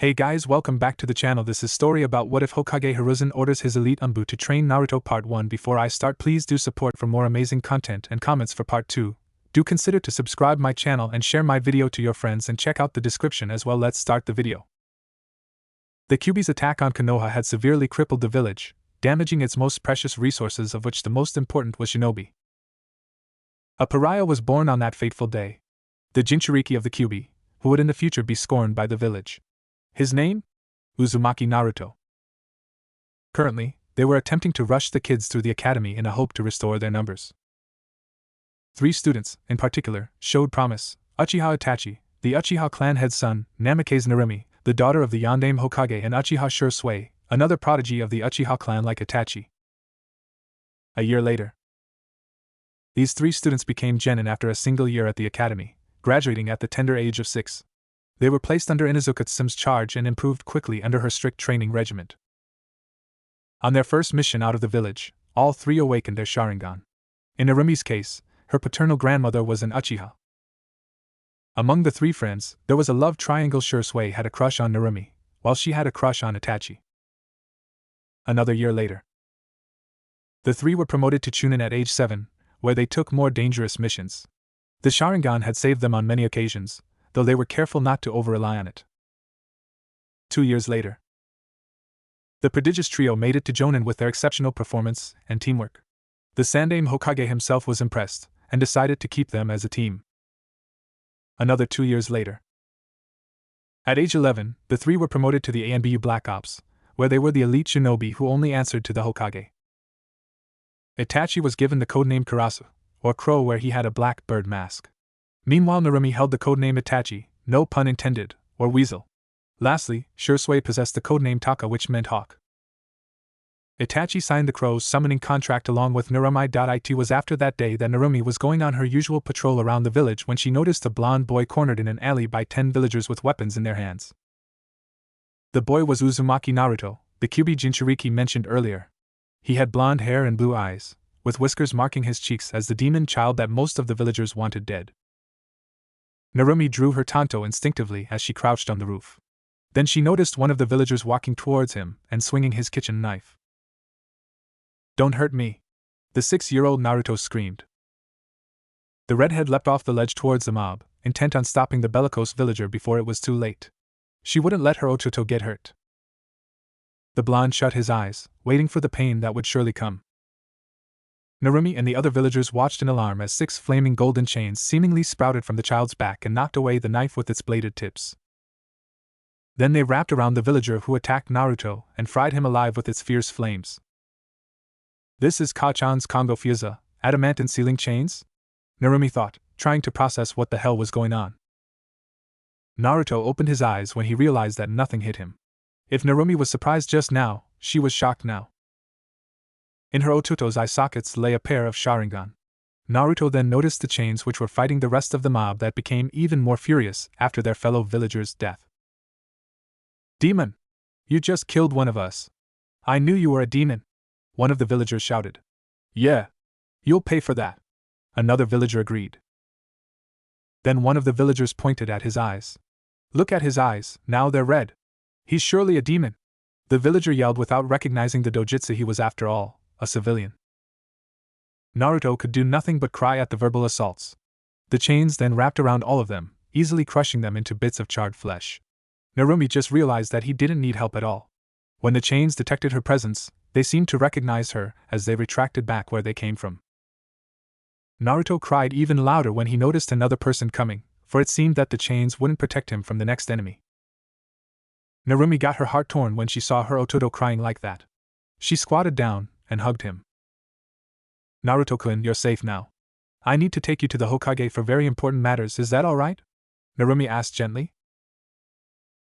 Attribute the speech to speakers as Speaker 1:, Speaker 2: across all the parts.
Speaker 1: Hey guys, welcome back to the channel. This is story about what if Hokage Hiruzen orders his elite Anbu to train Naruto part 1. Before I start, please do support for more amazing content and comments for part 2. Do consider to subscribe my channel and share my video to your friends and check out the description as well. Let's start the video. The Kyuubi's attack on Konoha had severely crippled the village, damaging its most precious resources, of which the most important was shinobi. A pariah was born on that fateful day, the Jinchuriki of the Kyuubi, who would in the future be scorned by the village. His name? Uzumaki Naruto. Currently, they were attempting to rush the kids through the academy in a hope to restore their numbers. 3 students, in particular, showed promise: Uchiha Itachi, the Uchiha clan head's son, Namikaze Narumi, the daughter of the Yondaime Hokage, and Uchiha Sure, another prodigy of the Uchiha clan like Itachi. A year later, these 3 students became genin after a single year at the academy, graduating at the tender age of 6. They were placed under Inuzuka Tsume's charge and improved quickly under her strict training regiment. On their first mission out of the village, all 3 awakened their Sharingan. In Narumi's case, her paternal grandmother was an Uchiha. Among the 3 friends, there was a love triangle. Sure had a crush on Narumi, while she had a crush on Itachi. Another year later, the 3 were promoted to Chunin at age 7, where they took more dangerous missions. The Sharingan had saved them on many occasions, though they were careful not to over-rely on it. 2 years later, the prodigious trio made it to Jonin with their exceptional performance and teamwork. The Sandaime Hokage himself was impressed, and decided to keep them as a team. Another 2 years later, at age 11, the 3 were promoted to the Anbu Black Ops, where they were the elite shinobi who only answered to the Hokage. Itachi was given the codename Karasu, or Crow, where he had a black bird mask. Meanwhile, Narumi held the codename Itachi, no pun intended, or Weasel. Lastly, Sure possessed the codename Taka, which meant hawk. Itachi signed the Crow's summoning contract along with Narumi. It was after that day that Narumi was going on her usual patrol around the village when she noticed a blonde boy cornered in an alley by 10 villagers with weapons in their hands. The boy was Uzumaki Naruto, the Kyuubi Jinchuriki mentioned earlier. He had blonde hair and blue eyes, with whiskers marking his cheeks as the demon child that most of the villagers wanted dead. Narumi drew her tanto instinctively as she crouched on the roof. Then she noticed one of the villagers walking towards him and swinging his kitchen knife. "Don't hurt me!" the 6-year-old Naruto screamed. The redhead leapt off the ledge towards the mob, intent on stopping the bellicose villager before it was too late. She wouldn't let her Ototo get hurt. The blonde shut his eyes, waiting for the pain that would surely come. Narumi and the other villagers watched in alarm as 6 flaming golden chains seemingly sprouted from the child's back and knocked away the knife with its bladed tips. Then they wrapped around the villager who attacked Naruto and fried him alive with its fierce flames. "This is Kachan's Kongo Fuza, adamantine sealing chains?" Narumi thought, trying to process what the hell was going on. Naruto opened his eyes when he realized that nothing hit him. If Narumi was surprised just now, she was shocked now. In her Ototo's eye sockets lay a pair of Sharingan. Naruto then noticed the chains which were fighting the rest of the mob that became even more furious after their fellow villager's death. "Demon! You just killed one of us. I knew you were a demon," one of the villagers shouted. "Yeah. You'll pay for that," another villager agreed. Then one of the villagers pointed at his eyes. "Look at his eyes, now they're red. He's surely a demon," the villager yelled without recognizing the dojutsu. He was, after all, a civilian. Naruto could do nothing but cry at the verbal assaults. The chains then wrapped around all of them, easily crushing them into bits of charred flesh. Narumi just realized that he didn't need help at all. When the chains detected her presence, they seemed to recognize her as they retracted back where they came from. Naruto cried even louder when he noticed another person coming, for it seemed that the chains wouldn't protect him from the next enemy. Narumi got her heart torn when she saw her Ototo crying like that. She squatted down and hugged him. "Naruto-kun, you're safe now. I need to take you to the Hokage for very important matters, is that alright?" Narumi asked gently.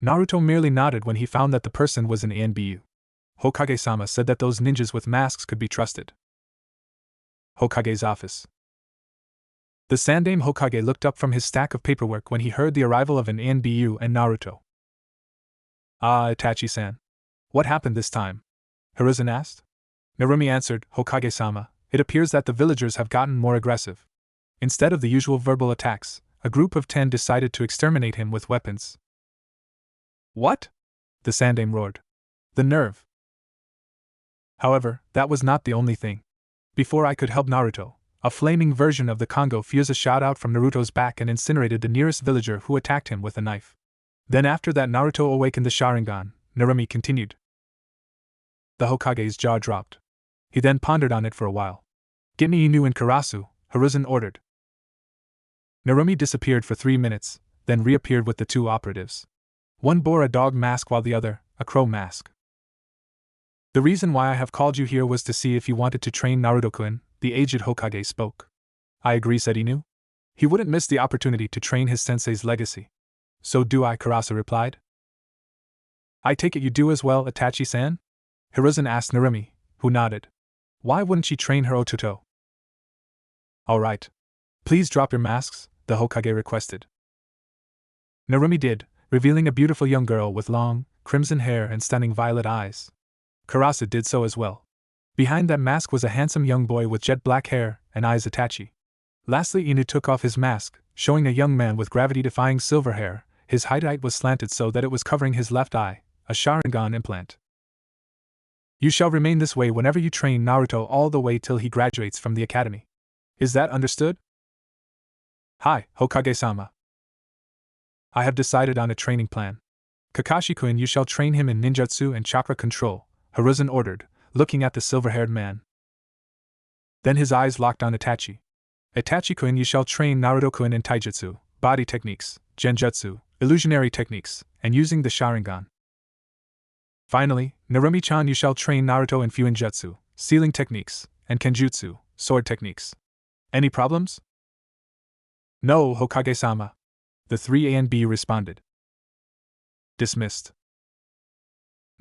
Speaker 1: Naruto merely nodded when he found that the person was an Anbu. Hokage-sama said that those ninjas with masks could be trusted. Hokage's office. The Sandaime Hokage looked up from his stack of paperwork when he heard the arrival of an Anbu and Naruto. "Ah, Itachi-san. What happened this time?" Hiruzen asked. Narumi answered, "Hokage-sama, it appears that the villagers have gotten more aggressive. Instead of the usual verbal attacks, a group of 10 decided to exterminate him with weapons." What? The Sandaime roared. The nerve! However, that was not the only thing. Before I could help Naruto, a flaming version of the Kongo Fusha shot out from Naruto's back and incinerated the nearest villager who attacked him with a knife. Then after that Naruto awakened the Sharingan, Narumi continued. The Hokage's jaw dropped. He then pondered on it for a while. Get me Inu and Karasu, Hiruzen ordered. Narumi disappeared for 3 minutes, then reappeared with the 2 operatives. One bore a dog mask while the other, a crow mask. The reason why I have called you here was to see if you wanted to train Naruto-kun, the aged Hokage spoke. I agree, said Inu. He wouldn't miss the opportunity to train his sensei's legacy. So do I, Karasu replied. I take it you do as well, Itachi-san? Hiruzen asked Narumi, who nodded. Why wouldn't she train her Ototo? All right. Please drop your masks, the Hokage requested. Narumi did, revealing a beautiful young girl with long, crimson hair and stunning violet eyes. Karasu did so as well. Behind that mask was a handsome young boy with jet black hair and eyes Itachi. Lastly, Inu took off his mask, showing a young man with gravity-defying silver hair. His height was slanted so that it was covering his left eye, a Sharingan implant. You shall remain this way whenever you train Naruto all the way till he graduates from the academy. Is that understood? Hi, Hokage-sama. I have decided on a training plan. Kakashi-kun, you shall train him in ninjutsu and chakra control, Hiruzen ordered, looking at the silver-haired man. Then his eyes locked on Itachi. Itachi-kun, you shall train Naruto-kun in taijutsu, body techniques, genjutsu, illusionary techniques, and using the Sharingan. Finally, Narumi-chan, you shall train Naruto in fuinjutsu, sealing techniques, and kenjutsu, sword techniques. Any problems? No, Hokage-sama. The 3 Anbu responded. Dismissed.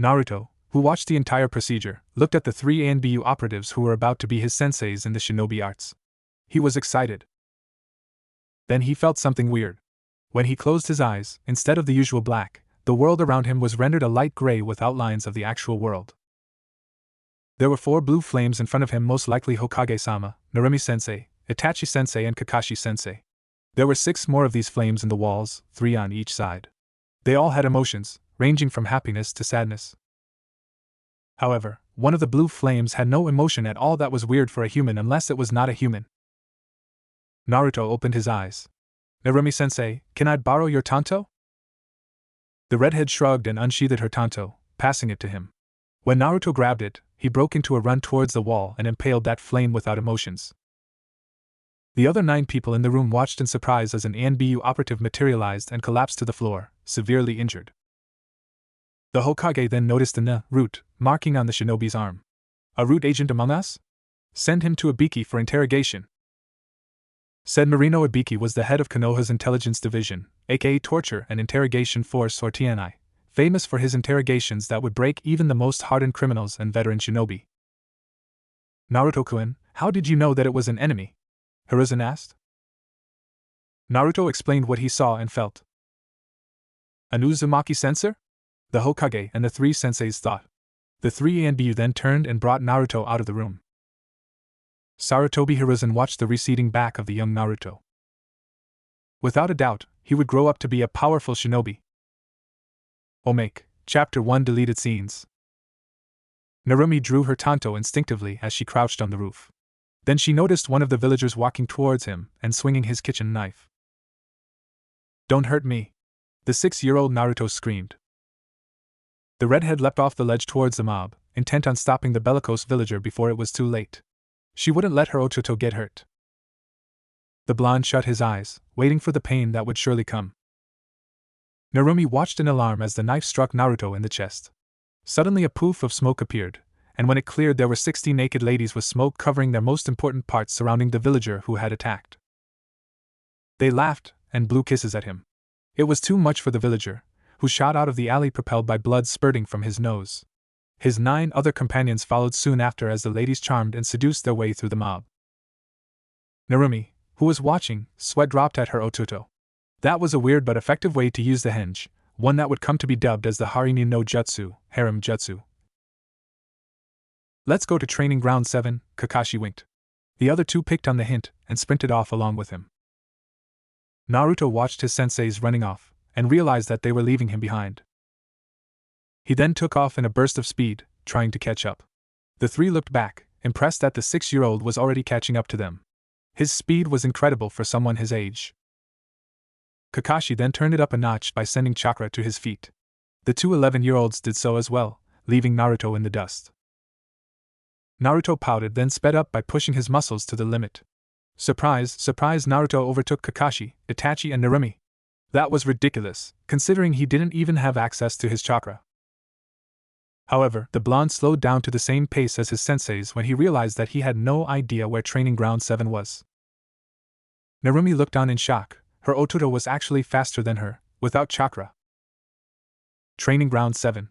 Speaker 1: Naruto, who watched the entire procedure, looked at the 3 Anbu operatives who were about to be his senseis in the shinobi arts. He was excited. Then he felt something weird. When he closed his eyes, instead of the usual black, the world around him was rendered a light gray with outlines of the actual world. There were 4 blue flames in front of him, most likely Hokage-sama, Narumi-sensei, Itachi-sensei and Kakashi-sensei. There were 6 more of these flames in the walls, 3 on each side. They all had emotions, ranging from happiness to sadness. However, one of the blue flames had no emotion at all. That was weird for a human unless it was not a human. Naruto opened his eyes. Narumi-sensei, can I borrow your tanto? The redhead shrugged and unsheathed her tanto, passing it to him. When Naruto grabbed it, he broke into a run towards the wall and impaled that flame without emotions. The other 9 people in the room watched in surprise as an Anbu operative materialized and collapsed to the floor, severely injured. The Hokage then noticed the root marking on the shinobi's arm. A root agent among us? Send him to Ibiki for interrogation. Said Marino. Ibiki was the head of Konoha's intelligence division, aka torture and interrogation force or TNI, famous for his interrogations that would break even the most hardened criminals and veteran shinobi. Naruto-kun, how did you know that it was an enemy? Hiruzen asked. Naruto explained what he saw and felt. An Uzumaki sensor? The Hokage and the 3 senseis thought. The 3 Anbu then turned and brought Naruto out of the room. Sarutobi Hiruzen watched the receding back of the young Naruto. Without a doubt, he would grow up to be a powerful shinobi. Omake, Chapter 1 Deleted Scenes. Narumi drew her tanto instinctively as she crouched on the roof. Then she noticed one of the villagers walking towards him and swinging his kitchen knife. Don't hurt me! The 6-year-old Naruto screamed. The redhead leapt off the ledge towards the mob, intent on stopping the bellicose villager before it was too late. She wouldn't let her Ototo get hurt. The blonde shut his eyes, waiting for the pain that would surely come. Narumi watched in alarm as the knife struck Naruto in the chest. Suddenly a poof of smoke appeared, and when it cleared there were 60 naked ladies with smoke covering their most important parts surrounding the villager who had attacked. They laughed and blew kisses at him. It was too much for the villager, who shot out of the alley propelled by blood spurting from his nose. His 9 other companions followed soon after as the ladies charmed and seduced their way through the mob. Narumi, who was watching, sweat dropped at her Ototo. That was a weird but effective way to use the henge, one that would come to be dubbed as the Harini no Jutsu, harem jutsu. Let's go to training ground 7, Kakashi winked. The other 2 picked on the hint and sprinted off along with him. Naruto watched his senseis running off, and realized that they were leaving him behind. He then took off in a burst of speed, trying to catch up. The three looked back, impressed that the 6-year-old was already catching up to them. His speed was incredible for someone his age. Kakashi then turned it up a notch by sending chakra to his feet. The two 11-year-olds did so as well, leaving Naruto in the dust. Naruto pouted, then sped up by pushing his muscles to the limit. Surprise, surprise, Naruto overtook Kakashi, Itachi and Narumi. That was ridiculous, considering he didn't even have access to his chakra. However, the blonde slowed down to the same pace as his senseis when he realized that he had no idea where Training Ground 7 was. Narumi looked on in shock. Her Ototo was actually faster than her, without chakra. Training Ground 7.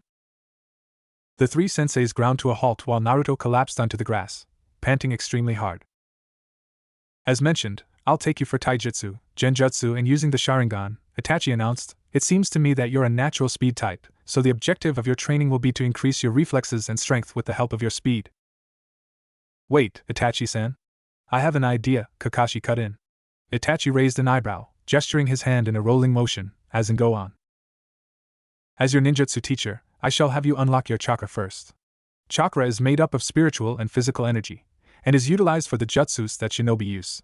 Speaker 1: The three senseis ground to a halt while Naruto collapsed onto the grass, panting extremely hard. As mentioned, I'll take you for taijutsu, genjutsu and using the Sharingan, Itachi announced. It seems to me that you're a natural speed type, so the objective of your training will be to increase your reflexes and strength with the help of your speed. Wait, Itachi-san. I have an idea, Kakashi cut in. Itachi raised an eyebrow, gesturing his hand in a rolling motion, as in go on. As your ninjutsu teacher, I shall have you unlock your chakra first. Chakra is made up of spiritual and physical energy, and is utilized for the jutsus that shinobi use.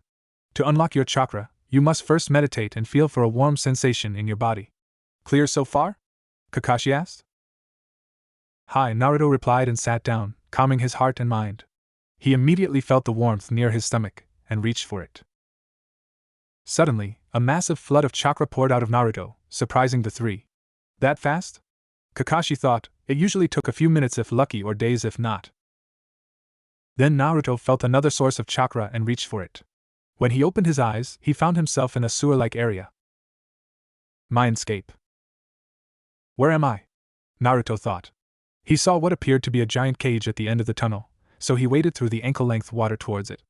Speaker 1: To unlock your chakra, you must first meditate and feel for a warm sensation in your body. Clear so far? Kakashi asked. Hi, Naruto replied and sat down, calming his heart and mind. He immediately felt the warmth near his stomach, and reached for it. Suddenly, a massive flood of chakra poured out of Naruto, surprising the three. That fast? Kakashi thought. It usually took a few minutes if lucky or days if not. Then Naruto felt another source of chakra and reached for it. When he opened his eyes, he found himself in a sewer-like area. Mindscape. Where am I? Naruto thought. He saw what appeared to be a giant cage at the end of the tunnel, so he waded through the ankle-length water towards it.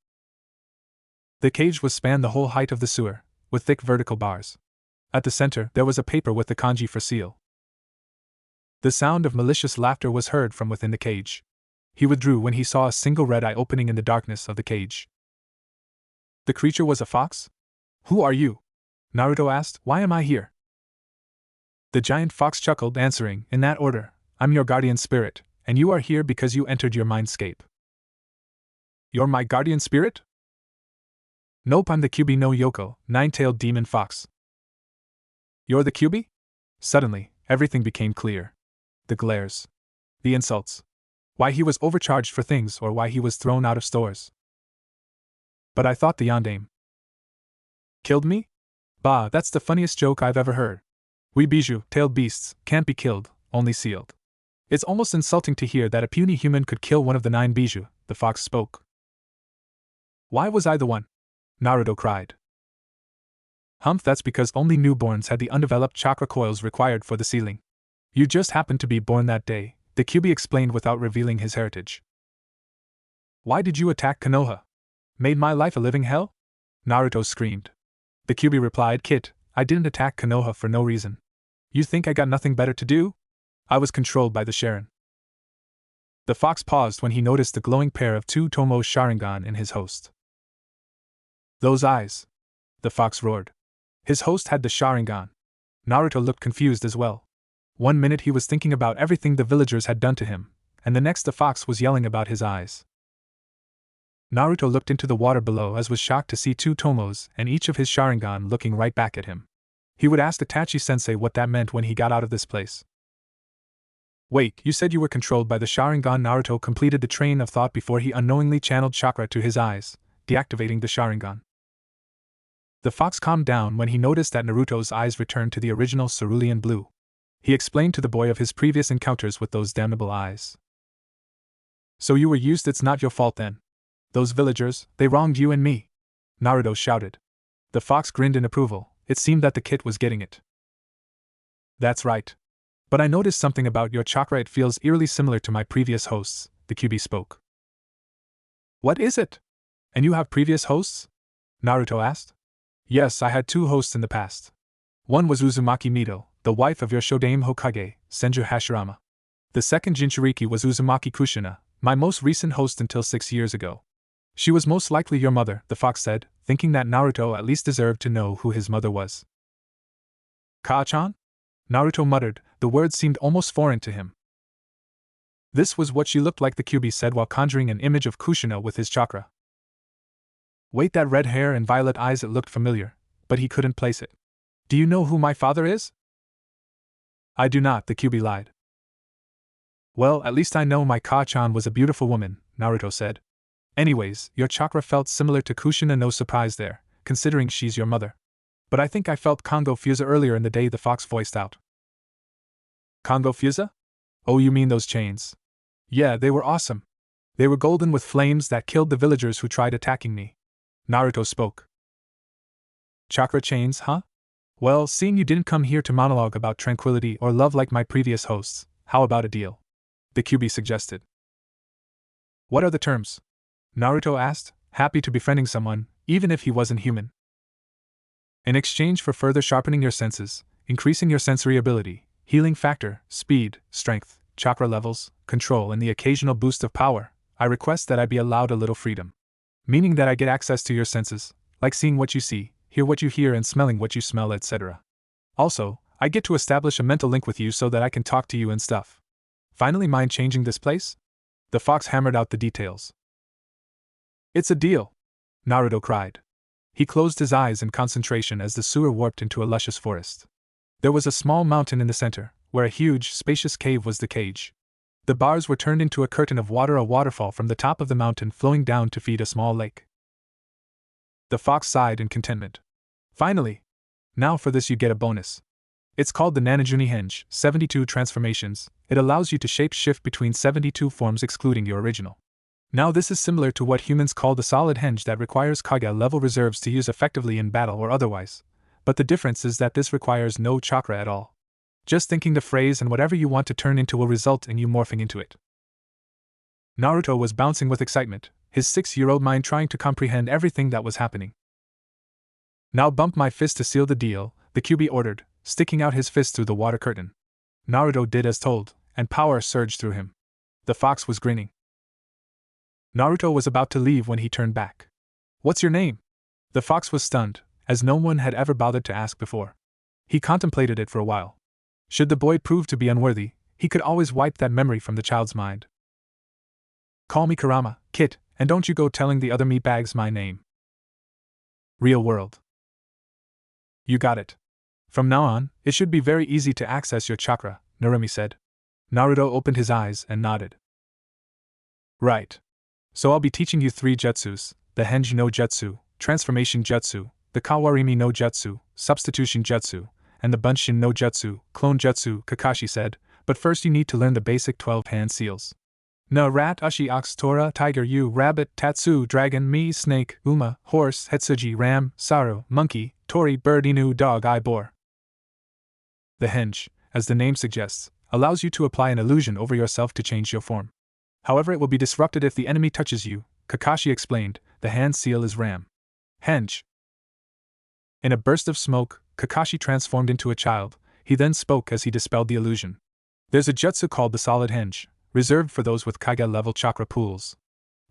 Speaker 1: The cage was spanned the whole height of the sewer, with thick vertical bars. At the center, there was a paper with the kanji for seal. The sound of malicious laughter was heard from within the cage. He withdrew when he saw a single red eye opening in the darkness of the cage. The creature was a fox? Who are you? Naruto asked. Why am I here? The giant fox chuckled, answering, in that order, I'm your guardian spirit, and you are here because you entered your mindscape. You're my guardian spirit? Nope, I'm the Kyubi no Yoko, nine-tailed demon fox. You're the Kyubi? Suddenly, everything became clear. The glares. The insults. Why he was overcharged for things or why he was thrown out of stores. But I thought the yondaime killed me? Bah, that's the funniest joke I've ever heard. We bijou-tailed beasts can't be killed, only sealed. It's almost insulting to hear that a puny human could kill one of the 9 bijou, the fox spoke. Why was I the one? Naruto cried. Humph, that's because only newborns had the undeveloped chakra coils required for the sealing. You just happened to be born that day, the Kyubi explained without revealing his heritage. Why did you attack Konoha? Made my life a living hell? Naruto screamed. The Kyubi replied, Kid, I didn't attack Konoha for no reason. You think I got nothing better to do? I was controlled by the Sharin. The fox paused when he noticed the glowing pair of 2 Tomo's Sharingan in his host. Those eyes! The fox roared. His host had the Sharingan. Naruto looked confused as well. One minute he was thinking about everything the villagers had done to him, and the next the fox was yelling about his eyes. Naruto looked into the water below as was shocked to see 2 Tomos and each of his Sharingan looking right back at him. He would ask Itachi-sensei what that meant when he got out of this place. Wait, you said you were controlled by the Sharingan? Naruto completed the train of thought before he unknowingly channeled chakra to his eyes, deactivating the Sharingan. The fox calmed down when he noticed that Naruto's eyes returned to the original cerulean blue. He explained to the boy of his previous encounters with those damnable eyes. So you were used, it's not your fault then. Those villagers, they wronged you and me. Naruto shouted. The fox grinned in approval. It seemed that the kid was getting it. That's right. But I noticed something about your chakra, it feels eerily similar to my previous hosts, the Kyubi spoke. What is it? And you have previous hosts? Naruto asked. Yes, I had 2 hosts in the past. One was Uzumaki Mido, the wife of your Shodaime Hokage, Senju Hashirama. The second Jinchuriki was Uzumaki Kushina, my most recent host until 6 years ago. She was most likely your mother, the fox said, thinking that Naruto at least deserved to know who his mother was. Kaa-chan? Naruto muttered, the words seemed almost foreign to him. This was what she looked like, the QB said while conjuring an image of Kushina with his chakra. Wait, that red hair and violet eyes, it looked familiar, but he couldn't place it. Do you know who my father is? I do not, the QB lied. Well, at least I know my Ka-chan was a beautiful woman, Naruto said. Anyways, your chakra felt similar to Kushina, no surprise there, considering she's your mother. But I think I felt Kongo Fusa earlier in the day, the fox voiced out. Kongo Fusa? Oh, you mean those chains? Yeah, they were awesome. They were golden with flames that killed the villagers who tried attacking me. Naruto spoke. Chakra chains, huh? Well, seeing you didn't come here to monologue about tranquility or love like my previous hosts, how about a deal? The QB suggested. What are the terms? Naruto asked, happy to befriending someone, even if he wasn't human. In exchange for further sharpening your senses, increasing your sensory ability, healing factor, speed, strength, chakra levels, control, and the occasional boost of power, I request that I be allowed a little freedom. Meaning that I get access to your senses, like seeing what you see, hear what you hear, and smelling what you smell, etc. Also, I get to establish a mental link with you so that I can talk to you and stuff. Finally, mind changing this place? The fox hammered out the details. It's a deal! Naruto cried. He closed his eyes in concentration as the sewer warped into a luscious forest. There was a small mountain in the center, where a huge, spacious cave was the cage. The bars were turned into a curtain of water, a waterfall from the top of the mountain flowing down to feed a small lake. The fox sighed in contentment. Finally! Now for this you get a bonus. It's called the Nanajuni Henge, 72 transformations. It allows you to shape-shift between 72 forms excluding your original. Now this is similar to what humans call the solid henge that requires Kage-level reserves to use effectively in battle or otherwise, but the difference is that this requires no chakra at all. Just thinking the phrase and whatever you want to turn into will result in you morphing into it. Naruto was bouncing with excitement, his 6-year-old mind trying to comprehend everything that was happening. Now bump my fist to seal the deal, the QB ordered, sticking out his fist through the water curtain. Naruto did as told, and power surged through him. The fox was grinning. Naruto was about to leave when he turned back. What's your name? The fox was stunned, as no one had ever bothered to ask before. He contemplated it for a while. Should the boy prove to be unworthy, he could always wipe that memory from the child's mind. Call me Kurama, Kit, and don't you go telling the other meatbags my name. Real world. You got it. From now on, it should be very easy to access your chakra, Narumi said. Naruto opened his eyes and nodded. Right. So I'll be teaching you 3 jutsus, the Henge no Jutsu, Transformation Jutsu, the Kawarimi no Jutsu, Substitution Jutsu, and the Bunshin no Jutsu, Clone Jutsu, Kakashi said, but first you need to learn the basic 12 hand seals. Na rat, ushi, ox, tora, tiger, yu, rabbit, tatsu, dragon, me, snake, uma, horse, hetsuji, ram, saru, monkey, tori, bird, inu, dog, I, boar. The henge, as the name suggests, allows you to apply an illusion over yourself to change your form. However, it will be disrupted if the enemy touches you, Kakashi explained. The hand seal is ram. Henge. In a burst of smoke, Kakashi transformed into a child. He then spoke as he dispelled the illusion. There's a jutsu called the solid henge, reserved for those with Kage-level chakra pools.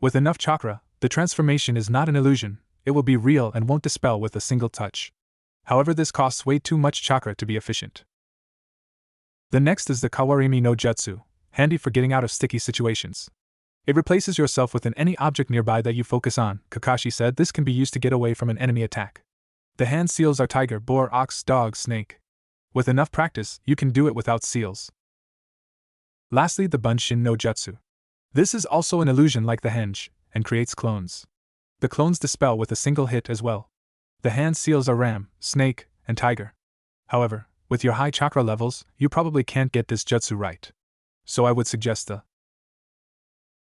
Speaker 1: With enough chakra, the transformation is not an illusion, it will be real and won't dispel with a single touch. However, this costs way too much chakra to be efficient. The next is the Kawarimi no Jutsu, handy for getting out of sticky situations. It replaces yourself within any object nearby that you focus on, Kakashi said. This can be used to get away from an enemy attack. The hand seals are tiger, boar, ox, dog, snake. With enough practice, you can do it without seals. Lastly, the Bunshin no Jutsu. This is also an illusion like the henge, and creates clones. The clones dispel with a single hit as well. The hand seals are ram, snake, and tiger. However, with your high chakra levels, you probably can't get this jutsu right. So I would suggest the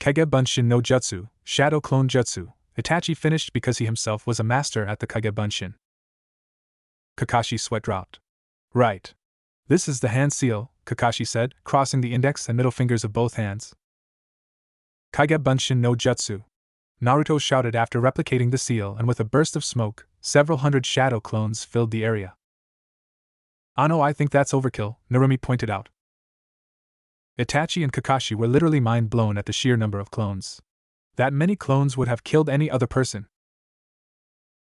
Speaker 1: Kage Bunshin no Jutsu, Shadow Clone Jutsu. Itachi finished because he himself was a master at the Kage Bunshin. Kakashi's sweat dropped. Right. This is the hand seal, Kakashi said, crossing the index and middle fingers of both hands. Kage Bunshin no Jutsu. Naruto shouted after replicating the seal, and with a burst of smoke, several hundred shadow clones filled the area. Ano, I think that's overkill, Narumi pointed out. Itachi and Kakashi were literally mind-blown at the sheer number of clones. That many clones would have killed any other person.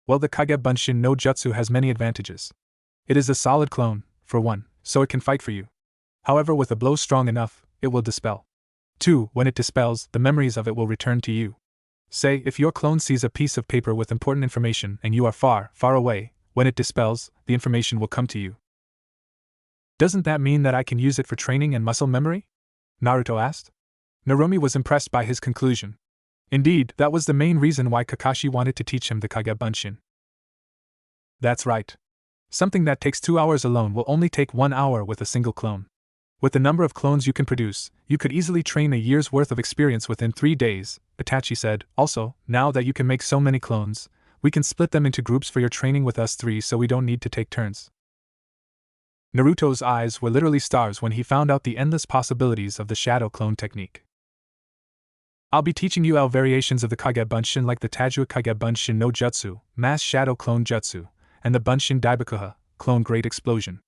Speaker 1: Well, the Kage Bunshin no Jutsu has many advantages. It is a solid clone, for one, so it can fight for you. However, with a blow strong enough, it will dispel. 2. When it dispels, the memories of it will return to you. Say, if your clone sees a piece of paper with important information and you are far, far away, when it dispels, the information will come to you. Doesn't that mean that I can use it for training and muscle memory? Naruto asked. Narumi was impressed by his conclusion. Indeed, that was the main reason why Kakashi wanted to teach him the Kage Bunshin. That's right. Something that takes 2 hours alone will only take 1 hour with a single clone. With the number of clones you can produce, you could easily train a year's worth of experience within 3 days, Itachi said. Also, now that you can make so many clones, we can split them into groups for your training with us 3 so we don't need to take turns. Naruto's eyes were literally stars when he found out the endless possibilities of the shadow clone technique. I'll be teaching you all variations of the Kage Bunshin like the Tajua Kage Bunshin no Jutsu, Mass Shadow Clone Jutsu, and the Bunshin Daibakuha, Clone Great Explosion.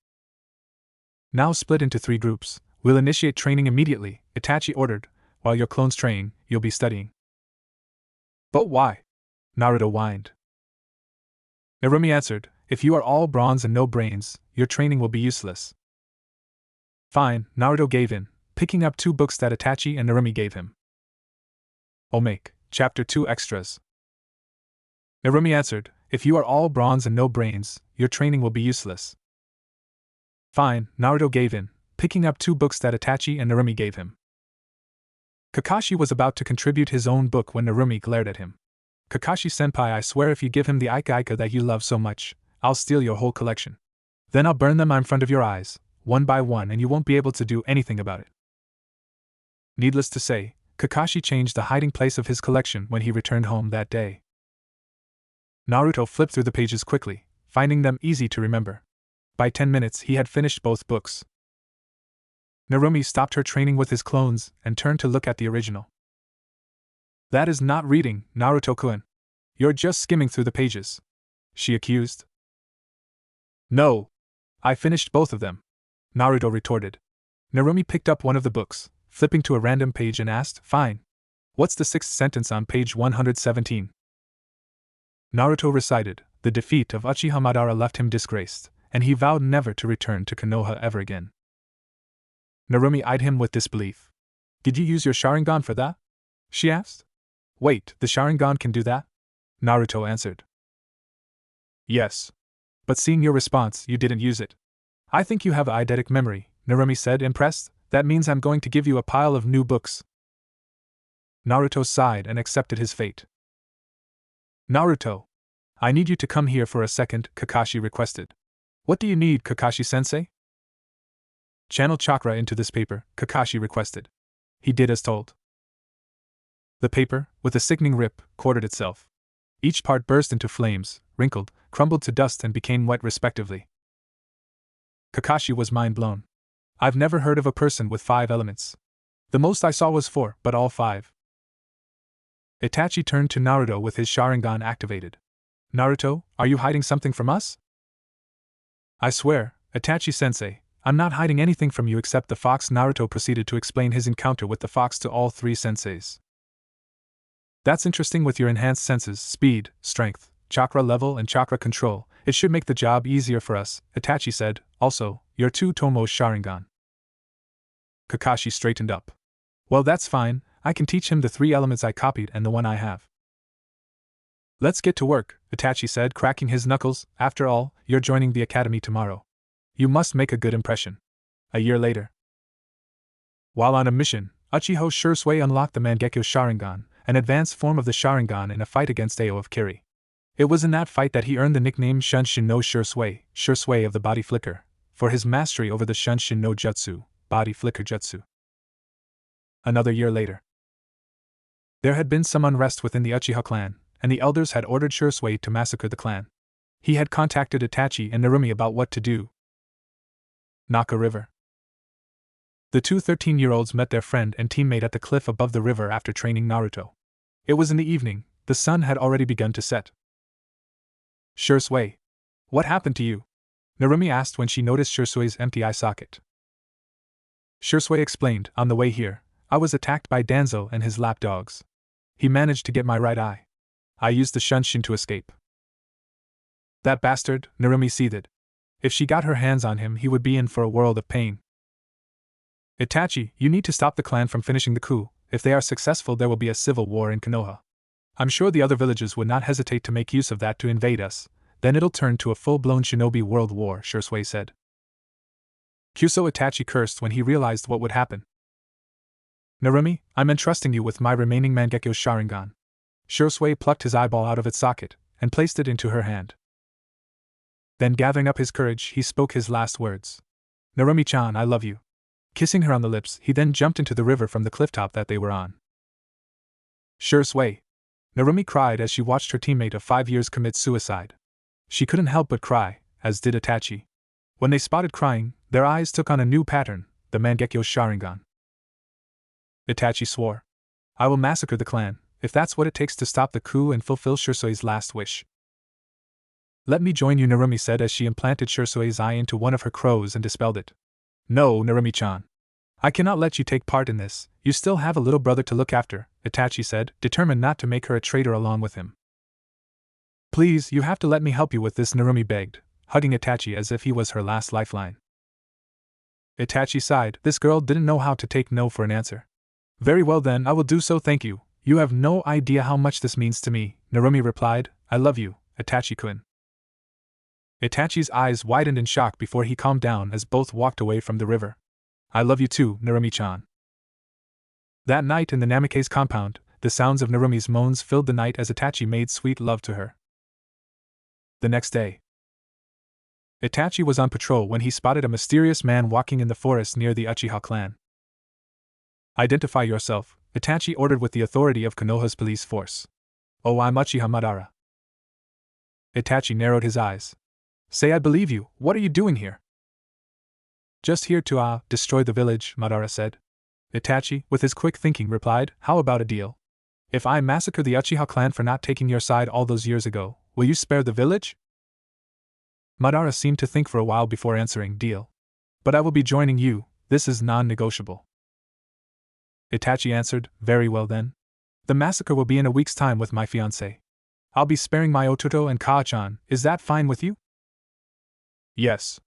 Speaker 1: Now split into 3 groups. We'll initiate training immediately, Itachi ordered. While your clones train, you'll be studying. But why? Naruto whined. Narumi answered, if you are all bronze and no brains, your training will be useless. Fine, Naruto gave in, picking up 2 books that Itachi and Narumi gave him. Omake, Chapter 2 Extras. Narumi answered, if you are all bronze and no brains, your training will be useless. Fine, Naruto gave in, picking up 2 books that Itachi and Narumi gave him. Kakashi was about to contribute his own book when Narumi glared at him. Kakashi-senpai, I swear if you give him the Ika that you love so much, I'll steal your whole collection. Then I'll burn them in front of your eyes, one by one, and you won't be able to do anything about it. Needless to say, Kakashi changed the hiding place of his collection when he returned home that day. Naruto flipped through the pages quickly, finding them easy to remember. By 10 minutes he had finished both books. Narumi stopped her training with his clones and turned to look at the original. That is not reading, Naruto-kun. You're just skimming through the pages, she accused. No. I finished both of them, Naruto retorted. Narumi picked up one of the books, flipping to a random page and asked, fine. What's the 6th sentence on page 117? Naruto recited, the defeat of Uchiha Madara left him disgraced, and he vowed never to return to Konoha ever again. Narumi eyed him with disbelief. Did you use your Sharingan for that? She asked. Wait, the Sharingan can do that? Naruto answered. Yes. But seeing your response, you didn't use it. I think you have eidetic memory, Narumi said, impressed. That means I'm going to give you a pile of new books. Naruto sighed and accepted his fate. Naruto, I need you to come here for a second, Kakashi requested. What do you need, Kakashi-sensei? Channel chakra into this paper, Kakashi requested. He did as told. The paper, with a sickening rip, quartered itself. Each part burst into flames, wrinkled, crumbled to dust and became wet respectively. Kakashi was mind blown. I've never heard of a person with 5 elements. The most I saw was 4, but all 5. Itachi turned to Naruto with his Sharingan activated. Naruto, are you hiding something from us? I swear, Itachi-sensei, I'm not hiding anything from you except the fox. Naruto proceeded to explain his encounter with the fox to all 3 senseis. That's interesting. With your enhanced senses, speed, strength, chakra level and chakra control, it should make the job easier for us, Itachi said. Also, your 2 Tomo's Sharingan. Kakashi straightened up. Well, that's fine, I can teach him the 3 elements I copied and the one I have. Let's get to work, Itachi said, cracking his knuckles. After all, you're joining the academy tomorrow. You must make a good impression. A year later. While on a mission, Uchiha Shursui unlocked the Mangekyo Sharingan, an advanced form of the Sharingan, in a fight against Ao of Kiri. It was in that fight that he earned the nickname Shunshin no Shursui, Shursui of the Body Flicker, for his mastery over the Shunshin no Jutsu, Body Flicker Jutsu. Another year later. There had been some unrest within the Uchiha clan, and the elders had ordered Shursui to massacre the clan. He had contacted Itachi and Narumi about what to do. Naka River. The 2 13-year-olds met their friend and teammate at the cliff above the river after training Naruto. It was in the evening, the sun had already begun to set. Shursui, what happened to you? Narumi asked when she noticed Shursui's empty eye socket. Shursui explained, on the way here, I was attacked by Danzo and his lapdogs. He managed to get my right eye. I used the Shunshin to escape. That bastard, Narumi seethed. If she got her hands on him, he would be in for a world of pain. Itachi, you need to stop the clan from finishing the coup. If they are successful, there will be a civil war in Konoha. I'm sure the other villages would not hesitate to make use of that to invade us. Then it'll turn to a full-blown shinobi world war, Hiruzen said. Kyuso Itachi cursed when he realized what would happen. Narumi, I'm entrusting you with my remaining Mangekyo Sharingan. Hiruzen plucked his eyeball out of its socket and placed it into her hand. Then, gathering up his courage, he spoke his last words. Narumi-chan, I love you. Kissing her on the lips, he then jumped into the river from the clifftop that they were on. Hiruzen. Narumi cried as she watched her teammate of 5 years commit suicide. She couldn't help but cry, as did Itachi. When they spotted crying, their eyes took on a new pattern, the Mangekyo Sharingan. Itachi swore. I will massacre the clan, if that's what it takes to stop the coup and fulfill Hiruzen's last wish. Let me join you, Narumi said as she implanted Hiruzen's eye into one of her crows and dispelled it. No, Narumi-chan. I cannot let you take part in this, you still have a little brother to look after, Itachi said, determined not to make her a traitor along with him. Please, you have to let me help you with this, Narumi begged, hugging Itachi as if he was her last lifeline. Itachi sighed. This girl didn't know how to take no for an answer. Very well then, I will do so, thank you. You have no idea how much this means to me, Narumi replied. I love you, Itachi-kun. Itachi's eyes widened in shock before he calmed down as both walked away from the river. I love you too, Narumi-chan. That night in the Namikaze compound, the sounds of Narumi's moans filled the night as Itachi made sweet love to her. The next day, Itachi was on patrol when he spotted a mysterious man walking in the forest near the Uchiha clan. Identify yourself, Itachi ordered with the authority of Konoha's police force. Oh, I'm Uchiha Madara. Itachi narrowed his eyes. Say I believe you, what are you doing here? Just here to, destroy the village, Madara said. Itachi, with his quick thinking, replied, how about a deal? If I massacre the Uchiha clan for not taking your side all those years ago, will you spare the village? Madara seemed to think for a while before answering, deal. But I will be joining you, this is non-negotiable. Itachi answered, very well then. The massacre will be in a week's time with my fiancé. I'll be sparing my Ototo and Kaa-chan, is that fine with you? Yes.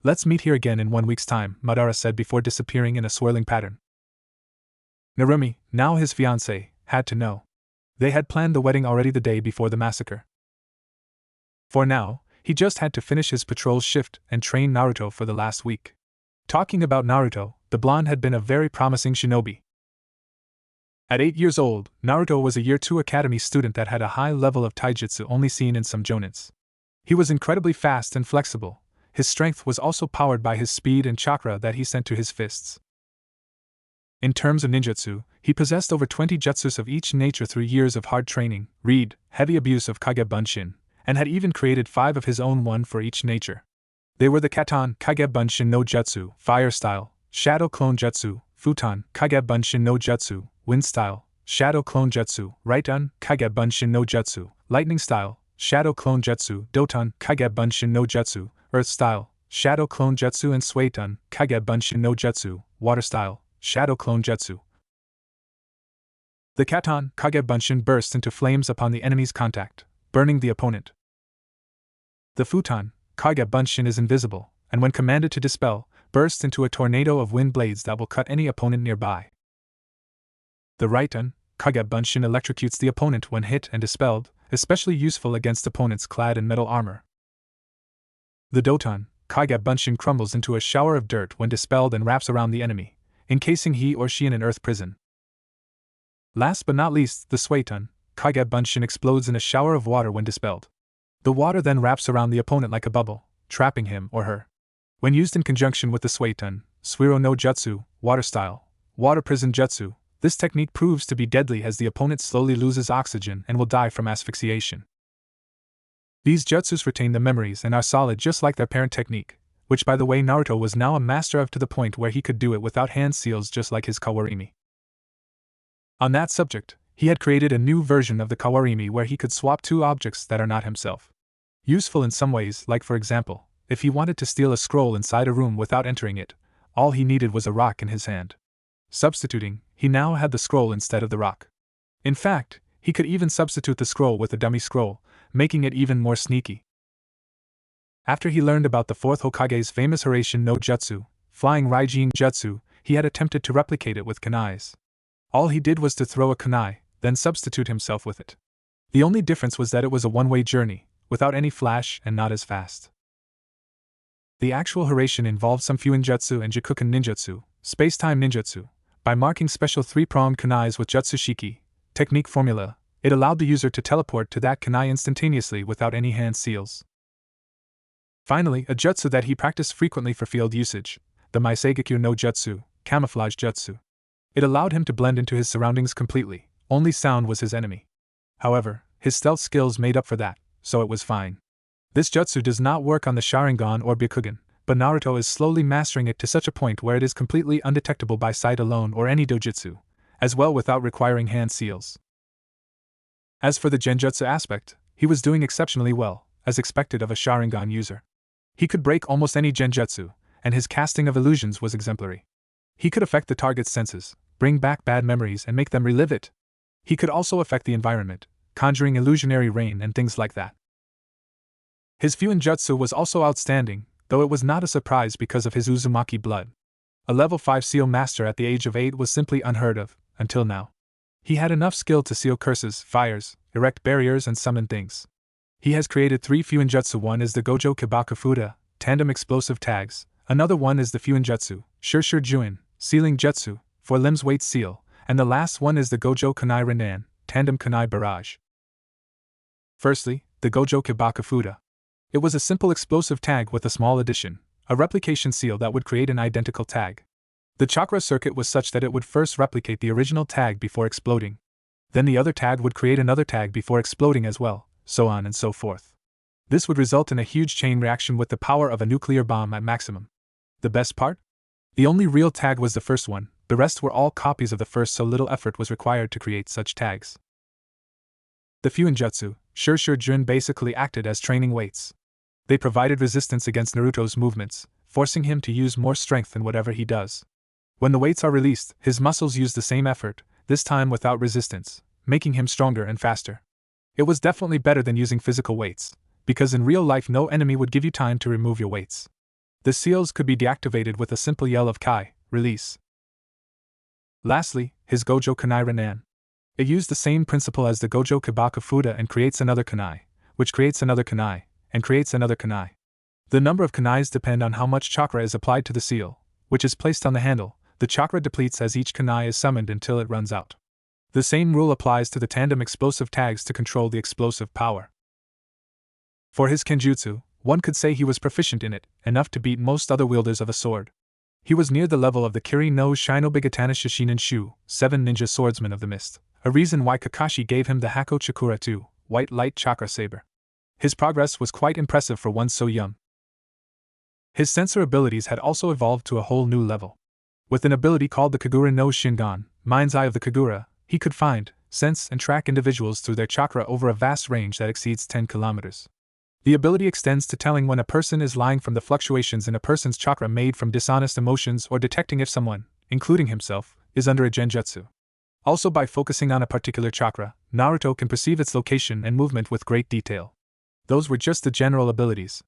Speaker 1: Let's meet here again in 1 week's time, Madara said before disappearing in a swirling pattern. Narumi, now his fiancé, had to know. They had planned the wedding already the day before the massacre. For now, he just had to finish his patrol shift and train Naruto for the last week. Talking about Naruto, the blonde had been a very promising shinobi. At 8 years old, Naruto was a Year 2 academy student that had a high level of taijutsu only seen in some jonins. He was incredibly fast and flexible. His strength was also powered by his speed and chakra that he sent to his fists. In terms of ninjutsu, he possessed over 20 jutsus of each nature through years of hard training, read, heavy abuse of Kage Bunshin, and had even created 5 of his own, one for each nature. They were the Katan Kage Bunshin no Jutsu, Fire Style, Shadow Clone Jutsu, Futon Kage Bunshin no Jutsu, Wind Style, Shadow Clone Jutsu, Raiton Kage Bunshin no Jutsu, Lightning Style, Shadow Clone Jutsu, Doton Kage Bunshin no Jutsu, Earth Style, Shadow Clone Jutsu, and Suiton Kage Bunshin no Jutsu, Water Style, Shadow Clone Jutsu. The Katan Kage Bunshin burst into flames upon the enemy's contact, burning the opponent. The Futon Kage Bunshin is invisible, and when commanded to dispel, bursts into a tornado of wind blades that will cut any opponent nearby. The Raiton Kage Bunshin electrocutes the opponent when hit and dispelled, especially useful against opponents clad in metal armor. The Doton Kage Bunshin crumbles into a shower of dirt when dispelled and wraps around the enemy, encasing he or she in an earth prison. Last but not least, the Suiton Kage Bunshin explodes in a shower of water when dispelled. The water then wraps around the opponent like a bubble, trapping him or her. When used in conjunction with the Suiton, Suiro no Jutsu, Water Style, Water Prison Jutsu, this technique proves to be deadly as the opponent slowly loses oxygen and will die from asphyxiation. These jutsus retain the memories and are solid just like their parent technique, which by the way Naruto was now a master of to the point where he could do it without hand seals just like his Kawarimi. On that subject, he had created a new version of the Kawarimi where he could swap 2 objects that are not himself. Useful in some ways, like for example, if he wanted to steal a scroll inside a room without entering it, all he needed was a rock in his hand. Substituting, he now had the scroll instead of the rock. In fact, he could even substitute the scroll with a dummy scroll, making it even more sneaky. After he learned about the 4th Hokage's famous Hiruzen no Jutsu, Flying Raijin Jutsu, he had attempted to replicate it with kunais. All he did was to throw a kunai, then substitute himself with it. The only difference was that it was a one-way journey, without any flash and not as fast. The actual Hiruzen involved some Fuinjutsu and Jikuken ninjutsu, space-time ninjutsu. By marking special three-pronged kunais with Jutsushiki, technique formula, it allowed the user to teleport to that kunai instantaneously without any hand seals. Finally, a jutsu that he practiced frequently for field usage, the Maisegekyu no Jutsu, camouflage jutsu. It allowed him to blend into his surroundings completely, only sound was his enemy. However, his stealth skills made up for that, so it was fine. This jutsu does not work on the Sharingan or Byakugan, but Naruto is slowly mastering it to such a point where it is completely undetectable by sight alone or any dojutsu, as well without requiring hand seals. As for the genjutsu aspect, he was doing exceptionally well, as expected of a Sharingan user. He could break almost any genjutsu, and his casting of illusions was exemplary. He could affect the target's senses, bring back bad memories and make them relive it. He could also affect the environment, conjuring illusionary rain and things like that. His Fuinjutsu was also outstanding, though it was not a surprise because of his Uzumaki blood. A level 5 seal master at the age of 8 was simply unheard of, until now. He had enough skill to seal curses, fires, erect barriers and summon things. He has created 3 Fuinjutsu. One is the Gojo Kibakufuda, tandem explosive tags, another one is the Fuinjutsu, Shurshur Juin, sealing jutsu, 4 limbs weight seal, and the last one is the Gojo Kunai Renan, tandem kunai barrage. Firstly, the Gojo Kibakufuda. It was a simple explosive tag with a small addition, a replication seal that would create an identical tag. The chakra circuit was such that it would first replicate the original tag before exploding. Then the other tag would create another tag before exploding as well, so on and so forth. This would result in a huge chain reaction with the power of a nuclear bomb at maximum. The best part? The only real tag was the first one, the rest were all copies of the first, so little effort was required to create such tags. The Fuinjutsu, Shurshur Jun, basically acted as training weights. They provided resistance against Naruto's movements, forcing him to use more strength in whatever he does. When the weights are released, his muscles use the same effort, this time without resistance, making him stronger and faster. It was definitely better than using physical weights, because in real life no enemy would give you time to remove your weights. The seals could be deactivated with a simple yell of Kai, release. Lastly, his Gojo Kunai Renan. It used the same principle as the Gojo Kibakufuda and creates another kunai, which creates another kunai, and creates another kunai. The number of kunais depend on how much chakra is applied to the seal, which is placed on the handle. The chakra depletes as each kunai is summoned until it runs out. The same rule applies to the tandem explosive tags to control the explosive power. For his kenjutsu, one could say he was proficient in it, enough to beat most other wielders of a sword. He was near the level of the Kiri no Shinobigatana Shishinen Shu, 7 ninja swordsmen of the mist, a reason why Kakashi gave him the Hako Chakura II, white light chakra saber. His progress was quite impressive for one so young. His sensor abilities had also evolved to a whole new level. With an ability called the Kagura no Shingon, Mind's Eye of the Kagura, he could find, sense, and track individuals through their chakra over a vast range that exceeds 10 kilometers. The ability extends to telling when a person is lying from the fluctuations in a person's chakra made from dishonest emotions or detecting if someone, including himself, is under a genjutsu. Also, by focusing on a particular chakra, Naruto can perceive its location and movement with great detail. Those were just the general abilities.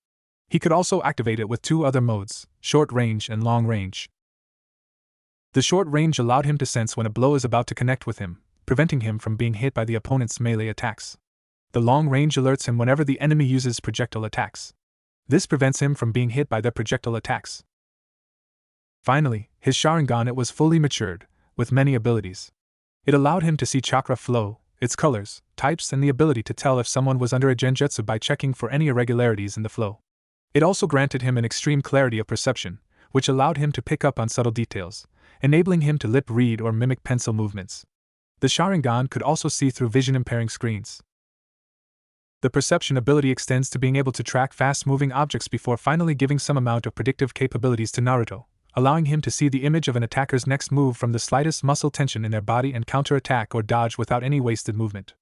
Speaker 1: He could also activate it with 2 other modes, short range and long range. The short range allowed him to sense when a blow is about to connect with him, preventing him from being hit by the opponent's melee attacks. The long range alerts him whenever the enemy uses projectile attacks. This prevents him from being hit by their projectile attacks. Finally, his Sharingan, it was fully matured, with many abilities. It allowed him to see chakra flow, its colors, types, and the ability to tell if someone was under a genjutsu by checking for any irregularities in the flow. It also granted him an extreme clarity of perception, which allowed him to pick up on subtle details, enabling him to lip read or mimic pencil movements. The Sharingan could also see through vision-impairing screens. The perception ability extends to being able to track fast-moving objects before finally giving some amount of predictive capabilities to Naruto, allowing him to see the image of an attacker's next move from the slightest muscle tension in their body and counterattack or dodge without any wasted movement.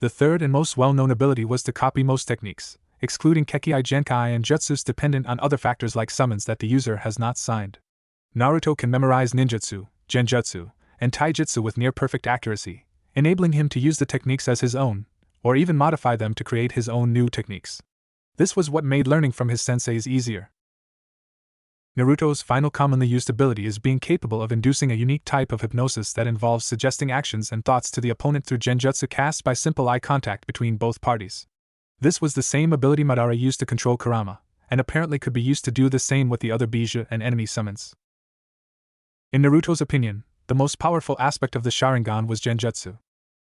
Speaker 1: The third and most well-known ability was to copy most techniques, excluding Kekkei Genkai and jutsus dependent on other factors like summons that the user has not signed. Naruto can memorize ninjutsu, genjutsu, and taijutsu with near-perfect accuracy, enabling him to use the techniques as his own, or even modify them to create his own new techniques. This was what made learning from his senseis easier. Naruto's final commonly used ability is being capable of inducing a unique type of hypnosis that involves suggesting actions and thoughts to the opponent through genjutsu cast by simple eye contact between both parties. This was the same ability Madara used to control Kurama, and apparently could be used to do the same with the other Bija and enemy summons. In Naruto's opinion, the most powerful aspect of the Sharingan was genjutsu.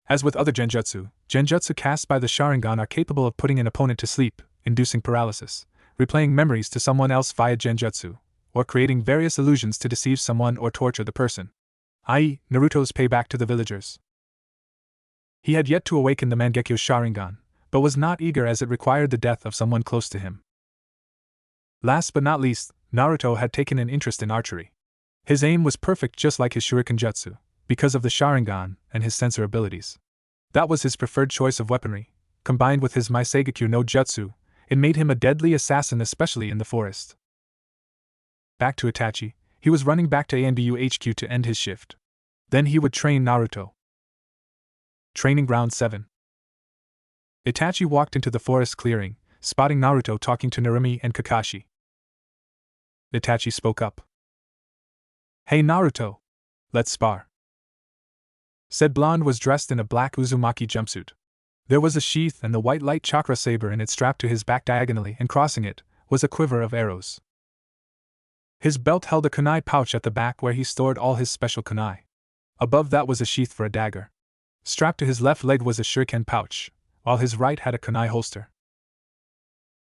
Speaker 1: As with other genjutsu cast by the Sharingan are capable of putting an opponent to sleep, inducing paralysis, replaying memories to someone else via genjutsu, or creating various illusions to deceive someone or torture the person. I.e., Naruto's payback to the villagers. He had yet to awaken the Mangekyo Sharingan, but was not eager as it required the death of someone close to him. Last but not least, Naruto had taken an interest in archery. His aim was perfect just like his shuriken jutsu, because of the Sharingan and his sensor abilities. That was his preferred choice of weaponry. Combined with his Maiseigaku no Jutsu, it made him a deadly assassin especially in the forest. Back to Itachi, he was running back to Anbu HQ to end his shift. Then he would train Naruto. Training Ground 7. Itachi walked into the forest clearing, spotting Naruto talking to Narumi and Kakashi. Itachi spoke up. "Hey Naruto! Let's spar." Said blonde was dressed in a black Uzumaki jumpsuit. There was a sheath and the white light chakra saber in it strapped to his back diagonally, and crossing it was a quiver of arrows. His belt held a kunai pouch at the back where he stored all his special kunai. Above that was a sheath for a dagger. Strapped to his left leg was a shuriken pouch, while his right had a kunai holster.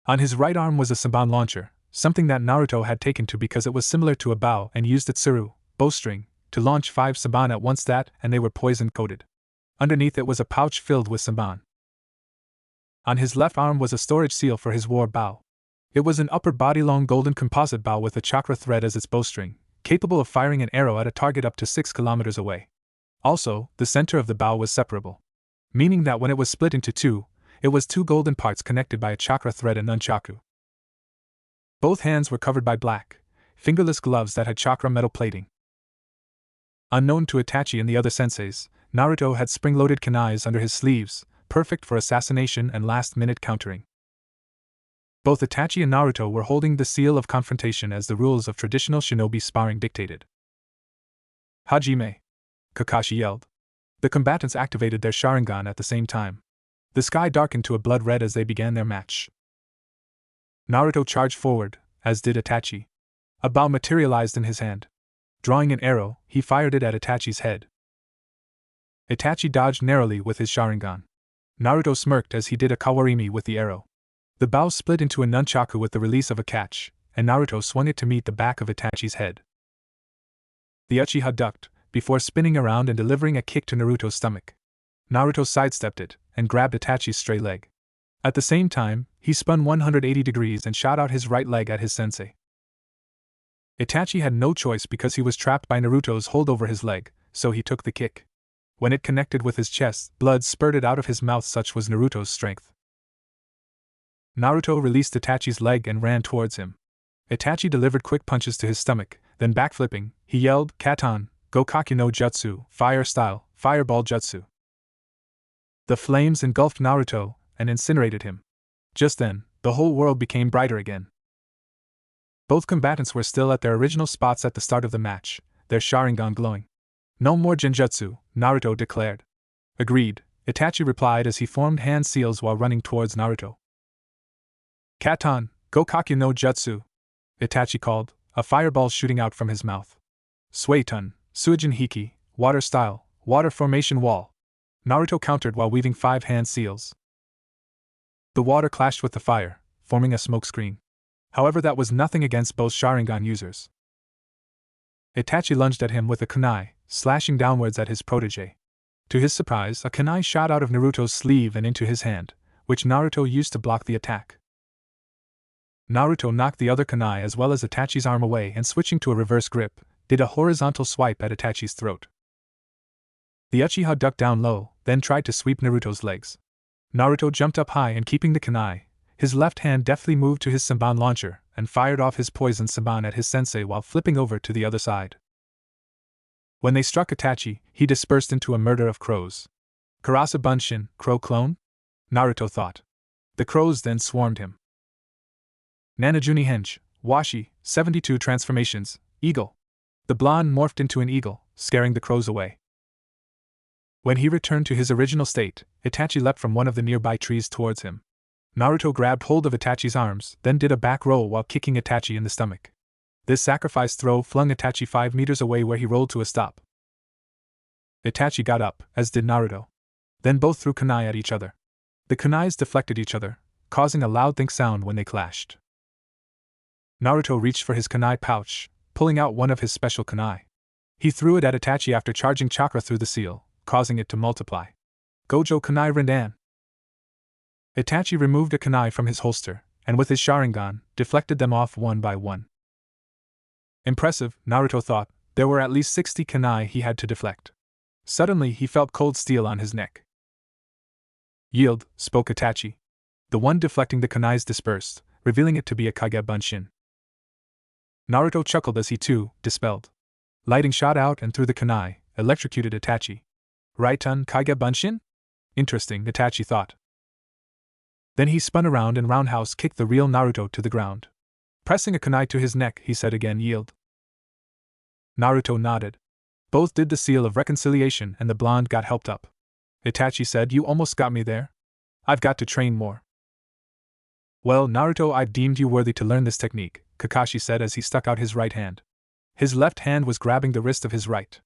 Speaker 1: On his right arm was a Saban launcher, something that Naruto had taken to because it was similar to a bow and used its tsuru, bowstring, to launch 5 Saban at once and they were poison-coated. Underneath it was a pouch filled with Saban. On his left arm was a storage seal for his war bow. It was an upper-body-long golden composite bow with a chakra thread as its bowstring, capable of firing an arrow at a target up to 6 kilometers away. Also, the center of the bow was separable, meaning that when it was split into two, it was 2 golden parts connected by a chakra thread and nunchaku. Both hands were covered by black, fingerless gloves that had chakra metal plating. Unknown to Itachi and the other senseis, Naruto had spring-loaded kunais under his sleeves, perfect for assassination and last-minute countering. Both Itachi and Naruto were holding the seal of confrontation as the rules of traditional shinobi sparring dictated. "Hajime!" Kakashi yelled. The combatants activated their Sharingan at the same time. The sky darkened to a blood red as they began their match. Naruto charged forward, as did Itachi. A bow materialized in his hand. Drawing an arrow, he fired it at Itachi's head. Itachi dodged narrowly with his Sharingan. Naruto smirked as he did a kawarimi with the arrow. The bow split into a nunchaku with the release of a catch, and Naruto swung it to meet the back of Itachi's head. The Uchiha ducked, before spinning around and delivering a kick to Naruto's stomach. Naruto sidestepped it, and grabbed Itachi's stray leg. At the same time, he spun 180 degrees and shot out his right leg at his sensei. Itachi had no choice because he was trapped by Naruto's hold over his leg, so he took the kick. When it connected with his chest, blood spurted out of his mouth, such was Naruto's strength. Naruto released Itachi's leg and ran towards him. Itachi delivered quick punches to his stomach, then backflipping, he yelled, "Katan, Gokaki no Jutsu, fire style, fireball jutsu." The flames engulfed Naruto and incinerated him. Just then, the whole world became brighter again. Both combatants were still at their original spots at the start of the match, their Sharingan glowing. "No more genjutsu," Naruto declared. "Agreed," Itachi replied as he formed hand seals while running towards Naruto. "Katan, Gokaki no Jutsu," Itachi called, a fireball shooting out from his mouth. "Suetun, Suijin Hiki, water style, water formation wall," Naruto countered while weaving 5 hand seals. The water clashed with the fire, forming a smoke screen. However, that was nothing against both Sharingan users. Itachi lunged at him with a kunai, slashing downwards at his protege. To his surprise, a kunai shot out of Naruto's sleeve and into his hand, which Naruto used to block the attack. Naruto knocked the other kunai as well as Itachi's arm away and, switching to a reverse grip, did a horizontal swipe at Itachi's throat. The Uchiha ducked down low, then tried to sweep Naruto's legs. Naruto jumped up high and, keeping the kunai, his left hand deftly moved to his Saban launcher and fired off his poison Saban at his sensei while flipping over to the other side. When they struck Itachi, he dispersed into a murder of crows. Karasa Bunshin, crow clone? Naruto thought. The crows then swarmed him. "Nanajuni Hench, Washi, 72 transformations, eagle. The blonde morphed into an eagle, scaring the crows away. When he returned to his original state, Itachi leapt from one of the nearby trees towards him. Naruto grabbed hold of Itachi's arms, then did a back roll while kicking Itachi in the stomach. This sacrifice throw flung Itachi 5 meters away where he rolled to a stop. Itachi got up, as did Naruto. Then both threw kunai at each other. The kunais deflected each other, causing a loud think sound when they clashed. Naruto reached for his kunai pouch, pulling out one of his special kunai. He threw it at Itachi after charging chakra through the seal, causing it to multiply. Gojo kunai Rindan. Itachi removed a kunai from his holster, and with his Sharingan, deflected them off one by one. Impressive, Naruto thought. There were at least 60 kunai he had to deflect. Suddenly he felt cold steel on his neck. Yield, spoke Itachi. The one deflecting the kunais dispersed, revealing it to be a Kage Bunshin. Naruto chuckled as he too dispelled. Lighting shot out and through the kunai, electrocuted Itachi. Right-on Kage Bunshin? Interesting, Itachi thought. Then he spun around and roundhouse kicked the real Naruto to the ground. Pressing a kunai to his neck, he said again, yield. Naruto nodded. Both did the seal of reconciliation and the blonde got helped up. Itachi said, you almost got me there. I've got to train more. Well, Naruto, I deemed you worthy to learn this technique, Kakashi said as he stuck out his right hand. His left hand was grabbing the wrist of his right.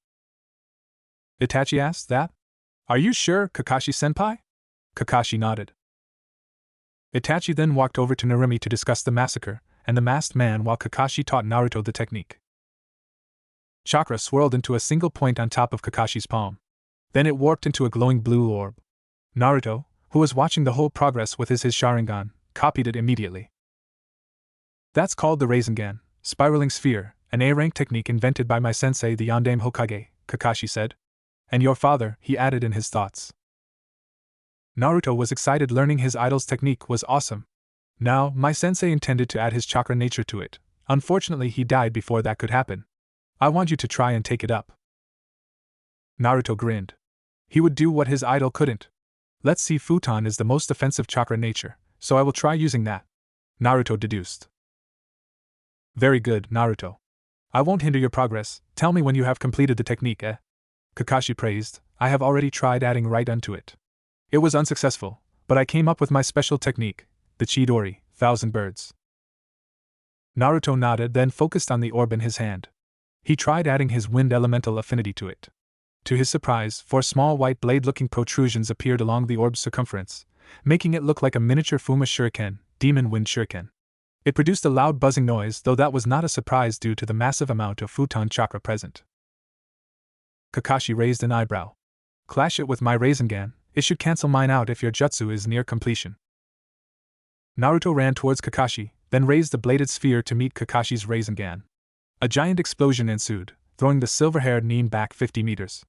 Speaker 1: Itachi asked, that? Are you sure, Kakashi-senpai? Kakashi nodded. Itachi then walked over to Narumi to discuss the massacre and the masked man while Kakashi taught Naruto the technique. Chakra swirled into a single point on top of Kakashi's palm. Then it warped into a glowing blue orb. Naruto, who was watching the whole progress with his Sharingan, copied it immediately. That's called the Rasengan, spiraling sphere, an A-rank technique invented by my sensei the Yondaime Hokage, Kakashi said. And your father, he added in his thoughts. Naruto was excited. Learning his idol's technique was awesome. Now, my sensei intended to add his chakra nature to it. Unfortunately, he died before that could happen. I want you to try and take it up. Naruto grinned. He would do what his idol couldn't. Let's see, Futon is the most offensive chakra nature, so I will try using that. Naruto deduced. Very good, Naruto. I won't hinder your progress. Tell me when you have completed the technique, eh? Kakashi praised. I have already tried adding right unto it. It was unsuccessful, but I came up with my special technique, the Chidori, 1,000 birds. Naruto nodded, then focused on the orb in his hand. He tried adding his wind elemental affinity to it. To his surprise, 4 small white blade-looking protrusions appeared along the orb's circumference, making it look like a miniature Fuma Shuriken, Demon Wind Shuriken. It produced a loud buzzing noise, though that was not a surprise due to the massive amount of Futon chakra present. Kakashi raised an eyebrow. Clash it with my Rasengan, it should cancel mine out if your jutsu is near completion. Naruto ran towards Kakashi, then raised the bladed sphere to meet Kakashi's Rasengan. A giant explosion ensued, throwing the silver-haired Nin back 50 meters.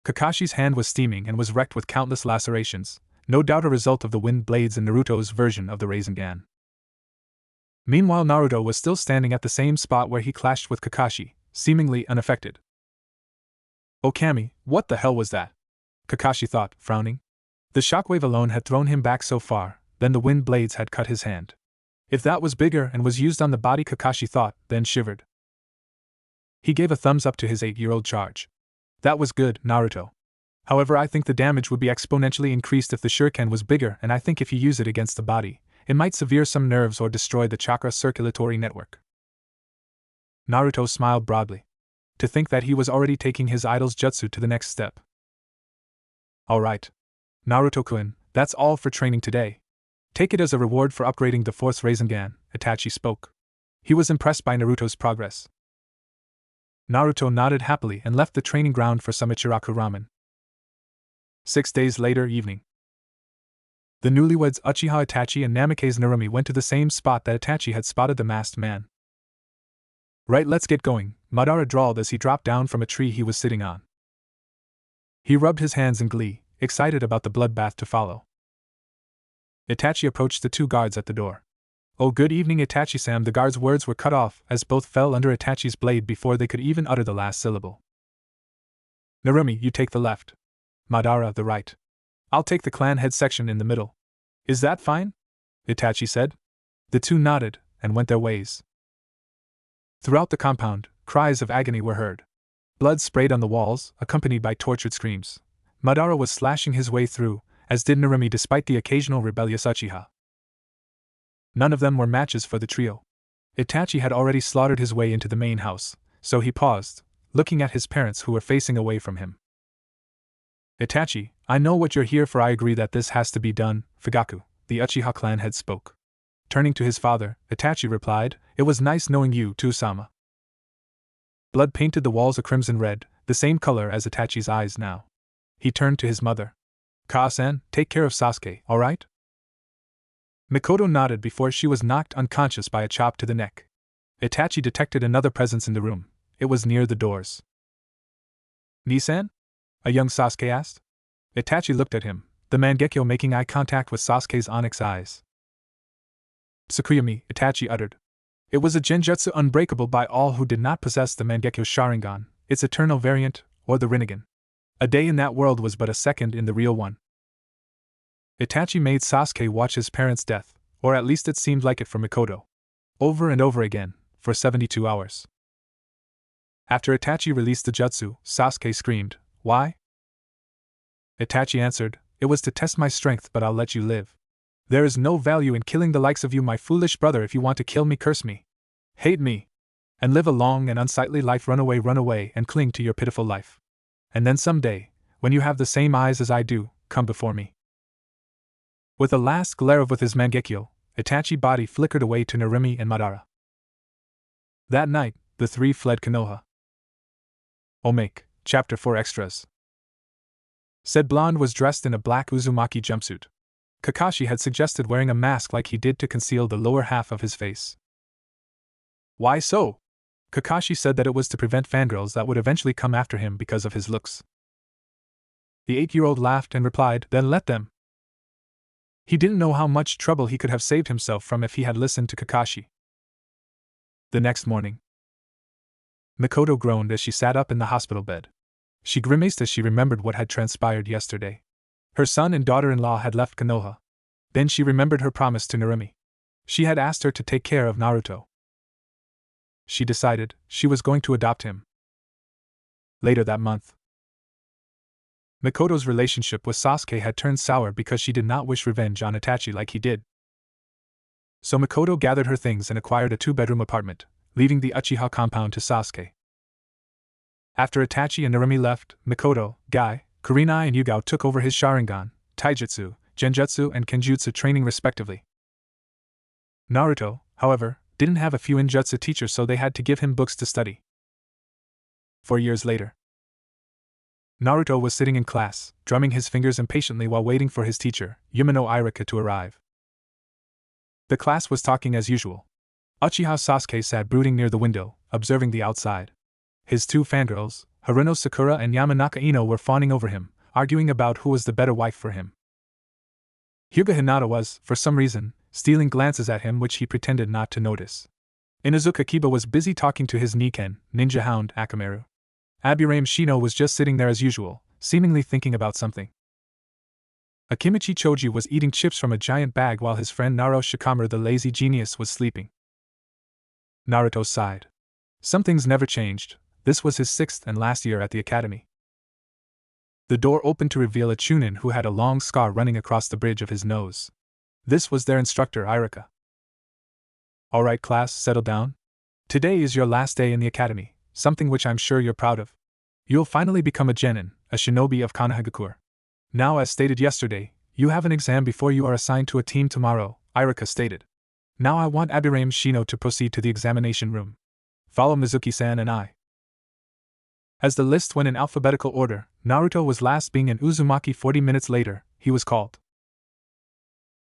Speaker 1: Kakashi's hand was steaming and was wrecked with countless lacerations, no doubt a result of the wind blades in Naruto's version of the Rasengan. Meanwhile, Naruto was still standing at the same spot where he clashed with Kakashi, seemingly unaffected. Okami, what the hell was that? Kakashi thought, frowning. The shockwave alone had thrown him back so far, then the wind blades had cut his hand. If that was bigger and was used on the body, Kakashi thought, then shivered. He gave a thumbs up to his 8-year-old charge. That was good, Naruto. However, I think the damage would be exponentially increased if the shuriken was bigger, and I think if you use it against the body, it might sever some nerves or destroy the chakra circulatory network. Naruto smiled broadly. To think that he was already taking his idol's jutsu to the next step. Alright. Naruto-kun, that's all for training today. Take it as a reward for upgrading the 4th Rasengan, Itachi spoke. He was impressed by Naruto's progress. Naruto nodded happily and left the training ground for some Ichiraku ramen. 6 days later, evening. The newlyweds Uchiha Itachi and Namikaze Narumi went to the same spot that Itachi had spotted the masked man. Right, let's get going, Madara drawled as he dropped down from a tree he was sitting on. He rubbed his hands in glee, excited about the bloodbath to follow. Itachi approached the 2 guards at the door. Oh, good evening, Itachi-san. The guards' words were cut off as both fell under Itachi's blade before they could even utter the last syllable. Narumi, you take the left. Madara, the right. I'll take the clan head section in the middle. Is that fine? Itachi said. The 2 nodded, and went their ways. Throughout the compound, cries of agony were heard. Blood sprayed on the walls, accompanied by tortured screams. Madara was slashing his way through, as did Narumi despite the occasional rebellious Uchiha. None of them were matches for the trio. Itachi had already slaughtered his way into the main house, so he paused, looking at his parents who were facing away from him. Itachi, I know what you're here for. I agree that this has to be done, Fugaku, the Uchiha clan head spoke. Turning to his father, Itachi replied, It was nice knowing you too, Sama. Blood painted the walls a crimson red, the same color as Itachi's eyes now. He turned to his mother. Ka-san, take care of Sasuke, alright? Mikoto nodded before she was knocked unconscious by a chop to the neck. Itachi detected another presence in the room. It was near the doors. Nisan? A young Sasuke asked. Itachi looked at him, the Mangekyo making eye contact with Sasuke's onyx eyes. Tsukuyomi, Itachi uttered. It was a genjutsu unbreakable by all who did not possess the Mangekyo Sharingan, its eternal variant, or the Rinnegan. A day in that world was but a second in the real one. Itachi made Sasuke watch his parents' death, or at least it seemed like it for Mikoto. Over and over again, for 72 hours. After Itachi released the jutsu, Sasuke screamed, Why? Itachi answered, It was to test my strength, but I'll let you live. There is no value in killing the likes of you, my foolish brother. If you want to kill me, curse me. Hate me. And live a long and unsightly life. Run away and cling to your pitiful life. And then someday, when you have the same eyes as I do, come before me. With a last glare with his Mangekyo, Itachi's body flickered away to Narumi and Madara. That night, the three fled Konoha. Omake, Chapter 4 Extras. Said blonde was dressed in a black Uzumaki jumpsuit. Kakashi had suggested wearing a mask like he did to conceal the lower half of his face. Why so? Kakashi said that it was to prevent fangirls that would eventually come after him because of his looks. The 8-year-old laughed and replied, Then let them. He didn't know how much trouble he could have saved himself from if he had listened to Kakashi. The next morning, Mikoto groaned as she sat up in the hospital bed. She grimaced as she remembered what had transpired yesterday. Her son and daughter-in-law had left Konoha. Then she remembered her promise to Narumi. She had asked her to take care of Naruto. She decided she was going to adopt him. Later that month, Mikoto's relationship with Sasuke had turned sour because she did not wish revenge on Itachi like he did. So Mikoto gathered her things and acquired a 2-bedroom apartment, leaving the Uchiha compound to Sasuke. After Itachi and Narumi left, Mikoto, Guy, Kurenai and Yugao took over his Sharingan, Taijutsu, Genjutsu and Kenjutsu training respectively. Naruto, however, didn't have a few ninjutsu teachers, so they had to give him books to study. 4 years later, Naruto was sitting in class, drumming his fingers impatiently while waiting for his teacher, Yumino Irika, to arrive. The class was talking as usual. Uchiha Sasuke sat brooding near the window, observing the outside. His 2 fangirls, Haruno Sakura and Yamanaka Ino, were fawning over him, arguing about who was the better wife for him. Hyuga Hinata was, for some reason, stealing glances at him which he pretended not to notice. Inuzuka Kiba was busy talking to his Niken, ninja hound, Akamaru. Aburame Shino was just sitting there as usual, seemingly thinking about something. Akimichi Choji was eating chips from a giant bag while his friend Naro Shikamaru the lazy genius was sleeping. Naruto sighed. Some things never changed. This was his 6th and last year at the academy. The door opened to reveal a Chunin who had a long scar running across the bridge of his nose. This was their instructor, Irika. Alright class, settle down. Today is your last day in the academy, something which I'm sure you're proud of. You'll finally become a genin, a shinobi of Konohagakure. Now, as stated yesterday, you have an exam before you are assigned to a team tomorrow, Irika stated. Now I want Aburame Shino to proceed to the examination room. Follow Mizuki-san and I. As the list went in alphabetical order, Naruto was last. Being in Uzumaki 40 minutes later, he was called.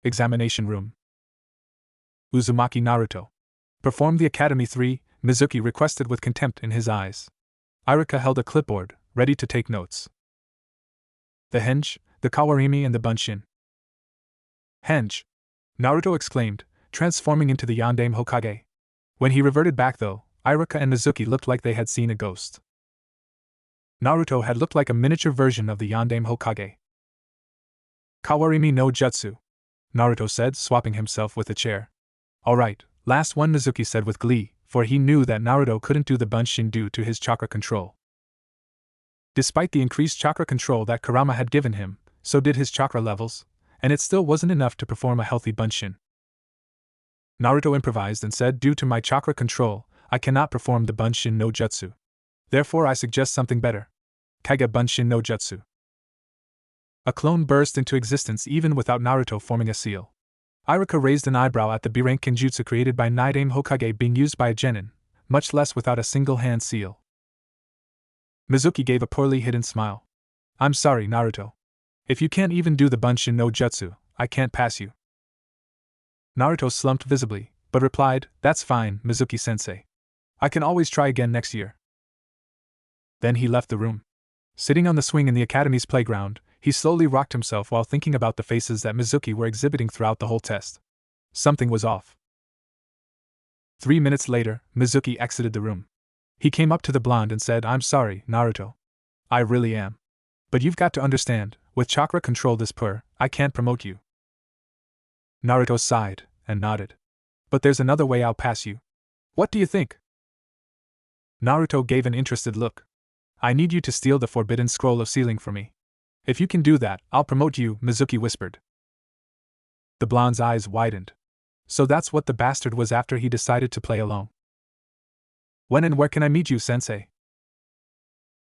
Speaker 1: Examination room. Uzumaki Naruto. Perform the Academy 3, Mizuki requested with contempt in his eyes. Irika held a clipboard, ready to take notes. The henge, the kawarimi and the bunshin. Henge! Naruto exclaimed, transforming into the Yondaime Hokage. When he reverted back though, Irika and Mizuki looked like they had seen a ghost. Naruto had looked like a miniature version of the Yondaime Hokage. Kawarimi no Jutsu, Naruto said, swapping himself with a chair. Alright, Last one, Mizuki said with glee, for he knew that Naruto couldn't do the bunshin due to his chakra control. Despite the increased chakra control that Kurama had given him, so did his chakra levels, and it still wasn't enough to perform a healthy bunshin. Naruto improvised and said, due to my chakra control, I cannot perform the bunshin no jutsu. Therefore I suggest something better. Kage bunshin no jutsu. A clone burst into existence even without Naruto forming a seal. Iruka raised an eyebrow at the B-rank kenjutsu created by Nidaime Hokage being used by a genin, much less without a single hand seal. Mizuki gave a poorly hidden smile. I'm sorry, Naruto. If you can't even do the bunshin no jutsu, I can't pass you. Naruto slumped visibly, but replied, that's fine, Mizuki-sensei. I can always try again next year. Then he left the room. Sitting on the swing in the academy's playground, he slowly rocked himself while thinking about the faces that Mizuki were exhibiting throughout the whole test. Something was off. 3 minutes later, Mizuki exited the room. He came up to the blonde and said, I'm sorry, Naruto. I really am. But you've got to understand, with chakra control this poor, I can't promote you. Naruto sighed and nodded. But there's another way I'll pass you. What do you think? Naruto gave an interested look. I need you to steal the forbidden scroll of sealing for me. If you can do that, I'll promote you, Mizuki whispered. The blonde's eyes widened. So that's what the bastard was after he decided to play alone. When and where can I meet you, sensei?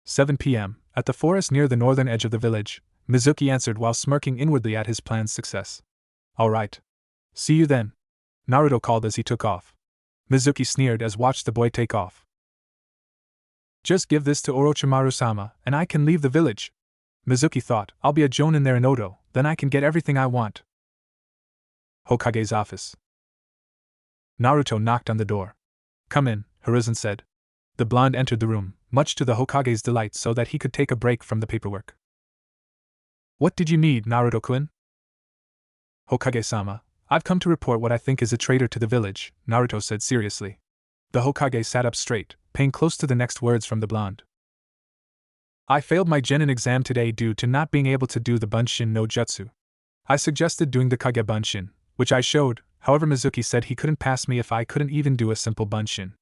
Speaker 1: 7 p.m., at the forest near the northern edge of the village, Mizuki answered while smirking inwardly at his plan's success. All right. See you then, Naruto called as he took off. Mizuki sneered as watched the boy take off. Just give this to Orochimaru-sama, and I can leave the village. Mizuki thought, I'll be a jonin there in Odo, then I can get everything I want. Hokage's office. Naruto knocked on the door. Come in, Hiruzen said. The blonde entered the room, much to the Hokage's delight so that he could take a break from the paperwork. What did you need, Naruto-kun? Hokage-sama, I've come to report what I think is a traitor to the village, Naruto said seriously. The Hokage sat up straight, paying close to the next words from the blonde. I failed my genin exam today due to not being able to do the bunshin no jutsu. I suggested doing the kage bunshin, which I showed, however Mizuki said he couldn't pass me if I couldn't even do a simple bunshin.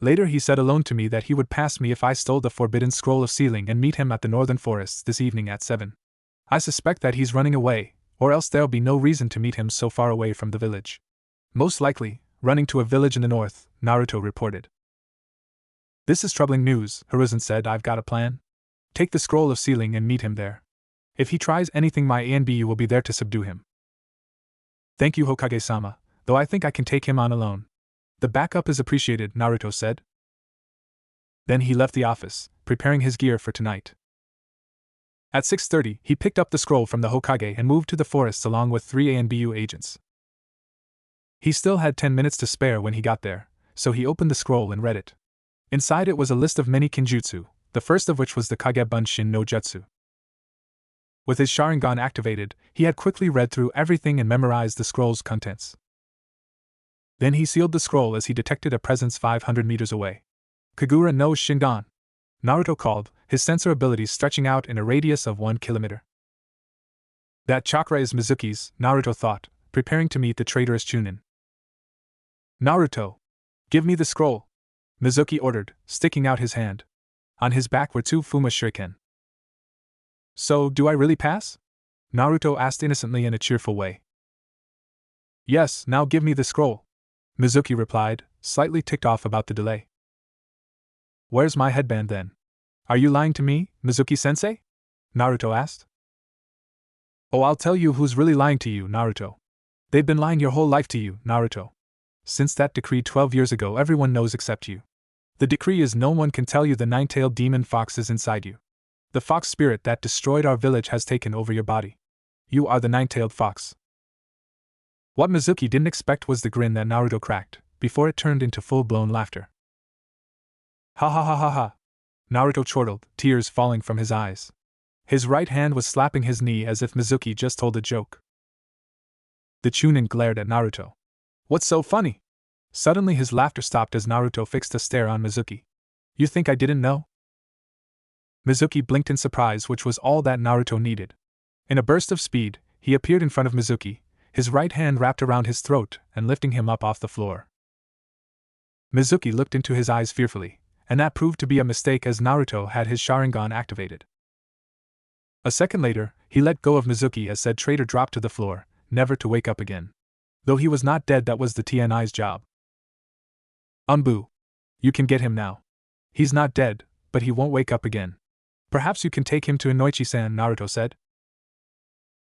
Speaker 1: Later he said alone to me that he would pass me if I stole the forbidden scroll of sealing and meet him at the northern forests this evening at 7. I suspect that he's running away, or else there'll be no reason to meet him so far away from the village. Most likely, running to a village in the north, Naruto reported. This is troubling news, Hiruzen said. I've got a plan. Take the scroll of sealing and meet him there. If he tries anything, my Anbu will be there to subdue him. Thank you, Hokage-sama, though I think I can take him on alone. The backup is appreciated, Naruto said. Then he left the office, preparing his gear for tonight. At 6:30, he picked up the scroll from the Hokage and moved to the forests along with 3 Anbu agents. He still had 10 minutes to spare when he got there, so he opened the scroll and read it. Inside it was a list of many kenjutsu, the first of which was the Kage Bunshin no Jutsu. With his Sharingan activated, he had quickly read through everything and memorized the scroll's contents. Then he sealed the scroll as he detected a presence 500 meters away. Kagura no Shingon, Naruto called, his sensor abilities stretching out in a radius of 1 kilometer. That chakra is Mizuki's, Naruto thought, preparing to meet the traitorous Chunin. Naruto! Give me the scroll! Mizuki ordered, sticking out his hand. On his back were 2 Fuma shuriken. So, do I really pass? Naruto asked innocently in a cheerful way. Yes, now give me the scroll. Mizuki replied, slightly ticked off about the delay. Where's my headband then? Are you lying to me, Mizuki-sensei? Naruto asked. Oh, I'll tell you who's really lying to you, Naruto. They've been lying your whole life to you, Naruto. Since that decree 12 years ago, everyone knows except you. The decree is no one can tell you the 9-tailed demon fox is inside you. The fox spirit that destroyed our village has taken over your body. You are the 9-tailed fox. What Mizuki didn't expect was the grin that Naruto cracked, before it turned into full-blown laughter. Ha ha ha ha ha. Naruto chortled, tears falling from his eyes. His right hand was slapping his knee as if Mizuki just told a joke. The Chunin glared at Naruto. What's so funny? Suddenly his laughter stopped as Naruto fixed a stare on Mizuki. You think I didn't know? Mizuki blinked in surprise, which was all that Naruto needed. In a burst of speed, he appeared in front of Mizuki, his right hand wrapped around his throat and lifting him up off the floor. Mizuki looked into his eyes fearfully, and that proved to be a mistake as Naruto had his Sharingan activated. A second later, he let go of Mizuki as said traitor dropped to the floor, never to wake up again. Though he was not dead, that was the TNI's job. Anbu. You can get him now. He's not dead, but he won't wake up again. Perhaps you can take him to Inoichi-san, Naruto said.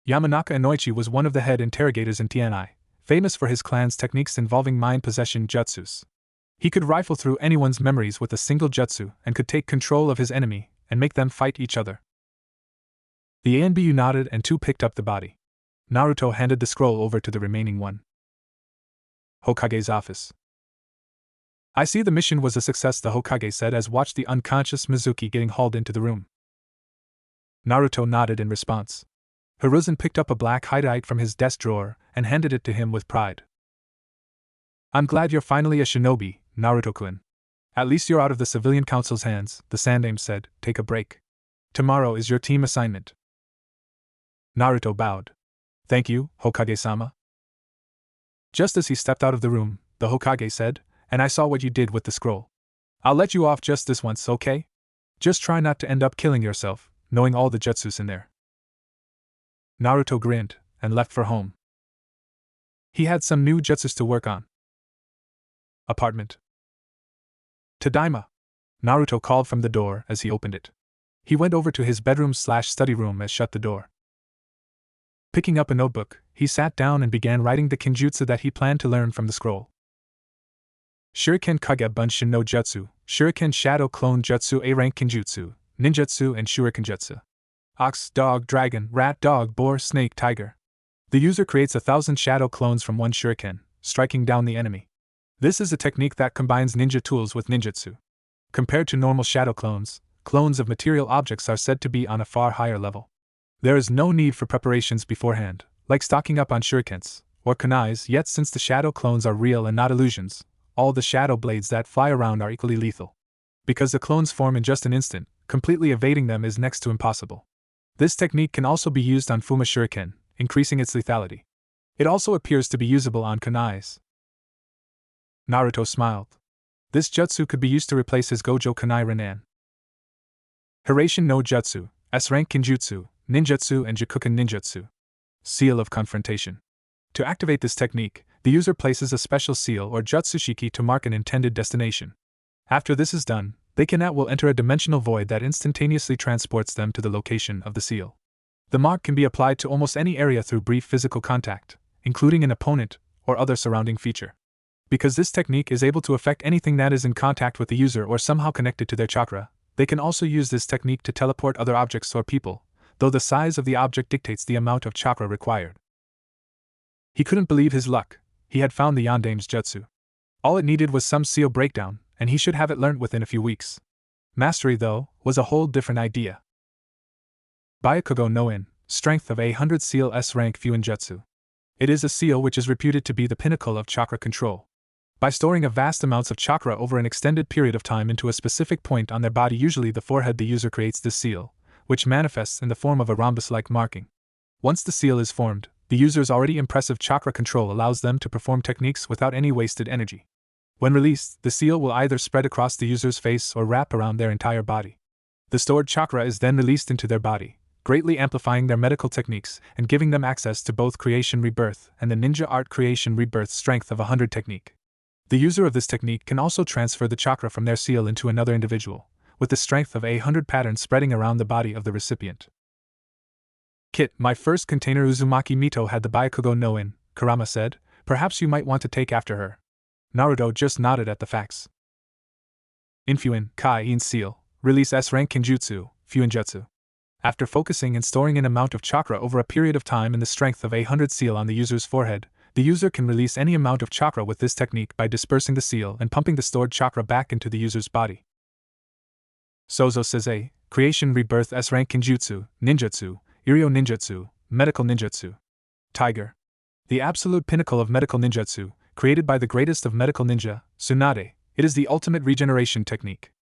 Speaker 1: Yamanaka Inoichi was one of the head interrogators in TNI, famous for his clan's techniques involving mind possession jutsus. He could rifle through anyone's memories with a single jutsu and could take control of his enemy and make them fight each other. The Anbu nodded and two picked up the body. Naruto handed the scroll over to the remaining one. Hokage's office. I see the mission was a success, the Hokage said as watched the unconscious Mizuki getting hauled into the room. Naruto nodded in response. Hiruzen picked up a black hideite from his desk drawer and handed it to him with pride. I'm glad you're finally a shinobi, Naruto-kun. At least you're out of the civilian council's hands, the Sandaime said. Take a break. Tomorrow is your team assignment. Naruto bowed. Thank you, Hokage-sama. Just as he stepped out of the room, the Hokage said, and I saw what you did with the scroll. I'll let you off just this once, okay? Just try not to end up killing yourself, knowing all the jutsus in there. Naruto grinned and left for home. He had some new jutsus to work on. Apartment. Tadaima. Naruto called from the door as he opened it. He went over to his bedroom/study room and shut the door. Picking up a notebook, he sat down and began writing the kinjutsu that he planned to learn from the scroll. Shuriken Kage Bunshin no Jutsu, Shuriken Shadow Clone Jutsu A Rank Kinjutsu, Ninjutsu and Shuriken Jutsu. Ox, dog, dragon, rat, dog, boar, snake, tiger. The user creates 1,000 shadow clones from one shuriken, striking down the enemy. This is a technique that combines ninja tools with ninjutsu. Compared to normal shadow clones, clones of material objects are said to be on a far higher level. There is no need for preparations beforehand, like stocking up on shurikens or kunais, yet since the shadow clones are real and not illusions, all the shadow blades that fly around are equally lethal. Because the clones form in just an instant, completely evading them is next to impossible. This technique can also be used on Fuma Shuriken, increasing its lethality. It also appears to be usable on kunais. Naruto smiled. This jutsu could be used to replace his Gojo Kunai Renan. Hiraishin no Jutsu, S-Rank Kinjutsu, Ninjutsu and Jakuken Ninjutsu. Seal of Confrontation. To activate this technique, the user places a special seal or jutsushiki to mark an intended destination. After this is done, they can at will enter a dimensional void that instantaneously transports them to the location of the seal. The mark can be applied to almost any area through brief physical contact, including an opponent or other surrounding feature. Because this technique is able to affect anything that is in contact with the user or somehow connected to their chakra, they can also use this technique to teleport other objects or people, though the size of the object dictates the amount of chakra required. He couldn't believe his luck. He had found the Yandaime's jutsu. All it needed was some seal breakdown, and he should have it learnt within a few weeks. Mastery, though, was a whole different idea. Byakugo no In, strength of 100 seal S-rank Fuin Jutsu. It is a seal which is reputed to be the pinnacle of chakra control. By storing a vast amounts of chakra over an extended period of time into a specific point on their body, usually the forehead, the user creates this seal, which manifests in the form of a rhombus-like marking. Once the seal is formed, the user's already impressive chakra control allows them to perform techniques without any wasted energy. When released, the seal will either spread across the user's face or wrap around their entire body. The stored chakra is then released into their body, greatly amplifying their medical techniques and giving them access to both Creation Rebirth and the Ninja Art Creation Rebirth Strength of 100 technique. The user of this technique can also transfer the chakra from their seal into another individual, with the strength of 100 patterns spreading around the body of the recipient. Kit, my first container Uzumaki Mito had the Byakugo no In, Kurama said. Perhaps you might want to take after her. Naruto just nodded at the facts. Infuin, Kai-in seal, release S-rank Kinjutsu, Fuinjutsu. After focusing and storing an amount of chakra over a period of time in the strength of 100 seal on the user's forehead, the user can release any amount of chakra with this technique by dispersing the seal and pumping the stored chakra back into the user's body. Sozo Seize, Creation Rebirth S-rank Kinjutsu, Ninjutsu, Iryo Ninjutsu, Medical Ninjutsu. Tiger. The absolute pinnacle of medical ninjutsu, created by the greatest of medical ninja, Tsunade, it is the ultimate regeneration technique.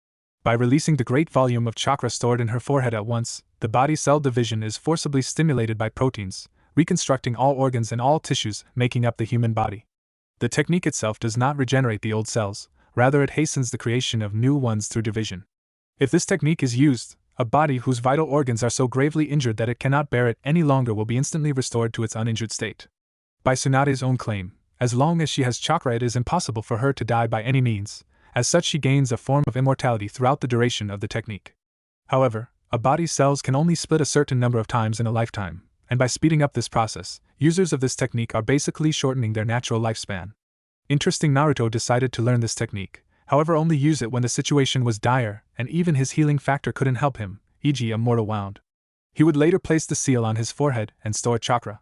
Speaker 1: By releasing the great volume of chakra stored in her forehead at once, the body cell division is forcibly stimulated by proteins, reconstructing all organs and all tissues making up the human body. The technique itself does not regenerate the old cells, rather it hastens the creation of new ones through division. If this technique is used, a body whose vital organs are so gravely injured that it cannot bear it any longer will be instantly restored to its uninjured state. By Tsunade's own claim, as long as she has chakra it is impossible for her to die by any means, as such she gains a form of immortality throughout the duration of the technique. However, a body's cells can only split a certain number of times in a lifetime, and by speeding up this process, users of this technique are basically shortening their natural lifespan. Interesting, Naruto decided to learn this technique, however only use it when the situation was dire and even his healing factor couldn't help him, e.g. a mortal wound. He would later place the seal on his forehead and store chakra.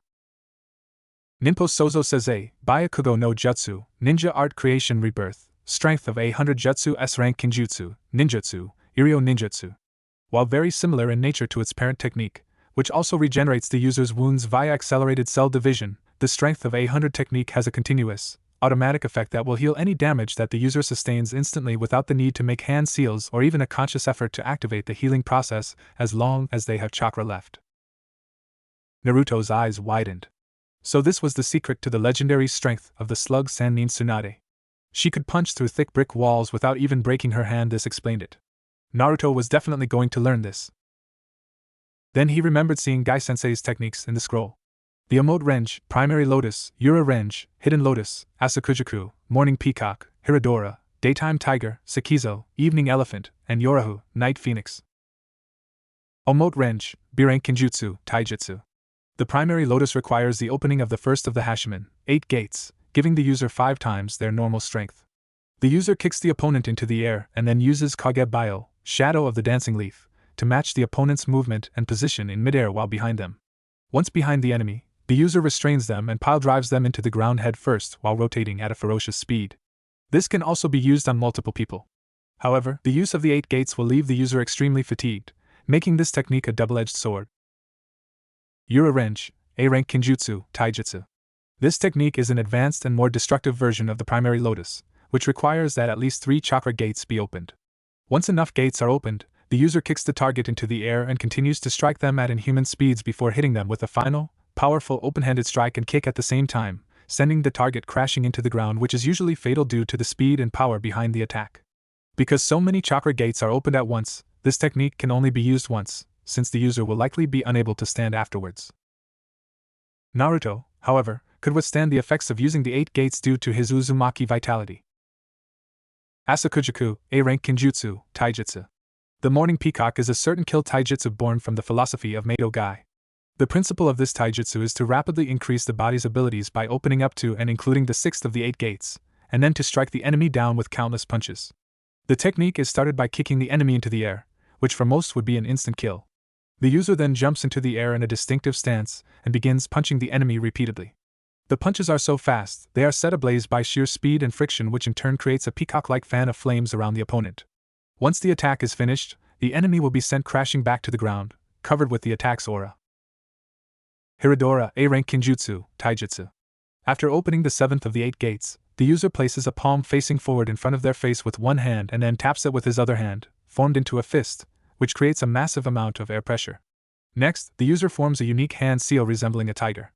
Speaker 1: Ninpo Sozo Seze, Byakugo no Jutsu, Ninja Art Creation Rebirth, Strength of 100 Jutsu S Rank Kinjutsu, Ninjutsu, Iryo Ninjutsu. While very similar in nature to its parent technique, which also regenerates the user's wounds via accelerated cell division, the Strength of 100 technique has a continuous, automatic effect that will heal any damage that the user sustains instantly without the need to make hand seals or even a conscious effort to activate the healing process as long as they have chakra left. Naruto's eyes widened. So this was the secret to the legendary strength of the slug Sannin Tsunade. She could punch through thick brick walls without even breaking her hand. This explained it. Naruto was definitely going to learn this. Then he remembered seeing Gai-sensei's techniques in the scroll. The Emote Range, Primary Lotus, Yura Range, Hidden Lotus, Asakujaku, Morning Peacock, Hiradora, Daytime Tiger, Sekizo, Evening Elephant, and Yorahu, Night Phoenix. Emote Range, Birank Kinjutsu, Taijutsu. The Primary Lotus requires the opening of the first of the Hashimen, 8 gates, giving the user 5 times their normal strength. The user kicks the opponent into the air and then uses Kagebyo, Shadow of the Dancing Leaf, to match the opponent's movement and position in midair while behind them. Once behind the enemy, the user restrains them and pile drives them into the ground head first while rotating at a ferocious speed. This can also be used on multiple people. However, the use of the 8 gates will leave the user extremely fatigued, making this technique a double-edged sword. Yura Range, A-Rank Kinjutsu, Taijutsu. This technique is an advanced and more destructive version of the Primary Lotus, which requires that at least 3 chakra gates be opened. Once enough gates are opened, the user kicks the target into the air and continues to strike them at inhuman speeds before hitting them with a final, powerful open-handed strike and kick at the same time, sending the target crashing into the ground, which is usually fatal due to the speed and power behind the attack. Because so many chakra gates are opened at once, this technique can only be used once, since the user will likely be unable to stand afterwards. Naruto, however, could withstand the effects of using the 8 gates due to his Uzumaki vitality. Asakujaku, A-Rank Kinjutsu, Taijutsu. The Morning Peacock is a certain kill taijutsu born from the philosophy of Meido Gai. The principle of this taijutsu is to rapidly increase the body's abilities by opening up to and including the 6th of the 8 gates, and then to strike the enemy down with countless punches. The technique is started by kicking the enemy into the air, which for most would be an instant kill. The user then jumps into the air in a distinctive stance and begins punching the enemy repeatedly. The punches are so fast, they are set ablaze by sheer speed and friction, which in turn creates a peacock-like fan of flames around the opponent. Once the attack is finished, the enemy will be sent crashing back to the ground, covered with the attack's aura. Hiradora, A-Rank Kinjutsu, Taijutsu. After opening the 7th of the 8 gates, the user places a palm facing forward in front of their face with one hand and then taps it with his other hand, formed into a fist, which creates a massive amount of air pressure. Next, the user forms a unique hand seal resembling a tiger.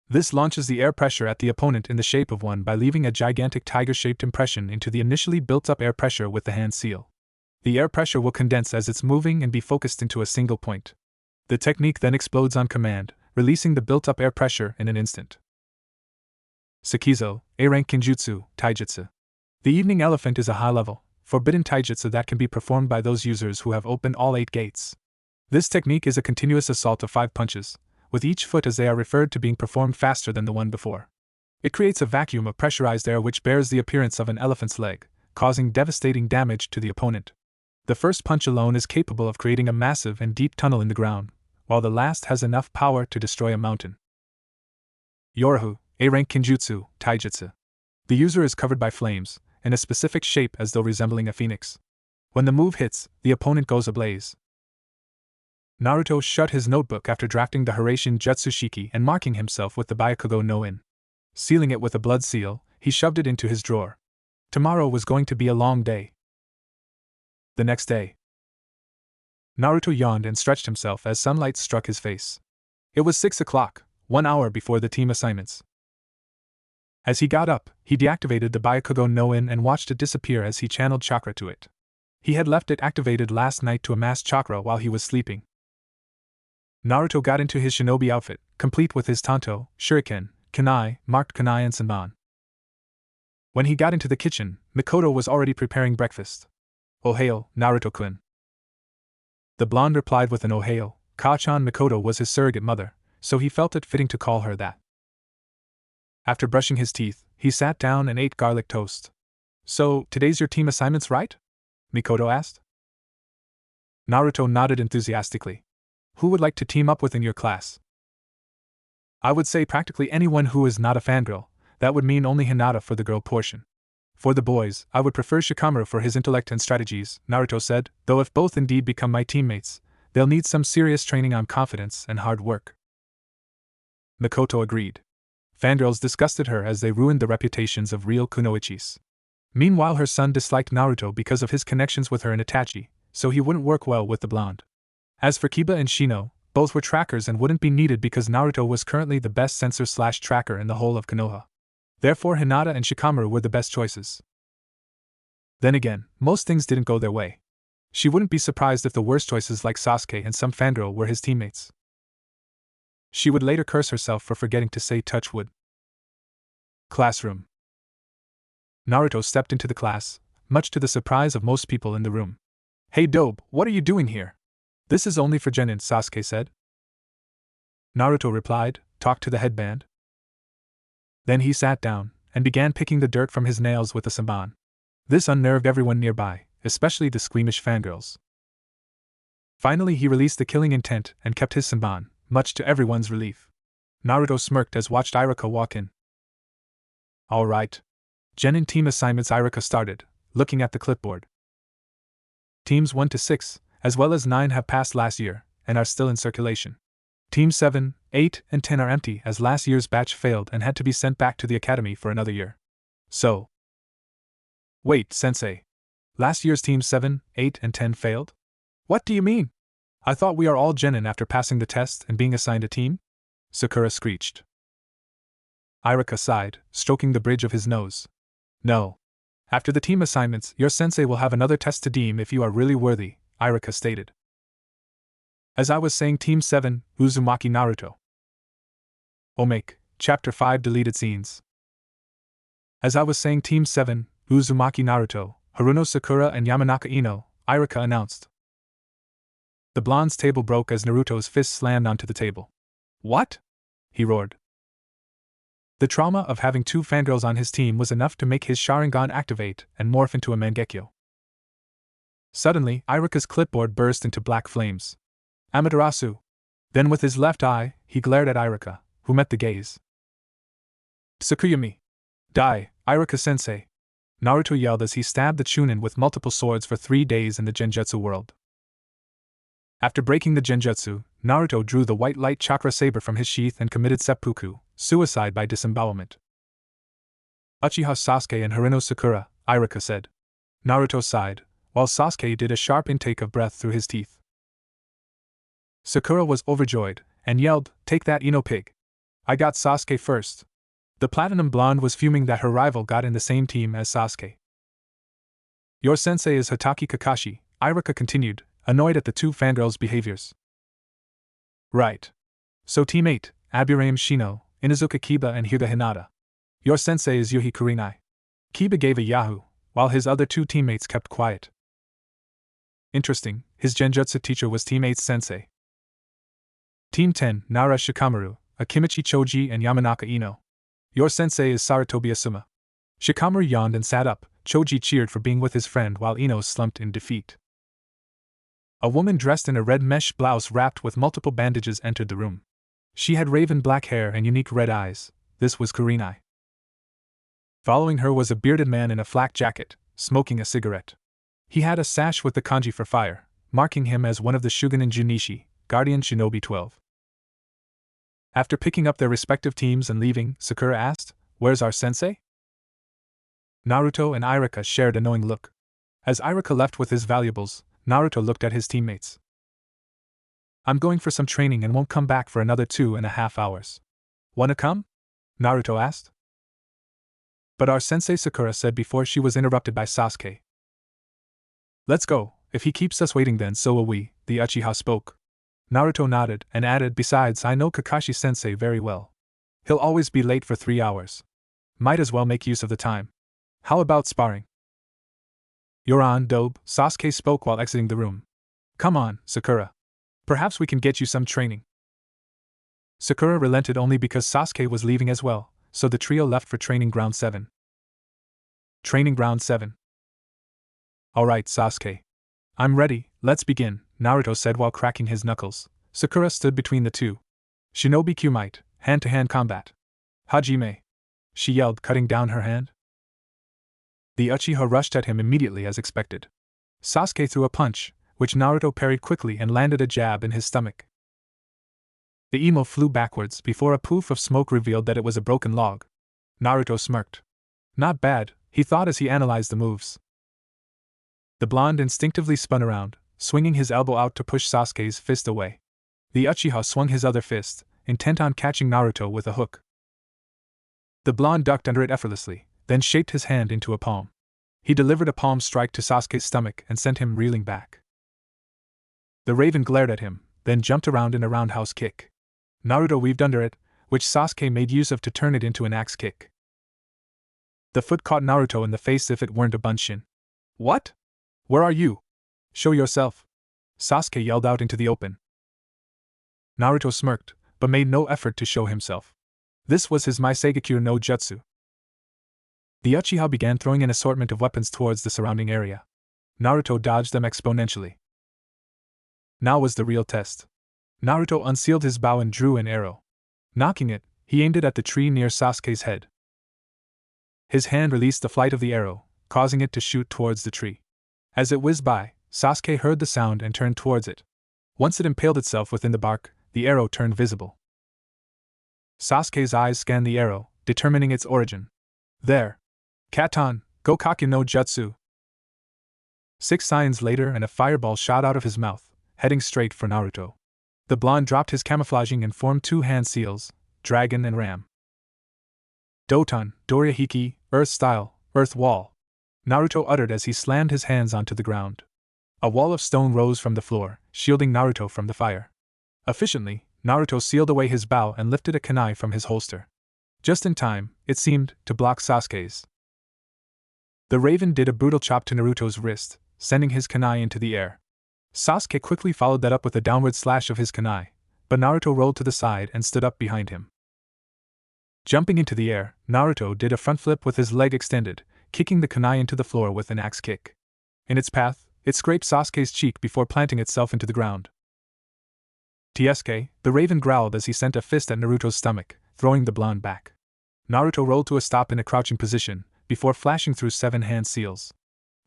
Speaker 1: This launches the air pressure at the opponent in the shape of one by leaving a gigantic tiger-shaped impression into the initially built-up air pressure with the hand seal. The air pressure will condense as it's moving and be focused into a single point. The technique then explodes on command, releasing the built-up air pressure in an instant. Sekizo, A-Rank Kinjutsu, Taijutsu. The Evening Elephant is a high-level, forbidden taijutsu that can be performed by those users who have opened all 8 gates. This technique is a continuous assault of 5 punches, with each foot as they are referred to being performed faster than the one before. It creates a vacuum of pressurized air which bears the appearance of an elephant's leg, causing devastating damage to the opponent. The first punch alone is capable of creating a massive and deep tunnel in the ground, while the last has enough power to destroy a mountain. Yorahu, A-Rank Kinjutsu, Taijutsu. The user is covered by flames, in a specific shape as though resembling a phoenix. When the move hits, the opponent goes ablaze. Naruto shut his notebook after drafting the Hiraishin Jutsushiki and marking himself with the Byakugo no In. Sealing it with a blood seal, he shoved it into his drawer. Tomorrow was going to be a long day. The next day, Naruto yawned and stretched himself as sunlight struck his face. It was 6 o'clock, 1 hour before the team assignments. As he got up, he deactivated the Byakugo no-in and watched it disappear as he channeled chakra to it. He had left it activated last night to amass chakra while he was sleeping. Naruto got into his shinobi outfit, complete with his tanto, shuriken, kunai, marked kunai and senbon. When he got into the kitchen, Mikoto was already preparing breakfast. "Ohio, Naruto-kun." The blonde replied with an "Ohio." Ka-chan Mikoto was his surrogate mother, so he felt it fitting to call her that. After brushing his teeth, he sat down and ate garlic toast. "So, today's your team assignments, right?" Mikoto asked. Naruto nodded enthusiastically. "Who would like to team up with in your class?" "I would say practically anyone who is not a fangirl. That would mean only Hinata for the girl portion. For the boys, I would prefer Shikamaru for his intellect and strategies," Naruto said, "though if both indeed become my teammates, they'll need some serious training on confidence and hard work." Mikoto agreed. Fangirls disgusted her as they ruined the reputations of real kunoichis. Meanwhile, her son disliked Naruto because of his connections with her in Itachi, so he wouldn't work well with the blonde. As for Kiba and Shino, both were trackers and wouldn't be needed because Naruto was currently the best sensor/tracker in the whole of Konoha. Therefore, Hinata and Shikamaru were the best choices. Then again, most things didn't go their way. She wouldn't be surprised if the worst choices like Sasuke and some fangirl were his teammates. She would later curse herself for forgetting to say touch wood. Classroom. Naruto stepped into the class, much to the surprise of most people in the room. "Hey Dobe, what are you doing here?" "This is only for Genin," Sasuke said. Naruto replied, "Talk to the headband." Then he sat down, and began picking the dirt from his nails with a senbon. This unnerved everyone nearby, especially the squeamish fangirls. Finally he released the killing intent and kept his senbon, much to everyone's relief. Naruto smirked as watched Iruka walk in. "All right. Genin team assignments," Iruka started, looking at the clipboard. "Teams 1 to 6, as well as 9 have passed last year, and are still in circulation. Teams 7, 8, and 10 are empty as last year's batch failed and had to be sent back to the academy for another year. So..." "Wait, sensei. Last year's teams 7, 8, and 10 failed? What do you mean? I thought we are all genin after passing the test and being assigned a team?" Sakura screeched. Iruka sighed, stroking the bridge of his nose. "No. After the team assignments, your sensei will have another test to deem if you are really worthy," Iruka stated. "As I was saying, Team 7, Uzumaki Naruto." Omake, Chapter 5 Deleted Scenes. "As I was saying, Team 7, Uzumaki Naruto, Haruno Sakura and Yamanaka Ino," Iruka announced. The blonde's table broke as Naruto's fist slammed onto the table. "What?" he roared. The trauma of having 2 fangirls on his team was enough to make his Sharingan activate and morph into a Mangekyo. Suddenly, Iruka's clipboard burst into black flames. "Amaterasu!" Then with his left eye, he glared at Iruka, who met the gaze. "Tsukuyami! Die, Iruka-sensei!" Naruto yelled as he stabbed the Chunin with multiple swords for 3 days in the Genjutsu world. After breaking the Genjutsu, Naruto drew the white light chakra saber from his sheath and committed seppuku, suicide by disembowelment. "Uchiha Sasuke and Haruno Sakura," Iruka said. Naruto sighed, while Sasuke did a sharp intake of breath through his teeth. Sakura was overjoyed, and yelled, "Take that, Ino pig! I got Sasuke first." The platinum blonde was fuming that her rival got in the same team as Sasuke. "Your sensei is Hatake Kakashi," Iruka continued, annoyed at the 2 fangirls' behaviors. "Right. So Team 8, Aburame Shino, Inuzuka Kiba and Hyuga Hinata. Your sensei is Yuhi Kurenai." Kiba gave a yahoo, while his other 2 teammates kept quiet. Interesting, his Genjutsu teacher was Team 8's sensei. Team 10, Nara Shikamaru, Akimichi Choji and Yamanaka Ino. Your sensei is Sarutobi Asuma. Shikamaru yawned and sat up. Choji cheered for being with his friend while Ino slumped in defeat. A woman dressed in a red mesh blouse wrapped with multiple bandages entered the room. She had raven black hair and unique red eyes. This was Kurenai. Following her was a bearded man in a flak jacket, smoking a cigarette. He had a sash with the kanji for fire, marking him as one of the Shugenin Junichi, Guardian Shinobi 12. After picking up their respective teams and leaving, Sakura asked, "Where's our sensei?" Naruto and Iruka shared a knowing look. As Iruka left with his valuables, Naruto looked at his teammates. "I'm going for some training and won't come back for another 2.5 hours. Wanna come?" Naruto asked. But our sensei Sakura said before she was interrupted by Sasuke. Let's go, if he keeps us waiting then so will we, the Uchiha spoke. Naruto nodded and added, besides I know Kakashi-sensei very well. He'll always be late for 3 hours. Might as well make use of the time. How about sparring? You're on, Dobe, Sasuke spoke while exiting the room. Come on, Sakura. Perhaps we can get you some training. Sakura relented only because Sasuke was leaving as well, so the trio left for Training Ground 7. Training Ground 7. Alright, Sasuke. I'm ready, let's begin, Naruto said while cracking his knuckles. Sakura stood between the two. Shinobi Q-Might, hand-to-hand combat. Hajime! She yelled, cutting down her hand. The Uchiha rushed at him immediately as expected. Sasuke threw a punch, which Naruto parried quickly and landed a jab in his stomach. The emo flew backwards before a poof of smoke revealed that it was a broken log. Naruto smirked. Not bad, he thought as he analyzed the moves. The blonde instinctively spun around, swinging his elbow out to push Sasuke's fist away. The Uchiha swung his other fist, intent on catching Naruto with a hook. The blonde ducked under it effortlessly, then shaped his hand into a palm. He delivered a palm strike to Sasuke's stomach and sent him reeling back. The Raven glared at him, then jumped around in a roundhouse kick. Naruto weaved under it, which Sasuke made use of to turn it into an axe kick. The foot caught Naruto in the face if it weren't a bunshin. What? Where are you? Show yourself! Sasuke yelled out into the open. Naruto smirked, but made no effort to show himself. This was his Maisegekyo no Jutsu. The Uchiha began throwing an assortment of weapons towards the surrounding area. Naruto dodged them exponentially. Now was the real test. Naruto unsealed his bow and drew an arrow. Knocking it, he aimed it at the tree near Sasuke's head. His hand released the flight of the arrow, causing it to shoot towards the tree. As it whizzed by, Sasuke heard the sound and turned towards it. Once it impaled itself within the bark, the arrow turned visible. Sasuke's eyes scanned the arrow, determining its origin. There! Katon, Gokake no Jutsu! 6 seconds later and a fireball shot out of his mouth, heading straight for Naruto. The blonde dropped his camouflaging and formed 2 hand seals, Dragon and Ram. Doton, Dorihiki, Earth Style, Earth Wall, Naruto uttered as he slammed his hands onto the ground. A wall of stone rose from the floor, shielding Naruto from the fire. Efficiently, Naruto sealed away his bow and lifted a kunai from his holster. Just in time, it seemed, to block Sasuke's. The Raven did a brutal chop to Naruto's wrist, sending his kunai into the air. Sasuke quickly followed that up with a downward slash of his kunai, but Naruto rolled to the side and stood up behind him. Jumping into the air, Naruto did a front flip with his leg extended, kicking the kunai into the floor with an axe kick. In its path, it scraped Sasuke's cheek before planting itself into the ground. Tsuke, the Raven growled as he sent a fist at Naruto's stomach, throwing the blonde back. Naruto rolled to a stop in a crouching position, before flashing through 7 hand seals.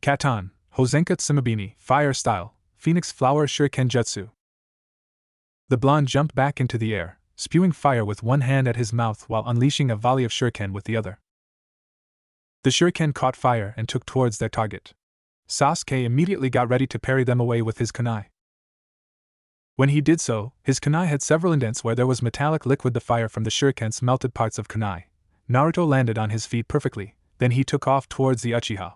Speaker 1: Katon, Hozenka Tsumabini, Fire Style, Phoenix Flower Shuriken Jutsu. The blonde jumped back into the air, spewing fire with one hand at his mouth while unleashing a volley of shuriken with the other. The shuriken caught fire and took towards their target. Sasuke immediately got ready to parry them away with his kunai. When he did so, his kunai had several indents where there was metallic liquid. The fire from the shurikens melted parts of kunai. Naruto landed on his feet perfectly, then he took off towards the Uchiha.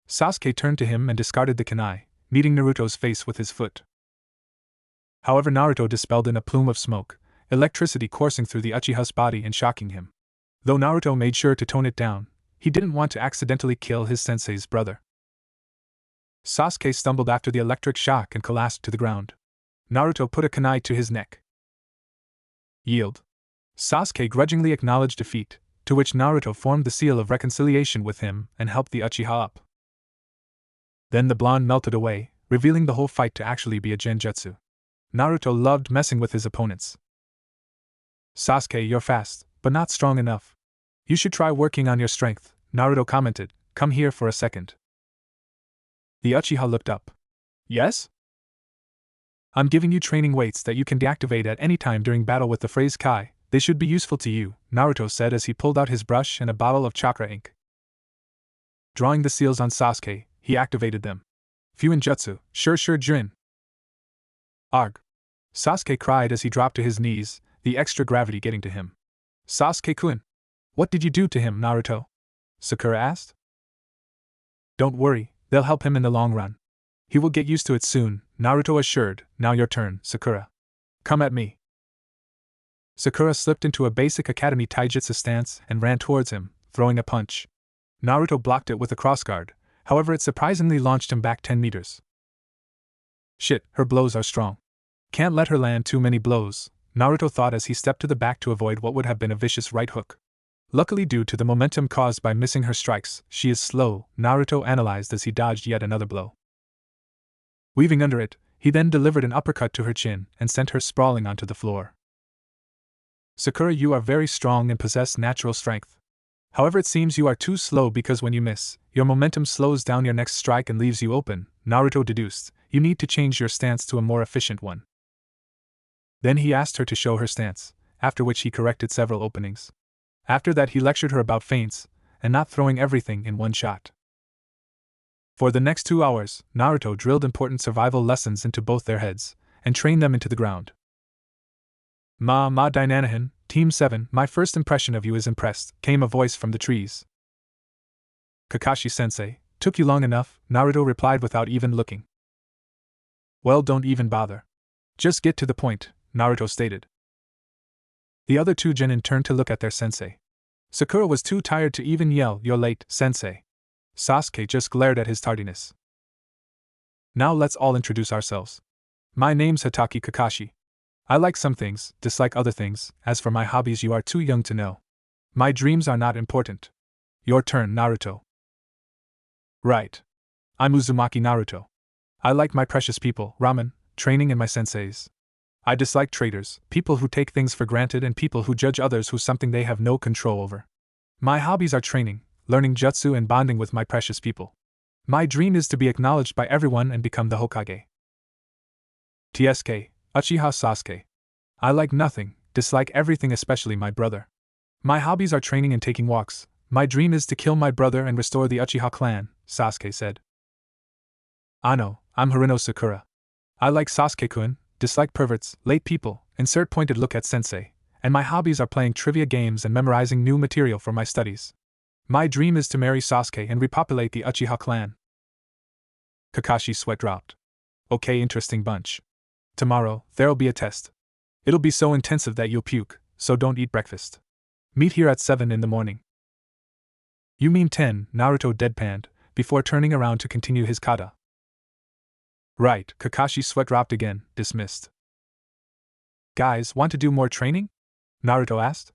Speaker 1: Sasuke turned to him and discarded the kunai, meeting Naruto's face with his foot. However, Naruto dispelled in a plume of smoke, electricity coursing through the Uchiha's body and shocking him. Though Naruto made sure to tone it down, he didn't want to accidentally kill his sensei's brother. Sasuke stumbled after the electric shock and collapsed to the ground. Naruto put a kunai to his neck. Yield. Sasuke grudgingly acknowledged defeat, to which Naruto formed the seal of reconciliation with him and helped the Uchiha up. Then the blonde melted away, revealing the whole fight to actually be a genjutsu. Naruto loved messing with his opponents. Sasuke, you're fast, but not strong enough. You should try working on your strength, Naruto commented. Come here for a second. The Uchiha looked up. Yes? I'm giving you training weights that you can deactivate at any time during battle with the phrase Kai. They should be useful to you, Naruto said as he pulled out his brush and a bottle of chakra ink. Drawing the seals on Sasuke, he activated them. Fuinjutsu, sure Jin. Arg! Sasuke cried as he dropped to his knees, the extra gravity getting to him. Sasuke-kun! What did you do to him, Naruto? Sakura asked. Don't worry, they'll help him in the long run. He will get used to it soon, Naruto assured. Now your turn, Sakura. Come at me. Sakura slipped into a basic academy taijutsu stance and ran towards him, throwing a punch. Naruto blocked it with a crossguard, however it surprisingly launched him back 10 meters. Shit, her blows are strong. Can't let her land too many blows, Naruto thought as he stepped to the back to avoid what would have been a vicious right hook. Luckily, due to the momentum caused by missing her strikes, she is slow, Naruto analyzed as he dodged yet another blow. Weaving under it, he then delivered an uppercut to her chin and sent her sprawling onto the floor. Sakura, you are very strong and possess natural strength. However, it seems you are too slow because when you miss, your momentum slows down your next strike and leaves you open, Naruto deduced. You need to change your stance to a more efficient one. Then he asked her to show her stance, after which he corrected several openings. After that he lectured her about feints, and not throwing everything in one shot. For the next 2 hours, Naruto drilled important survival lessons into both their heads, and trained them into the ground. Ma Dainanahan, Team 7, my first impression of you is impressed, came a voice from the trees. Kakashi-sensei, took you long enough, Naruto replied without even looking. Well, don't even bother. Just get to the point, Naruto stated. The other 2 genin turned to look at their sensei. Sakura was too tired to even yell, "You're late, sensei." Sasuke just glared at his tardiness. Now let's all introduce ourselves. My name's Hatake Kakashi. I like some things, dislike other things. As for my hobbies, you are too young to know. My dreams are not important. Your turn, Naruto. Right. I'm Uzumaki Naruto. I like my precious people, ramen, training, and my senseis. I dislike traitors, people who take things for granted, and people who judge others who something they have no control over. My hobbies are training, learning jutsu, and bonding with my precious people. My dream is to be acknowledged by everyone and become the Hokage. TSK, Uchiha Sasuke. I like nothing, dislike everything, especially my brother. My hobbies are training and taking walks. My dream is to kill my brother and restore the Uchiha clan, Sasuke said. Ano, I'm Harino Sakura. I like Sasuke-kun, dislike perverts, late people, insert pointed look at sensei, and my hobbies are playing trivia games and memorizing new material for my studies. My dream is to marry Sasuke and repopulate the Uchiha clan. Kakashi's sweat dropped. Okay, interesting bunch. Tomorrow, there'll be a test. It'll be so intensive that you'll puke, so don't eat breakfast. Meet here at 7 in the morning. You mean 10, Naruto deadpanned, before turning around to continue his kata. Right, Kakashi's sweat dropped again, dismissed. Guys, want to do more training? Naruto asked.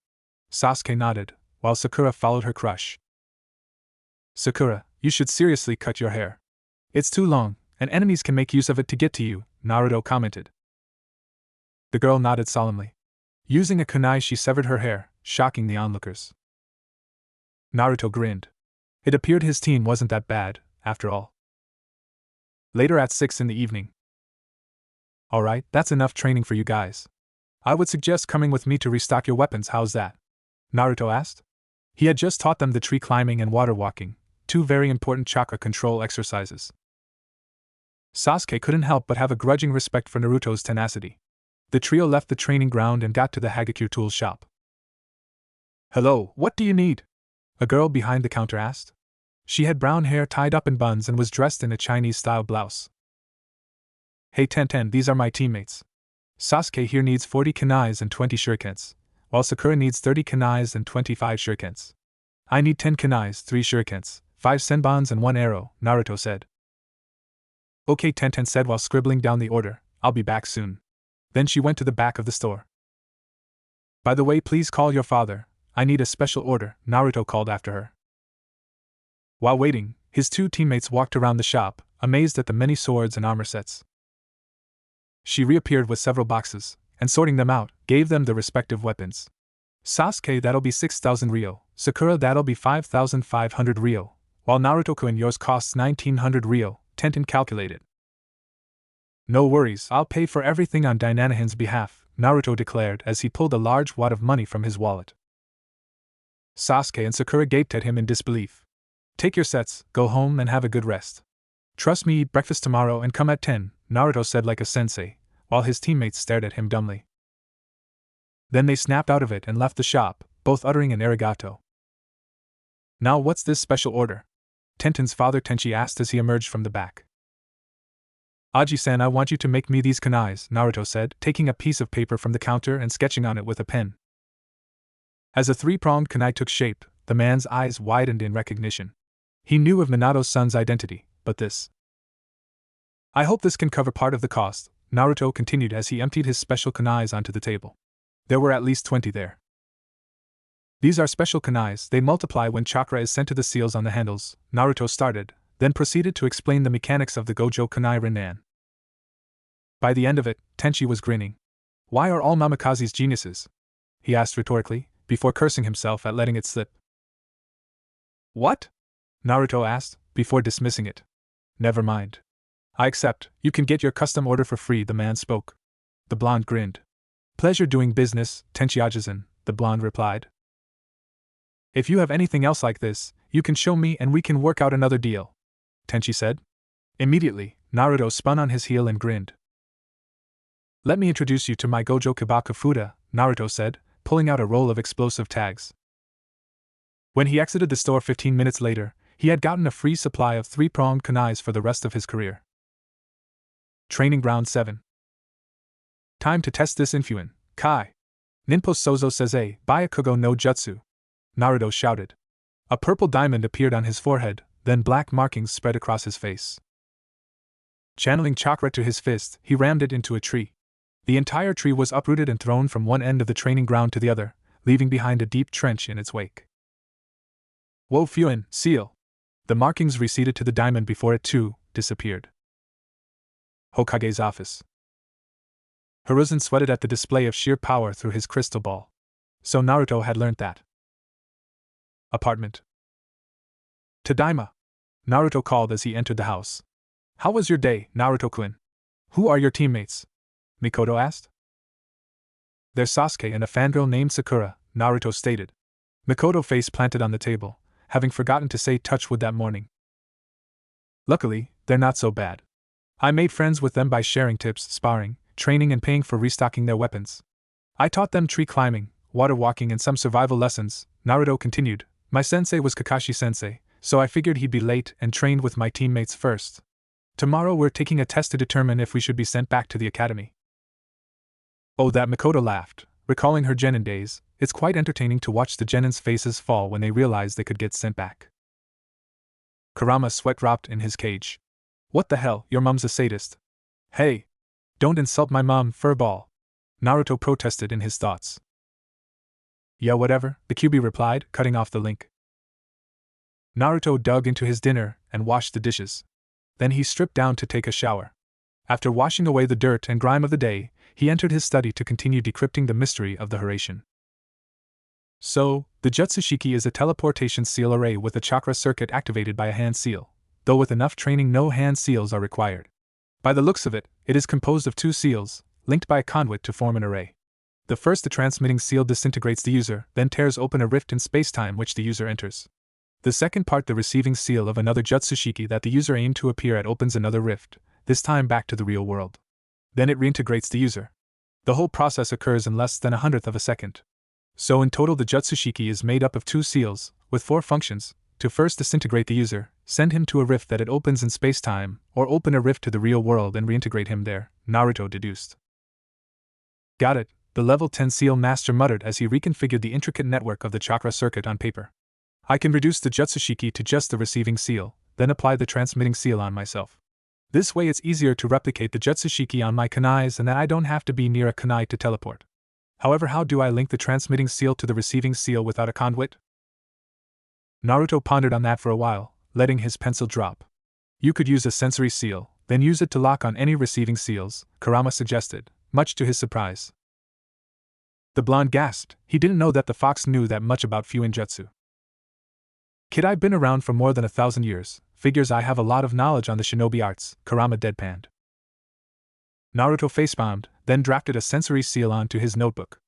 Speaker 1: Sasuke nodded, while Sakura followed her crush. Sakura, you should seriously cut your hair. It's too long, and enemies can make use of it to get to you, Naruto commented. The girl nodded solemnly. Using a kunai, she severed her hair, shocking the onlookers. Naruto grinned. It appeared his team wasn't that bad, after all. Later at 6 in the evening. Alright, that's enough training for you guys. I would suggest coming with me to restock your weapons, how's that? Naruto asked. He had just taught them the tree climbing and water walking, 2 very important chakra control exercises. Sasuke couldn't help but have a grudging respect for Naruto's tenacity. The trio left the training ground and got to the Hagakure tool shop. Hello, what do you need? A girl behind the counter asked. She had brown hair tied up in buns and was dressed in a Chinese-style blouse. Hey Tenten, these are my teammates. Sasuke here needs 40 kunais and 20 shurikens, while Sakura needs 30 kunais and 25 shurikens. I need 10 kunais, 3 shurikens, 5 senbons and 1 arrow, Naruto said. Okay, Tenten said while scribbling down the order, I'll be back soon. Then she went to the back of the store. By the way, please call your father, I need a special order, Naruto called after her. While waiting, his 2 teammates walked around the shop, amazed at the many swords and armor sets. She reappeared with several boxes, and sorting them out, gave them the respective weapons. Sasuke, that'll be 6,000 ryo, Sakura, that'll be 5,500 ryo, while Naruto-kun, yours costs 1,900 ryo, Tenten calculated. No worries, I'll pay for everything on Dainanahan's behalf, Naruto declared as he pulled a large wad of money from his wallet. Sasuke and Sakura gaped at him in disbelief. Take your sets, go home and have a good rest. Trust me, eat breakfast tomorrow and come at 10, Naruto said like a sensei, while his teammates stared at him dumbly. Then they snapped out of it and left the shop, both uttering an arigato. Now what's this special order? Tenten's father Tenchi asked as he emerged from the back. Aji-san, I want you to make me these kunais, Naruto said, taking a piece of paper from the counter and sketching on it with a pen. As a three-pronged kunai took shape, the man's eyes widened in recognition. He knew of Minato's son's identity, but this. I hope this can cover part of the cost, Naruto continued as he emptied his special kunais onto the table. There were at least 20 there. These are special kunais, they multiply when chakra is sent to the seals on the handles, Naruto started, then proceeded to explain the mechanics of the Gojo Kunai Rinnan. By the end of it, Tenchi was grinning. Why are all Mamikaze's geniuses? He asked rhetorically, before cursing himself at letting it slip. What? Naruto asked, before dismissing it. Never mind. I accept, you can get your custom order for free, the man spoke. The blonde grinned. Pleasure doing business, Tenchi Ajizen, the blonde replied. If you have anything else like this, you can show me and we can work out another deal, Tenchi said. Immediately, Naruto spun on his heel and grinned. Let me introduce you to my Gojo Kibaku Fuda, Naruto said, pulling out a roll of explosive tags. When he exited the store 15 minutes later, he had gotten a free supply of three-pronged kunais for the rest of his career. Training Ground 7. Time to test this Infuen, Kai. Ninpo Sozo Seze, Byakugo no Jutsu. Naruto shouted. A purple diamond appeared on his forehead, then black markings spread across his face. Channeling chakra to his fist, he rammed it into a tree. The entire tree was uprooted and thrown from one end of the training ground to the other, leaving behind a deep trench in its wake. Wo Fuen, seal! The markings receded to the diamond before it too disappeared. Hokage's office. Hiruzen sweated at the display of sheer power through his crystal ball. So Naruto had learned that. Apartment. Tadaima! Naruto called as he entered the house. How was your day, Naruto-kun? Who are your teammates? Mikoto asked. There's Sasuke and a fangirl named Sakura, Naruto stated. Mikoto face planted on the table, having forgotten to say touch wood that morning. Luckily, they're not so bad. I made friends with them by sharing tips, sparring, training and paying for restocking their weapons. I taught them tree climbing, water walking and some survival lessons, Naruto continued. My sensei was Kakashi-sensei, so I figured he'd be late and trained with my teammates first. Tomorrow we're taking a test to determine if we should be sent back to the academy. Oh, that Mikoto laughed, recalling her genin days. It's quite entertaining to watch the genins' faces fall when they realize they could get sent back. Kurama sweat dropped in his cage. What the hell, your mom's a sadist. Hey! Don't insult my mom, furball. Naruto protested in his thoughts. Yeah, whatever, the QB replied, cutting off the link. Naruto dug into his dinner and washed the dishes. Then he stripped down to take a shower. After washing away the dirt and grime of the day, he entered his study to continue decrypting the mystery of the Hiruzen. So, the Jutsushiki is a teleportation seal array with a chakra circuit activated by a hand seal, though with enough training no hand seals are required. By the looks of it, it is composed of two seals, linked by a conduit to form an array. The first, the transmitting seal, disintegrates the user, then tears open a rift in spacetime which the user enters. The second part, the receiving seal of another Jutsushiki that the user aimed to appear at, opens another rift, this time back to the real world. Then it reintegrates the user. The whole process occurs in less than 1/100th of a second. So in total the Jutsushiki is made up of two seals, with 4 functions: to first disintegrate the user, send him to a rift that it opens in spacetime, or open a rift to the real world and reintegrate him there, Naruto deduced. Got it, the level 10 seal master muttered as he reconfigured the intricate network of the chakra circuit on paper. I can reduce the Jutsushiki to just the receiving seal, then apply the transmitting seal on myself. This way it's easier to replicate the Jutsushiki on my kunais and that I don't have to be near a kunai to teleport. However, how do I link the transmitting seal to the receiving seal without a conduit? Naruto pondered on that for a while, letting his pencil drop. You could use a sensory seal, then use it to lock on any receiving seals, Kurama suggested, much to his surprise. The blonde gasped. He didn't know that the fox knew that much about Fuinjutsu. Kid, I've been around for more than 1,000 years, figures I have a lot of knowledge on the shinobi arts, Kurama deadpanned. Naruto facepalmed, then drafted a sensory seal onto his notebook.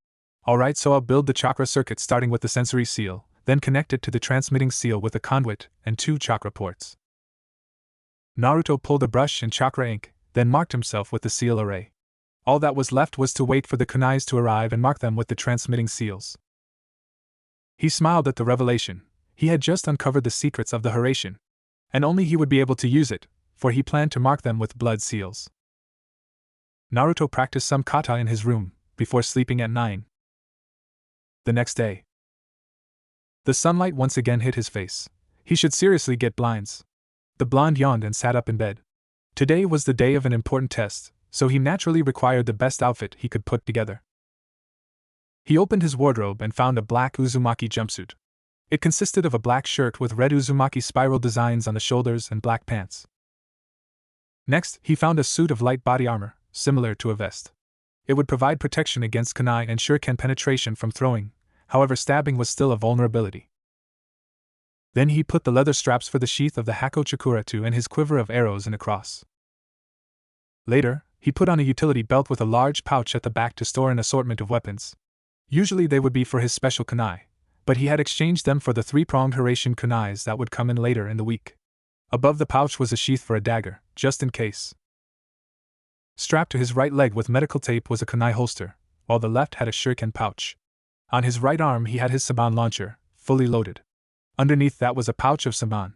Speaker 1: Alright, so I'll build the chakra circuit starting with the sensory seal, then connect it to the transmitting seal with a conduit and 2 chakra ports. Naruto pulled a brush and chakra ink, then marked himself with the seal array. All that was left was to wait for the kunais to arrive and mark them with the transmitting seals. He smiled at the revelation. He had just uncovered the secrets of the Hiruzen, and only he would be able to use it, for he planned to mark them with blood seals. Naruto practiced some kata in his room, before sleeping at 9. The next day, the sunlight once again hit his face. He should seriously get blinds. The blonde yawned and sat up in bed. Today was the day of an important test, so he naturally required the best outfit he could put together. He opened his wardrobe and found a black Uzumaki jumpsuit. It consisted of a black shirt with red Uzumaki spiral designs on the shoulders and black pants. Next, he found a suit of light body armor, similar to a vest. It would provide protection against kunai and shuriken penetration from throwing, however stabbing was still a vulnerability. Then he put the leather straps for the sheath of the Hako Chikurato and his quiver of arrows in a cross. Later, he put on a utility belt with a large pouch at the back to store an assortment of weapons. Usually they would be for his special kunai, but he had exchanged them for the three-pronged Hiruzen kunais that would come in later in the week. Above the pouch was a sheath for a dagger, just in case. Strapped to his right leg with medical tape was a kunai holster, while the left had a shuriken pouch. On his right arm he had his saban launcher, fully loaded. Underneath that was a pouch of saban.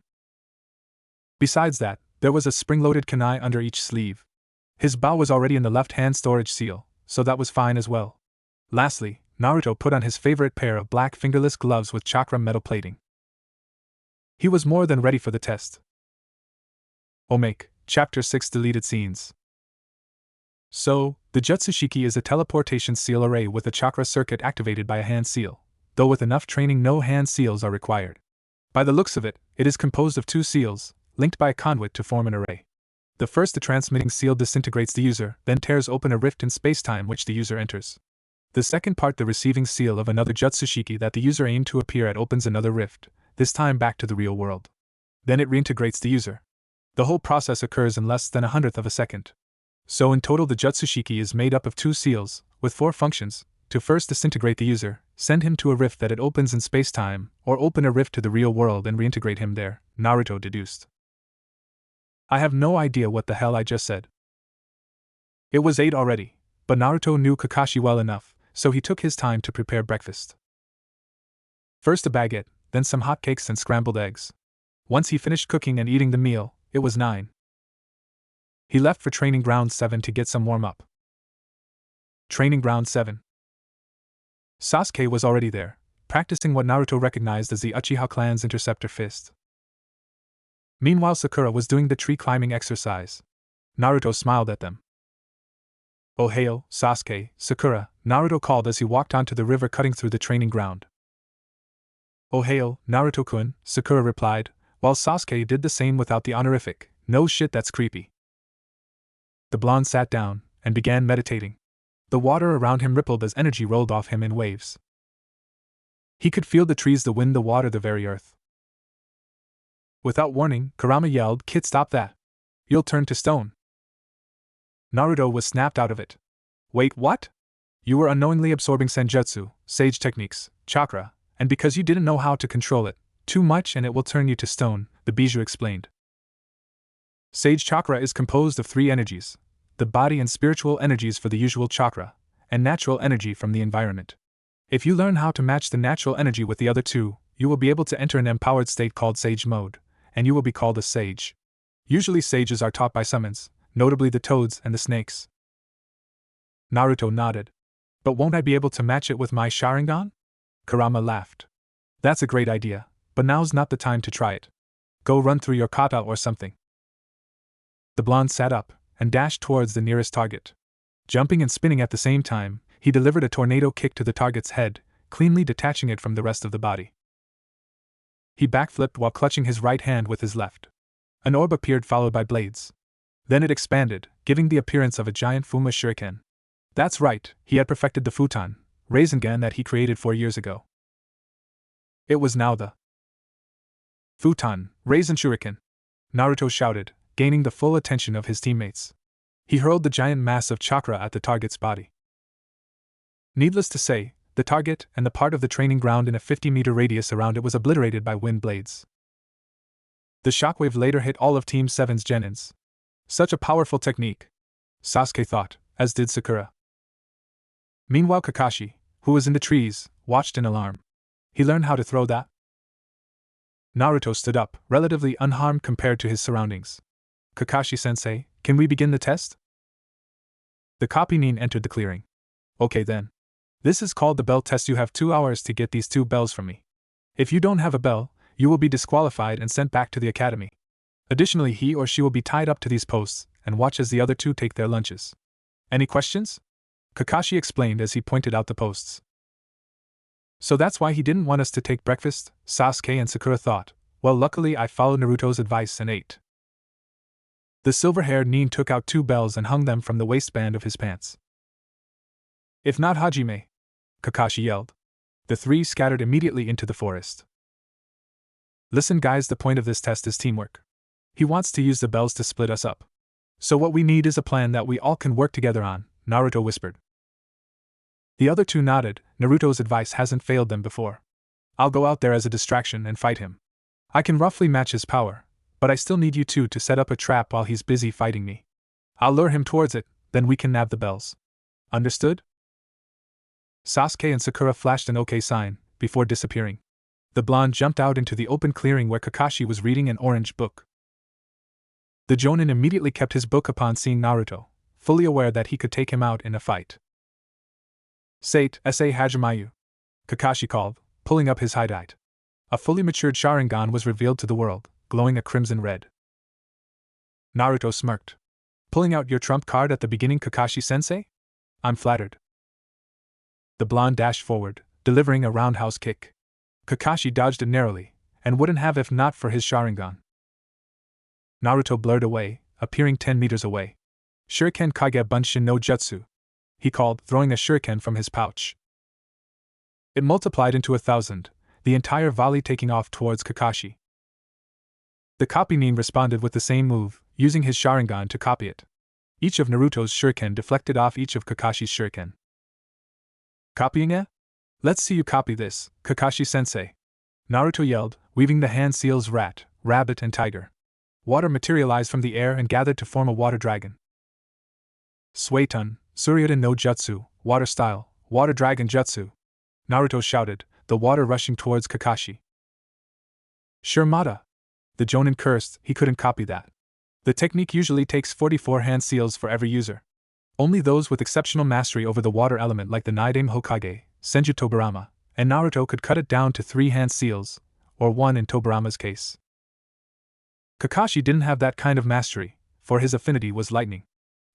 Speaker 1: Besides that, there was a spring-loaded kunai under each sleeve. His bow was already in the left-hand storage seal, so that was fine as well. Lastly, Naruto put on his favorite pair of black fingerless gloves with chakra metal plating. He was more than ready for the test. Omake, Chapter 6 Deleted Scenes. So, the Jutsushiki is a teleportation seal array with a chakra circuit activated by a hand seal, though with enough training no hand seals are required. By the looks of it, it is composed of two seals, linked by a conduit to form an array. The first, the transmitting seal, disintegrates the user, then tears open a rift in spacetime which the user enters. The second part, the receiving seal of another Jutsushiki that the user aimed to appear at, opens another rift, this time back to the real world. Then it reintegrates the user. The whole process occurs in less than 1/100 of a second. So in total the Jutsushiki is made up of two seals, with 4 functions: to first disintegrate the user, send him to a rift that it opens in spacetime, or open a rift to the real world and reintegrate him there, Naruto deduced. I have no idea what the hell I just said. It was 8 already, but Naruto knew Kakashi well enough, so he took his time to prepare breakfast. First a baguette, then some hotcakes and scrambled eggs. Once he finished cooking and eating the meal, it was 9. He left for Training Ground 7 to get some warm-up. Training Ground 7. Sasuke was already there, practicing what Naruto recognized as the Uchiha clan's interceptor fist. Meanwhile Sakura was doing the tree-climbing exercise. Naruto smiled at them. "Ohio, Sasuke, Sakura," Naruto called as he walked onto the river cutting through the training ground. "Ohio, Naruto-kun," Sakura replied, while Sasuke did the same without the honorific, "No shit, that's creepy." The blonde sat down and began meditating. The water around him rippled as energy rolled off him in waves. He could feel the trees, the wind, the water, the very earth. Without warning, Kurama yelled, "Kid, stop that! You'll turn to stone." Naruto was snapped out of it. "Wait, what? You were unknowingly absorbing senjutsu, sage techniques, chakra, and because you didn't know how to control it, too much and it will turn you to stone," the Bijou explained. Sage chakra is composed of 3 energies: the body and spiritual energies for the usual chakra, and natural energy from the environment. If you learn how to match the natural energy with the other 2, you will be able to enter an empowered state called sage mode, and you will be called a sage. Usually sages are taught by summons, notably the toads and the snakes. Naruto nodded. "But won't I be able to match it with my Sharingan?" Kurama laughed. "That's a great idea, but now's not the time to try it. Go run through your kata or something." The blonde sat up and dashed towards the nearest target. Jumping and spinning at the same time, he delivered a tornado kick to the target's head, cleanly detaching it from the rest of the body. He backflipped while clutching his right hand with his left. An orb appeared followed by blades. Then it expanded, giving the appearance of a giant Fuma Shuriken. That's right, he had perfected the Futon, Rasengan that he created 4 years ago. It was now the Futon, Rasen Shuriken, Naruto shouted, gaining the full attention of his teammates. He hurled the giant mass of chakra at the target's body. Needless to say, the target and the part of the training ground in a 50-meter radius around it was obliterated by wind blades. The shockwave later hit all of Team 7's genins. Such a powerful technique, Sasuke thought, as did Sakura. Meanwhile Kakashi, who was in the trees, watched in alarm. He learned how to throw that? Naruto stood up, relatively unharmed compared to his surroundings. Kakashi-sensei, can we begin the test? The copy nin entered the clearing. Okay then. This is called the bell test. You have 2 hours to get these 2 bells from me. If you don't have a bell, you will be disqualified and sent back to the academy. Additionally, he or she will be tied up to these posts and watch as the other 2 take their lunches. Any questions? Kakashi explained as he pointed out the posts. So that's why he didn't want us to take breakfast, Sasuke and Sakura thought. Well, luckily I followed Naruto's advice and ate. The silver-haired nin took out 2 bells and hung them from the waistband of his pants. If not Hajime, Kakashi yelled. The 3 scattered immediately into the forest. Listen guys, the point of this test is teamwork. He wants to use the bells to split us up. So what we need is a plan that we all can work together on, Naruto whispered. The other 2 nodded. Naruto's advice hasn't failed them before. I'll go out there as a distraction and fight him. I can roughly match his power, but I still need you 2 to set up a trap while he's busy fighting me. I'll lure him towards it, then we can nab the bells. Understood? Sasuke and Sakura flashed an OK sign, before disappearing. The blonde jumped out into the open clearing where Kakashi was reading an orange book. The Jonin immediately kept his book upon seeing Naruto, fully aware that he could take him out in a fight. Sate, S.A. Hajime, Kakashi called, pulling up his highlight. A fully matured Sharingan was revealed to the world, glowing a crimson red. Naruto smirked. Pulling out your trump card at the beginning, Kakashi-sensei? I'm flattered. The blonde dashed forward, delivering a roundhouse kick. Kakashi dodged it narrowly, and wouldn't have if not for his Sharingan. Naruto blurred away, appearing 10 meters away. Shuriken Kage Bunshin no Jutsu, he called, throwing a shuriken from his pouch. It multiplied into 1,000, the entire volley taking off towards Kakashi. The copy nin responded with the same move, using his Sharingan to copy it. Each of Naruto's shuriken deflected off each of Kakashi's shuriken. Copying it? Let's see you copy this, Kakashi-sensei. Naruto yelled, weaving the hand seals rat, rabbit and tiger. Water materialized from the air and gathered to form a water dragon. Suiton, Suryudan no Jutsu, water style, water dragon jutsu. Naruto shouted, the water rushing towards Kakashi. Shurmata. The Jonin cursed, he couldn't copy that. The technique usually takes 44 hand seals for every user. Only those with exceptional mastery over the water element like the Naidame Hokage, Senju Tobirama, and Naruto could cut it down to 3 hand seals, or 1 in Tobirama's case. Kakashi didn't have that kind of mastery, for his affinity was lightning.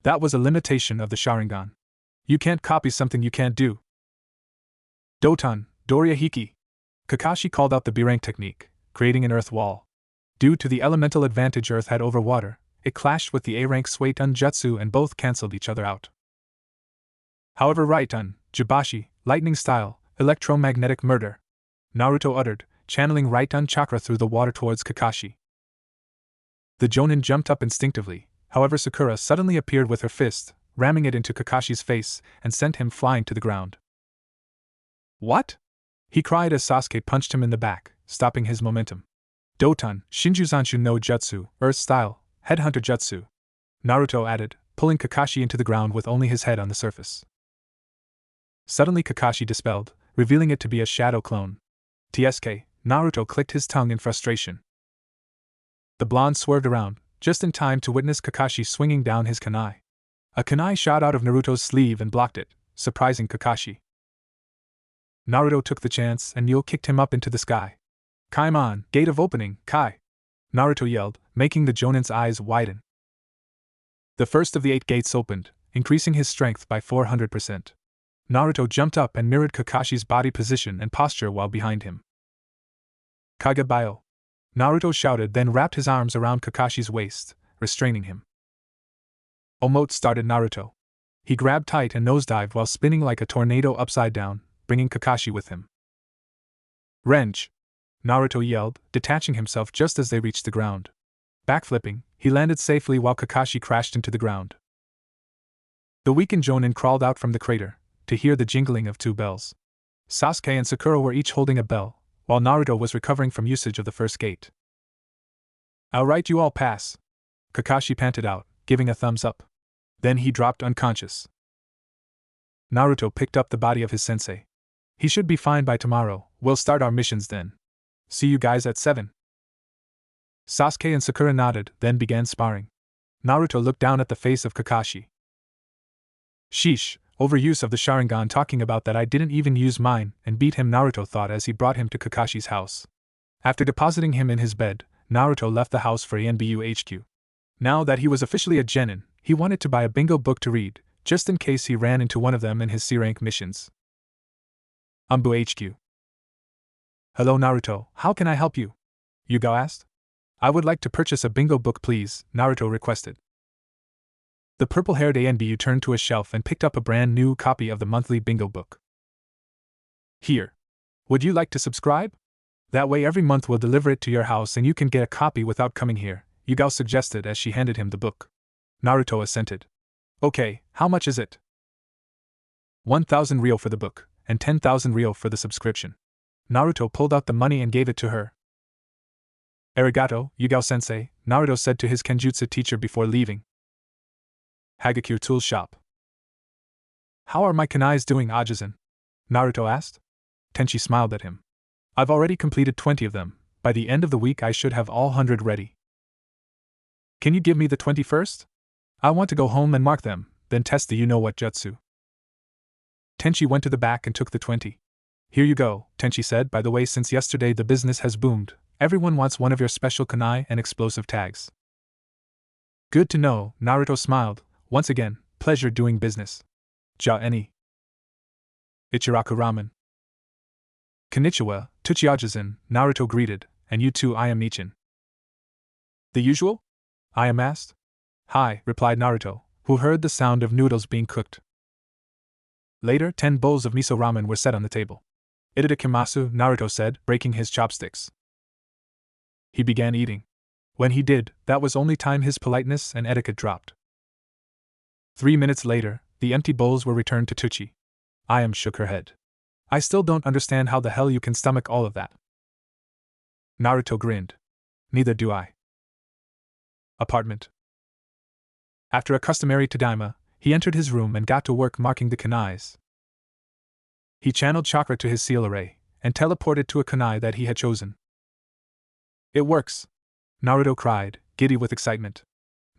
Speaker 1: That was a limitation of the Sharingan. You can't copy something you can't do. Doton, Doria Hiki. Kakashi called out the B-rank technique, creating an earth wall. Due to the elemental advantage earth had over water, it clashed with the A-rank Suiton Jutsu and both cancelled each other out. However, Raiton, Jibashi, lightning style, electromagnetic murder. Naruto uttered, channeling Raiton chakra through the water towards Kakashi. The Jonin jumped up instinctively, however Sakura suddenly appeared with her fist, ramming it into Kakashi's face and sent him flying to the ground. What? He cried as Sasuke punched him in the back, stopping his momentum. Doton, Shinjuzanshu no Jutsu, Earth Style, Headhunter Jutsu. Naruto added, pulling Kakashi into the ground with only his head on the surface. Suddenly Kakashi dispelled, revealing it to be a shadow clone. TSK, Naruto clicked his tongue in frustration. The blonde swerved around, just in time to witness Kakashi swinging down his kunai. A kunai shot out of Naruto's sleeve and blocked it, surprising Kakashi. Naruto took the chance and Neo kicked him up into the sky. Kaimon, gate of opening, Kai! Naruto yelled, making the Jonin's eyes widen. The first of the 8 gates opened, increasing his strength by 400%. Naruto jumped up and mirrored Kakashi's body position and posture while behind him. Kage-bio! Naruto shouted, then wrapped his arms around Kakashi's waist, restraining him. Omote started Naruto. He grabbed tight and nosedived while spinning like a tornado upside down, bringing Kakashi with him. Renge! Naruto yelled, detaching himself just as they reached the ground. Backflipping, he landed safely while Kakashi crashed into the ground. The weakened Jonin crawled out from the crater, to hear the jingling of 2 bells. Sasuke and Sakura were each holding a bell, while Naruto was recovering from usage of the first gate. Alright, you all pass. Kakashi panted out, giving a thumbs up. Then he dropped unconscious. Naruto picked up the body of his sensei. He should be fine by tomorrow, we'll start our missions then. See you guys at 7. Sasuke and Sakura nodded, then began sparring. Naruto looked down at the face of Kakashi. Sheesh, overuse of the Sharingan, talking about that I didn't even use mine and beat him, Naruto thought as he brought him to Kakashi's house. After depositing him in his bed, Naruto left the house for Anbu HQ. Now that he was officially a genin, he wanted to buy a bingo book to read, just in case he ran into one of them in his C-rank missions. Anbu HQ. Hello Naruto, how can I help you? Yugao asked. I would like to purchase a bingo book please, Naruto requested. The purple-haired Anbu turned to a shelf and picked up a brand new copy of the monthly bingo book. Here. Would you like to subscribe? That way every month we'll deliver it to your house and you can get a copy without coming here, Yugao suggested as she handed him the book. Naruto assented. Okay, how much is it? 1,000 ryo for the book, and 10,000 ryo for the subscription. Naruto pulled out the money and gave it to her. Arigato, Yugao-sensei, Naruto said to his kenjutsu teacher before leaving. Hagakure Tool Shop. How are my kunais doing, Hiruzen? Naruto asked. Tenchi smiled at him. I've already completed 20 of them. By the end of the week I should have all 100 ready. Can you give me the 21st? I want to go home and mark them, then test the you-know-what jutsu. Tenchi went to the back and took the 20. Here you go, Tenchi said. By the way, since yesterday the business has boomed. Everyone wants one of your special kunai and explosive tags. Good to know, Naruto smiled. Once again, pleasure doing business. Ja-eni. Ichiraku Ramen. Konnichiwa, Tuchiajizen, Naruto greeted, and you too, I am Nichin. The usual? I am asked. Hi, replied Naruto, who heard the sound of noodles being cooked. Later, 10 bowls of miso ramen were set on the table. Itadakimasu, Naruto said, breaking his chopsticks. He began eating. When he did, that was only time his politeness and etiquette dropped. 3 minutes later, the empty bowls were returned to Tuchi. Ayam shook her head. I still don't understand how the hell you can stomach all of that. Naruto grinned. Neither do I. Apartment. After a customary tadaima, he entered his room and got to work marking the kunais. He channeled chakra to his seal array, and teleported to a kunai that he had chosen. It works! Naruto cried, giddy with excitement.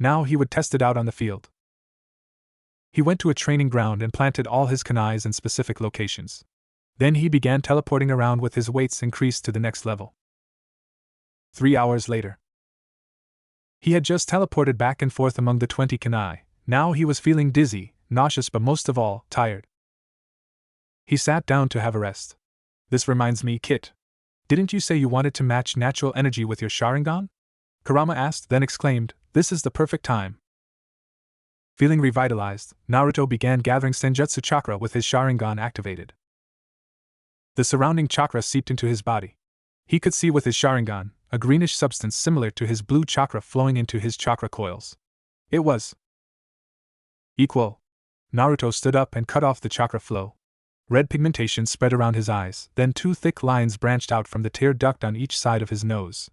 Speaker 1: Now he would test it out on the field. He went to a training ground and planted all his kunais in specific locations. Then he began teleporting around with his weights increased to the next level. 3 hours later. He had just teleported back and forth among the 20 kunai. Now he was feeling dizzy, nauseous, but most of all, tired. He sat down to have a rest. This reminds me, Kit. Didn't you say you wanted to match natural energy with your Sharingan? Kurama asked, then exclaimed, this is the perfect time. Feeling revitalized, Naruto began gathering Senjutsu chakra with his Sharingan activated. The surrounding chakra seeped into his body. He could see with his Sharingan, a greenish substance similar to his blue chakra flowing into his chakra coils. It was equal. Naruto stood up and cut off the chakra flow. Red pigmentation spread around his eyes, then 2 thick lines branched out from the tear duct on each side of his nose.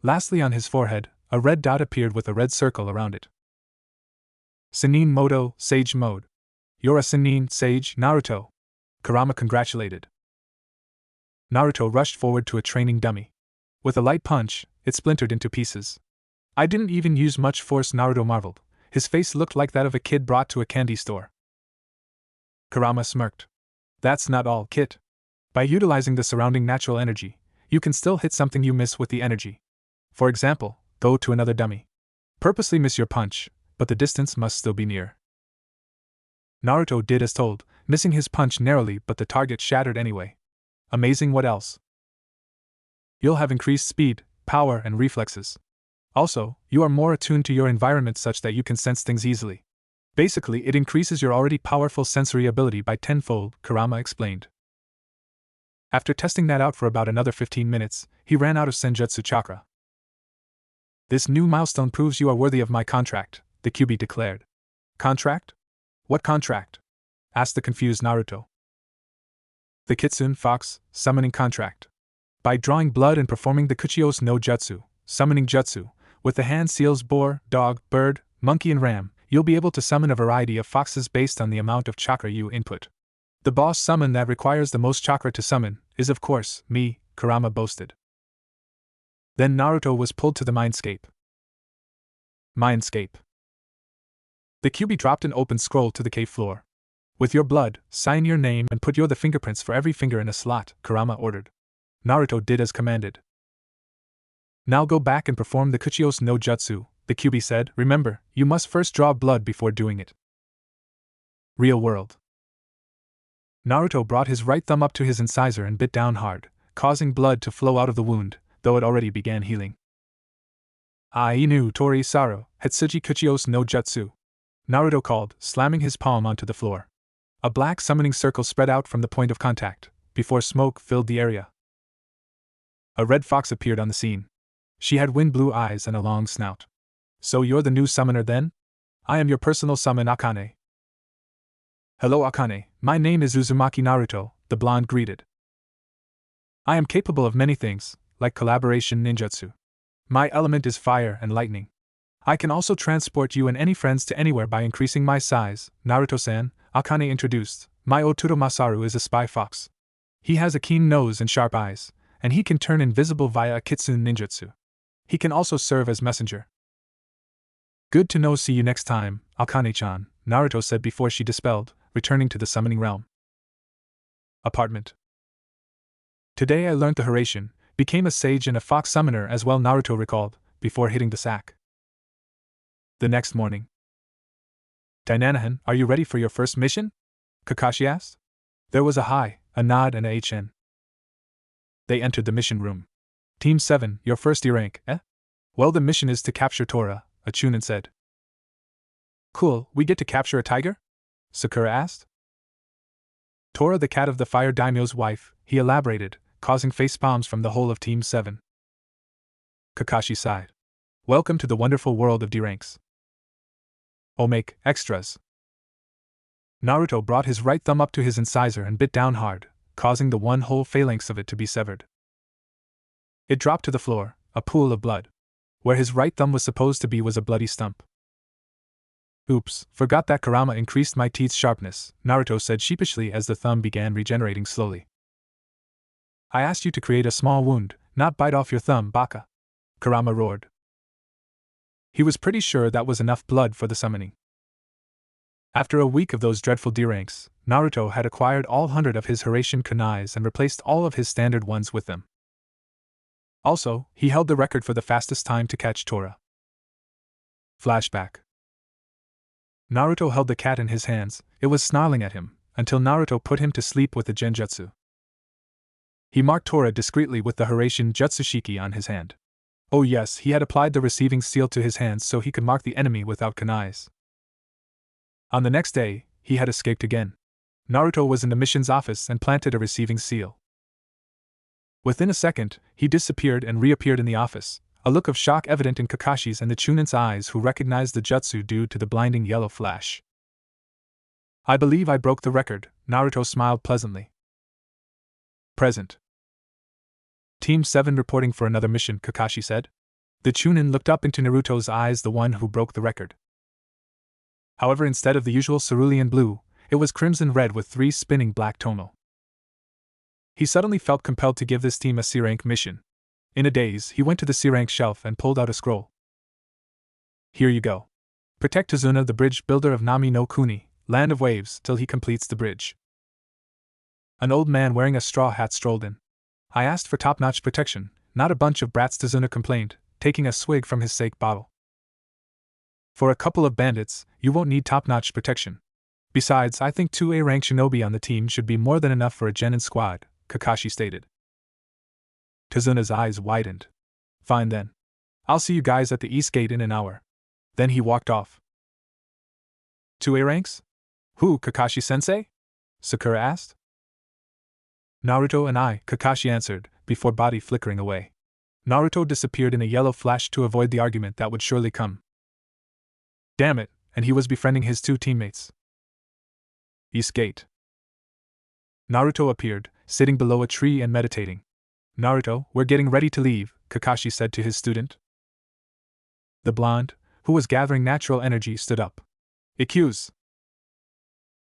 Speaker 1: Lastly, on his forehead, a red dot appeared with a red circle around it. Sennin Moto, Sage Mode. You're a Sennin Sage, Naruto. Kurama congratulated. Naruto rushed forward to a training dummy. With a light punch, it splintered into pieces. I didn't even use much force, Naruto marveled. His face looked like that of a kid brought to a candy store. Kurama smirked. That's not all, Kit. By utilizing the surrounding natural energy, you can still hit something you miss with the energy. For example, go to another dummy. Purposely miss your punch, but the distance must still be near. Naruto did as told, missing his punch narrowly, but the target shattered anyway. Amazing. What else? You'll have increased speed, power, and reflexes. Also, you are more attuned to your environment such that you can sense things easily. Basically, it increases your already powerful sensory ability by 10-fold, Kurama explained. After testing that out for about another 15 minutes, he ran out of Senjutsu chakra. This new milestone proves you are worthy of my contract, the QB declared. Contract? What contract? Asked the confused Naruto. The Kitsune Fox summoning contract. By drawing blood and performing the Kuchios no Jutsu, summoning jutsu, with the hand seals boar, dog, bird, monkey, and ram, you'll be able to summon a variety of foxes based on the amount of chakra you input. The boss summon that requires the most chakra to summon is, of course, me, Kurama boasted. Then Naruto was pulled to the mindscape. Mindscape. The QB dropped an open scroll to the cave floor. With your blood, sign your name and put the fingerprints for every finger in a slot, Kurama ordered. Naruto did as commanded. Now go back and perform the Kuchios no Jutsu, the QB said. Remember, you must first draw blood before doing it. Real world. Naruto brought his right thumb up to his incisor and bit down hard, causing blood to flow out of the wound, though it already began healing. Ainu Tori Saro, Hetsuji Kuchios no Jutsu, Naruto called, slamming his palm onto the floor. A black summoning circle spread out from the point of contact, before smoke filled the area. A red fox appeared on the scene. She had wind-blue eyes and a long snout. So you're the new summoner then? I am your personal summon Akane. Hello Akane, my name is Uzumaki Naruto, the blonde greeted. I am capable of many things, like collaboration ninjutsu. My element is fire and lightning. I can also transport you and any friends to anywhere by increasing my size, Naruto-san, Akane introduced. My Oturo Masaru is a spy fox. He has a keen nose and sharp eyes, and he can turn invisible via a kitsune ninjutsu. He can also serve as messenger. Good to know. See you next time, Akane-chan, Naruto said before she dispelled, returning to the summoning realm. Apartment. Today I learned the Hiruzen, became a sage and a fox summoner as well, Naruto recalled, before hitting the sack. The next morning. Dainanahan, are you ready for your first mission? Kakashi asked. There was a hi, a nod and a HN. They entered the mission room. Team 7, your first E rank, eh? Well, the mission is to capture Tora, a Chunin said. Cool, we get to capture a tiger? Sakura asked. Tora, the cat of the fire daimyo's wife, he elaborated, causing facepalms from the whole of Team 7. Kakashi sighed. Welcome to the wonderful world of D ranks. Make extras. Naruto brought his right thumb up to his incisor and bit down hard, causing the one whole phalanx of it to be severed. It dropped to the floor, a pool of blood. Where his right thumb was supposed to be was a bloody stump. Oops, forgot that Kurama increased my teeth's sharpness, Naruto said sheepishly as the thumb began regenerating slowly. I asked you to create a small wound, not bite off your thumb, Baka. Kurama roared. He was pretty sure that was enough blood for the summoning. After a week of those dreadful D ranks, Naruto had acquired all 100 of his Hiruzen kunais and replaced all of his standard ones with them. Also, he held the record for the fastest time to catch Tora. Flashback. Naruto held the cat in his hands. It was snarling at him, until Naruto put him to sleep with the genjutsu. He marked Tora discreetly with the Hiruzen Jutsushiki on his hand. Oh yes, he had applied the receiving seal to his hands so he could mark the enemy without kunais. On the next day, he had escaped again. Naruto was in the mission's office and planted a receiving seal. Within a second, he disappeared and reappeared in the office, a look of shock evident in Kakashi's and the Chunin's eyes, who recognized the jutsu due to the blinding yellow flash. I believe I broke the record, Naruto smiled pleasantly. Present. Team 7 reporting for another mission, Kakashi said. The Chunin looked up into Naruto's eyes, the one who broke the record. However, instead of the usual cerulean blue, it was crimson red with 3 spinning black tonal. He suddenly felt compelled to give this team a C-rank mission. In a daze, he went to the C-rank shelf and pulled out a scroll. Here you go. Protect Tazuna, the bridge builder of Nami no Kuni, land of waves, till he completes the bridge. An old man wearing a straw hat strolled in. I asked for top-notch protection, not a bunch of brats, Tazuna complained, taking a swig from his sake bottle. For a couple of bandits, you won't need top-notch protection. Besides, I think 2 A-rank shinobi on the team should be more than enough for a genin squad, Kakashi stated. Tazuna's eyes widened. Fine then. I'll see you guys at the East Gate in an hour. Then he walked off. 2 A-ranks? Who, Kakashi-sensei? Sakura asked. Naruto and I, Kakashi answered, before body flickering away. Naruto disappeared in a yellow flash to avoid the argument that would surely come. Damn it, and he was befriending his 2 teammates. East Gate. Naruto appeared, sitting below a tree and meditating. Naruto, we're getting ready to leave, Kakashi said to his student. The blonde, who was gathering natural energy, stood up. Ikkuz.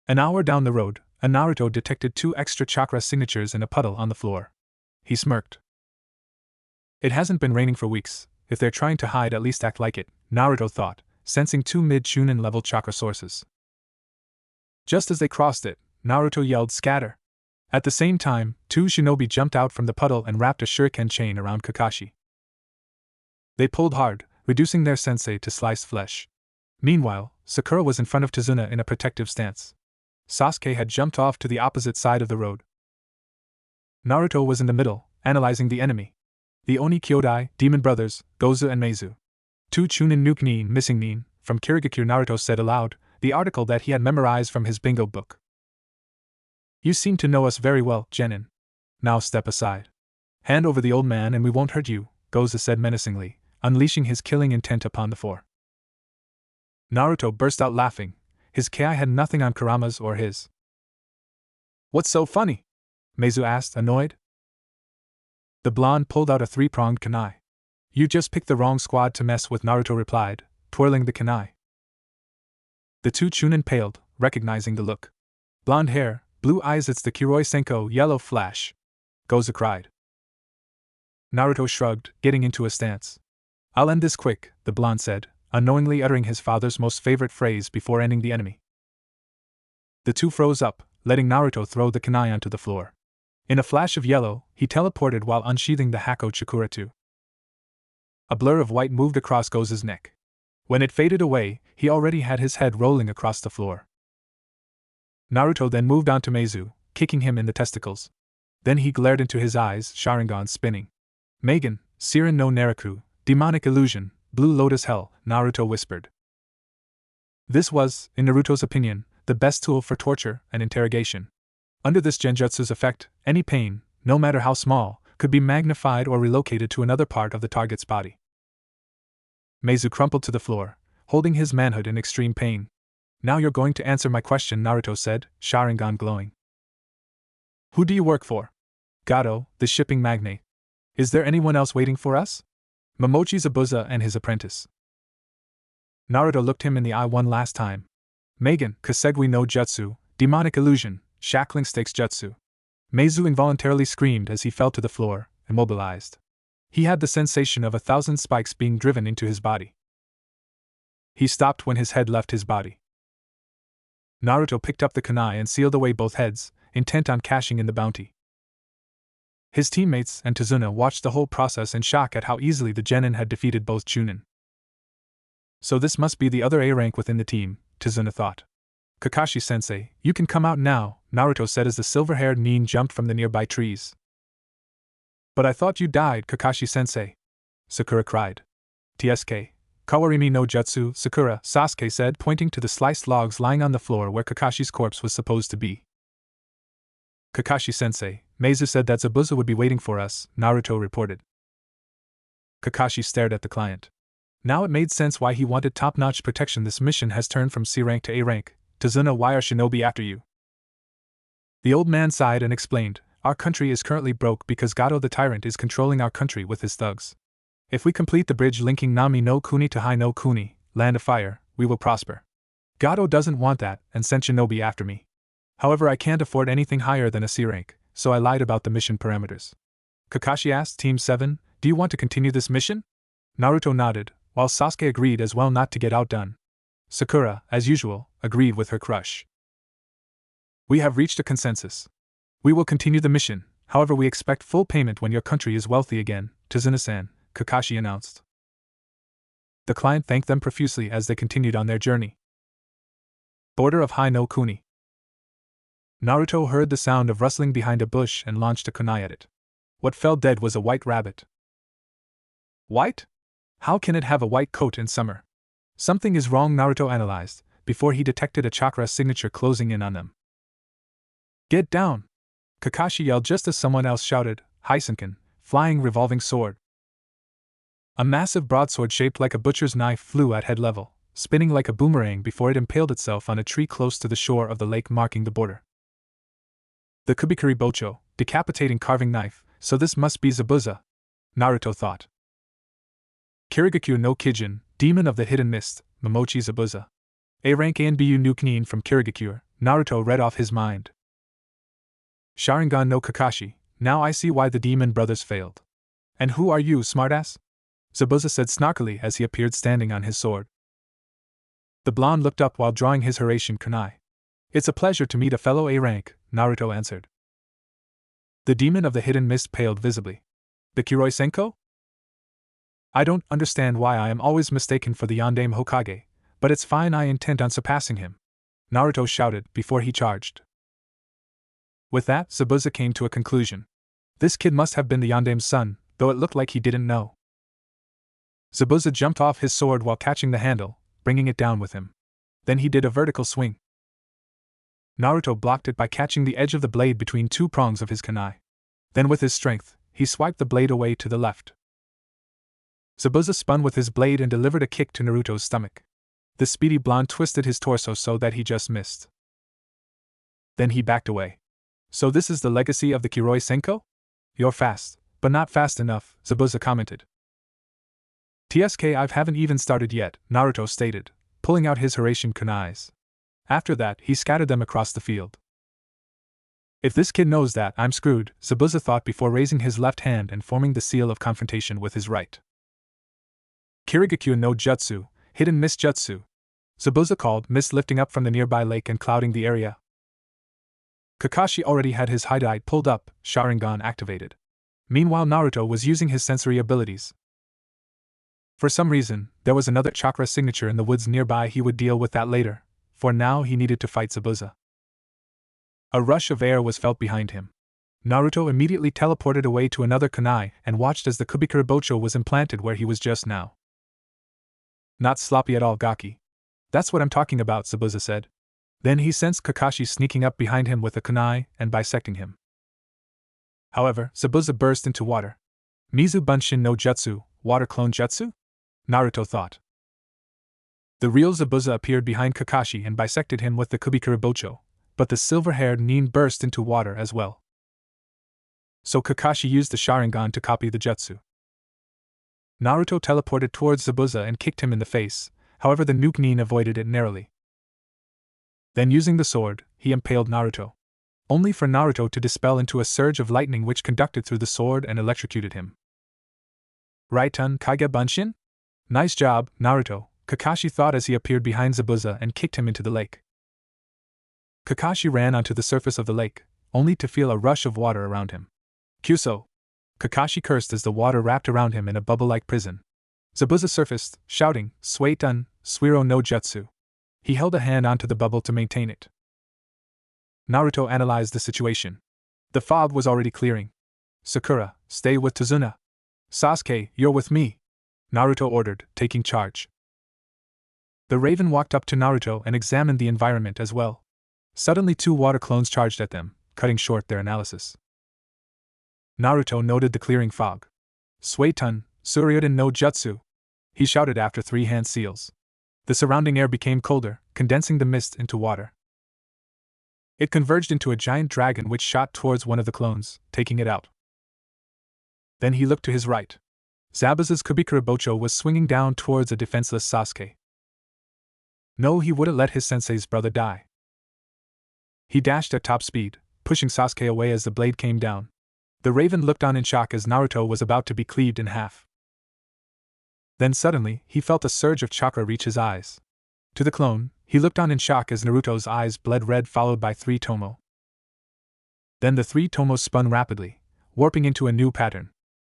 Speaker 1: An hour down the road, a Naruto detected 2 extra chakra signatures in a puddle on the floor. He smirked. It hasn't been raining for weeks. If they're trying to hide, at least act like it, Naruto thought, sensing two mid-Chunin level chakra sources. Just as they crossed it, Naruto yelled scatter. At the same time, two shinobi jumped out from the puddle and wrapped a shuriken chain around Kakashi. They pulled hard, reducing their sensei to sliced flesh. Meanwhile, Sakura was in front of Tazuna in a protective stance. Sasuke had jumped off to the opposite side of the road. Naruto was in the middle, analyzing the enemy. The Oni Kyodai, Demon Brothers, Gozu and Meizu. Two Chunin nuke nin missing nin, from Kirigakure. Naruto said aloud, the article that he had memorized from his bingo book. You seem to know us very well, Genin. Now step aside. Hand over the old man and we won't hurt you, Gozu said menacingly, unleashing his killing intent upon the four. Naruto burst out laughing. His Kai had nothing on Kurama's or his. What's so funny? Meizu asked, annoyed. The blonde pulled out a three-pronged kunai. You just picked the wrong squad to mess with, Naruto replied, twirling the kunai. The two Chunin paled, recognizing the look. Blonde hair, blue eyes, it's the Kiroi Senko yellow flash. Gozu cried. Naruto shrugged, getting into a stance. I'll end this quick, the blonde said, unknowingly uttering his father's most favorite phrase before ending the enemy. The two froze up, letting Naruto throw the kunai onto the floor. In a flash of yellow, he teleported while unsheathing the Hako Chikura too. A blur of white moved across Gozu's neck. When it faded away, he already had his head rolling across the floor. Naruto then moved on to Meizu, kicking him in the testicles. Then he glared into his eyes, Sharingan spinning. Megan, Siren no Naraku, demonic illusion, blue lotus hell, Naruto whispered. This was, in Naruto's opinion, the best tool for torture and interrogation. Under this genjutsu's effect, any pain, no matter how small, could be magnified or relocated to another part of the target's body. Meizu crumpled to the floor, holding his manhood in extreme pain. Now you're going to answer my question, Naruto said, Sharingan glowing. Who do you work for? Gato, the shipping magnate. Is there anyone else waiting for us? Momochi Zabuza and his apprentice. Naruto looked him in the eye one last time. Megan, Kasegui no Jutsu, demonic illusion, shackling stakes jutsu. Meizu involuntarily screamed as he fell to the floor, immobilized. He had the sensation of 1,000 spikes being driven into his body. He stopped when his head left his body. Naruto picked up the kunai and sealed away both heads, intent on cashing in the bounty. His teammates and Tazuna watched the whole process in shock at how easily the genin had defeated both Chunin. So this must be the other A rank within the team, Tazuna thought. Kakashi-sensei, you can come out now, Naruto said as the silver-haired nin jumped from the nearby trees. But I thought you died, Kakashi-sensei. Sakura cried. TSK. Kawarimi no Jutsu, Sakura, Sasuke said, pointing to the sliced logs lying on the floor where Kakashi's corpse was supposed to be. Kakashi-sensei, Meizu said that Zabuza would be waiting for us, Naruto reported. Kakashi stared at the client. Now it made sense why he wanted top-notch protection. This mission has turned from C rank to A rank. Tazuna, why are shinobi after you? The old man sighed and explained, our country is currently broke because Gato the tyrant is controlling our country with his thugs. If we complete the bridge linking Nami no Kuni to Hai no Kuni, Land of Fire, we will prosper. Gato doesn't want that and sent shinobi after me. However, I can't afford anything higher than a C rank, so I lied about the mission parameters. Kakashi asked Team 7, do you want to continue this mission? Naruto nodded, while Sasuke agreed as well not to get outdone. Sakura, as usual, agreed with her crush. We have reached a consensus. We will continue the mission, however we expect full payment when your country is wealthy again, Tazuna-san, Kakashi announced. The client thanked them profusely as they continued on their journey. Border of Hai no Kuni. Naruto heard the sound of rustling behind a bush and launched a kunai at it. What fell dead was a white rabbit. White? How can it have a white coat in summer? Something is wrong, Naruto analyzed, before he detected a chakra signature closing in on them. Get down! Kakashi yelled just as someone else shouted, Hisenken, flying revolving sword. A massive broadsword shaped like a butcher's knife flew at head level, spinning like a boomerang before it impaled itself on a tree close to the shore of the lake marking the border. The Kubikuri Bocho, decapitating carving knife, so this must be Zabuza, Naruto thought. Kirigakure no Kijin, demon of the hidden mist, Momochi Zabuza. A rank Anbu nuke nin from Kirigakure, Naruto read off his mind. Sharingan no Kakashi, now I see why the demon brothers failed. And who are you, smartass? Zabuza said snarkily as he appeared standing on his sword. The blonde looked up while drawing his Hiruzen kunai. It's a pleasure to meet a fellow A-rank, Naruto answered. The demon of the hidden mist paled visibly. The Kiroi Senko? I don't understand why I am always mistaken for the Yondaime Hokage, but it's fine, I intend on surpassing him, Naruto shouted before he charged. With that, Zabuza came to a conclusion. This kid must have been the Yondaime's son, though it looked like he didn't know. Zabuza jumped off his sword while catching the handle, bringing it down with him. Then he did a vertical swing. Naruto blocked it by catching the edge of the blade between two prongs of his kunai. Then with his strength, he swiped the blade away to the left. Zabuza spun with his blade and delivered a kick to Naruto's stomach. The speedy blonde twisted his torso so that he just missed. Then he backed away. So this is the legacy of the Kiroi Senko? You're fast, but not fast enough, Zabuza commented. TSK, I haven't even started yet, Naruto stated, pulling out his Hiruzen kunais. After that, he scattered them across the field. If this kid knows that, I'm screwed, Zabuza thought before raising his left hand and forming the seal of confrontation with his right. Kirigakyu no Jutsu, hidden mist jutsu, Zabuza called, mist lifting up from the nearby lake and clouding the area. Kakashi already had his hideout pulled up, Sharingan activated. Meanwhile, Naruto was using his sensory abilities. For some reason, there was another chakra signature in the woods nearby. He would deal with that later, for now he needed to fight Zabuza. A rush of air was felt behind him. Naruto immediately teleported away to another kunai and watched as the Kubikuribocho was implanted where he was just now. Not sloppy at all, Gaki. That's what I'm talking about, Zabuza said. Then he sensed Kakashi sneaking up behind him with a kunai and bisecting him. However, Zabuza burst into water. Mizu Bunshin no Jutsu, water clone jutsu? Naruto thought. The real Zabuza appeared behind Kakashi and bisected him with the Kubikuribocho, but the silver-haired Nin burst into water as well. So Kakashi used the Sharingan to copy the jutsu. Naruto teleported towards Zabuza and kicked him in the face, however the nuke Nin avoided it narrowly. Then using the sword, he impaled Naruto. Only for Naruto to dispel into a surge of lightning which conducted through the sword and electrocuted him. Right-un Kage Bunshin? Nice job, Naruto, Kakashi thought as he appeared behind Zabuza and kicked him into the lake. Kakashi ran onto the surface of the lake, only to feel a rush of water around him. Kyuso! Kakashi cursed as the water wrapped around him in a bubble-like prison. Zabuza surfaced, shouting, Suiton, Suiro no Jutsu. He held a hand onto the bubble to maintain it. Naruto analyzed the situation. The fog was already clearing. Sakura, stay with Tazuna. Sasuke, you're with me, Naruto ordered, taking charge. The Raven walked up to Naruto and examined the environment as well. Suddenly 2 water clones charged at them, cutting short their analysis. Naruto noted the clearing fog. Suiton, Suryuden no Jutsu, he shouted after 3 hand seals. The surrounding air became colder, condensing the mist into water. It converged into a giant dragon which shot towards one of the clones, taking it out. Then he looked to his right. Zabuza's Kubikuribocho was swinging down towards a defenseless Sasuke. No, he wouldn't let his sensei's brother die. He dashed at top speed, pushing Sasuke away as the blade came down. The Raven looked on in shock as Naruto was about to be cleaved in half. Then suddenly, he felt a surge of chakra reach his eyes. To the clone, he looked on in shock as Naruto's eyes bled red, followed by 3 tomo. Then the 3 tomos spun rapidly, warping into a new pattern.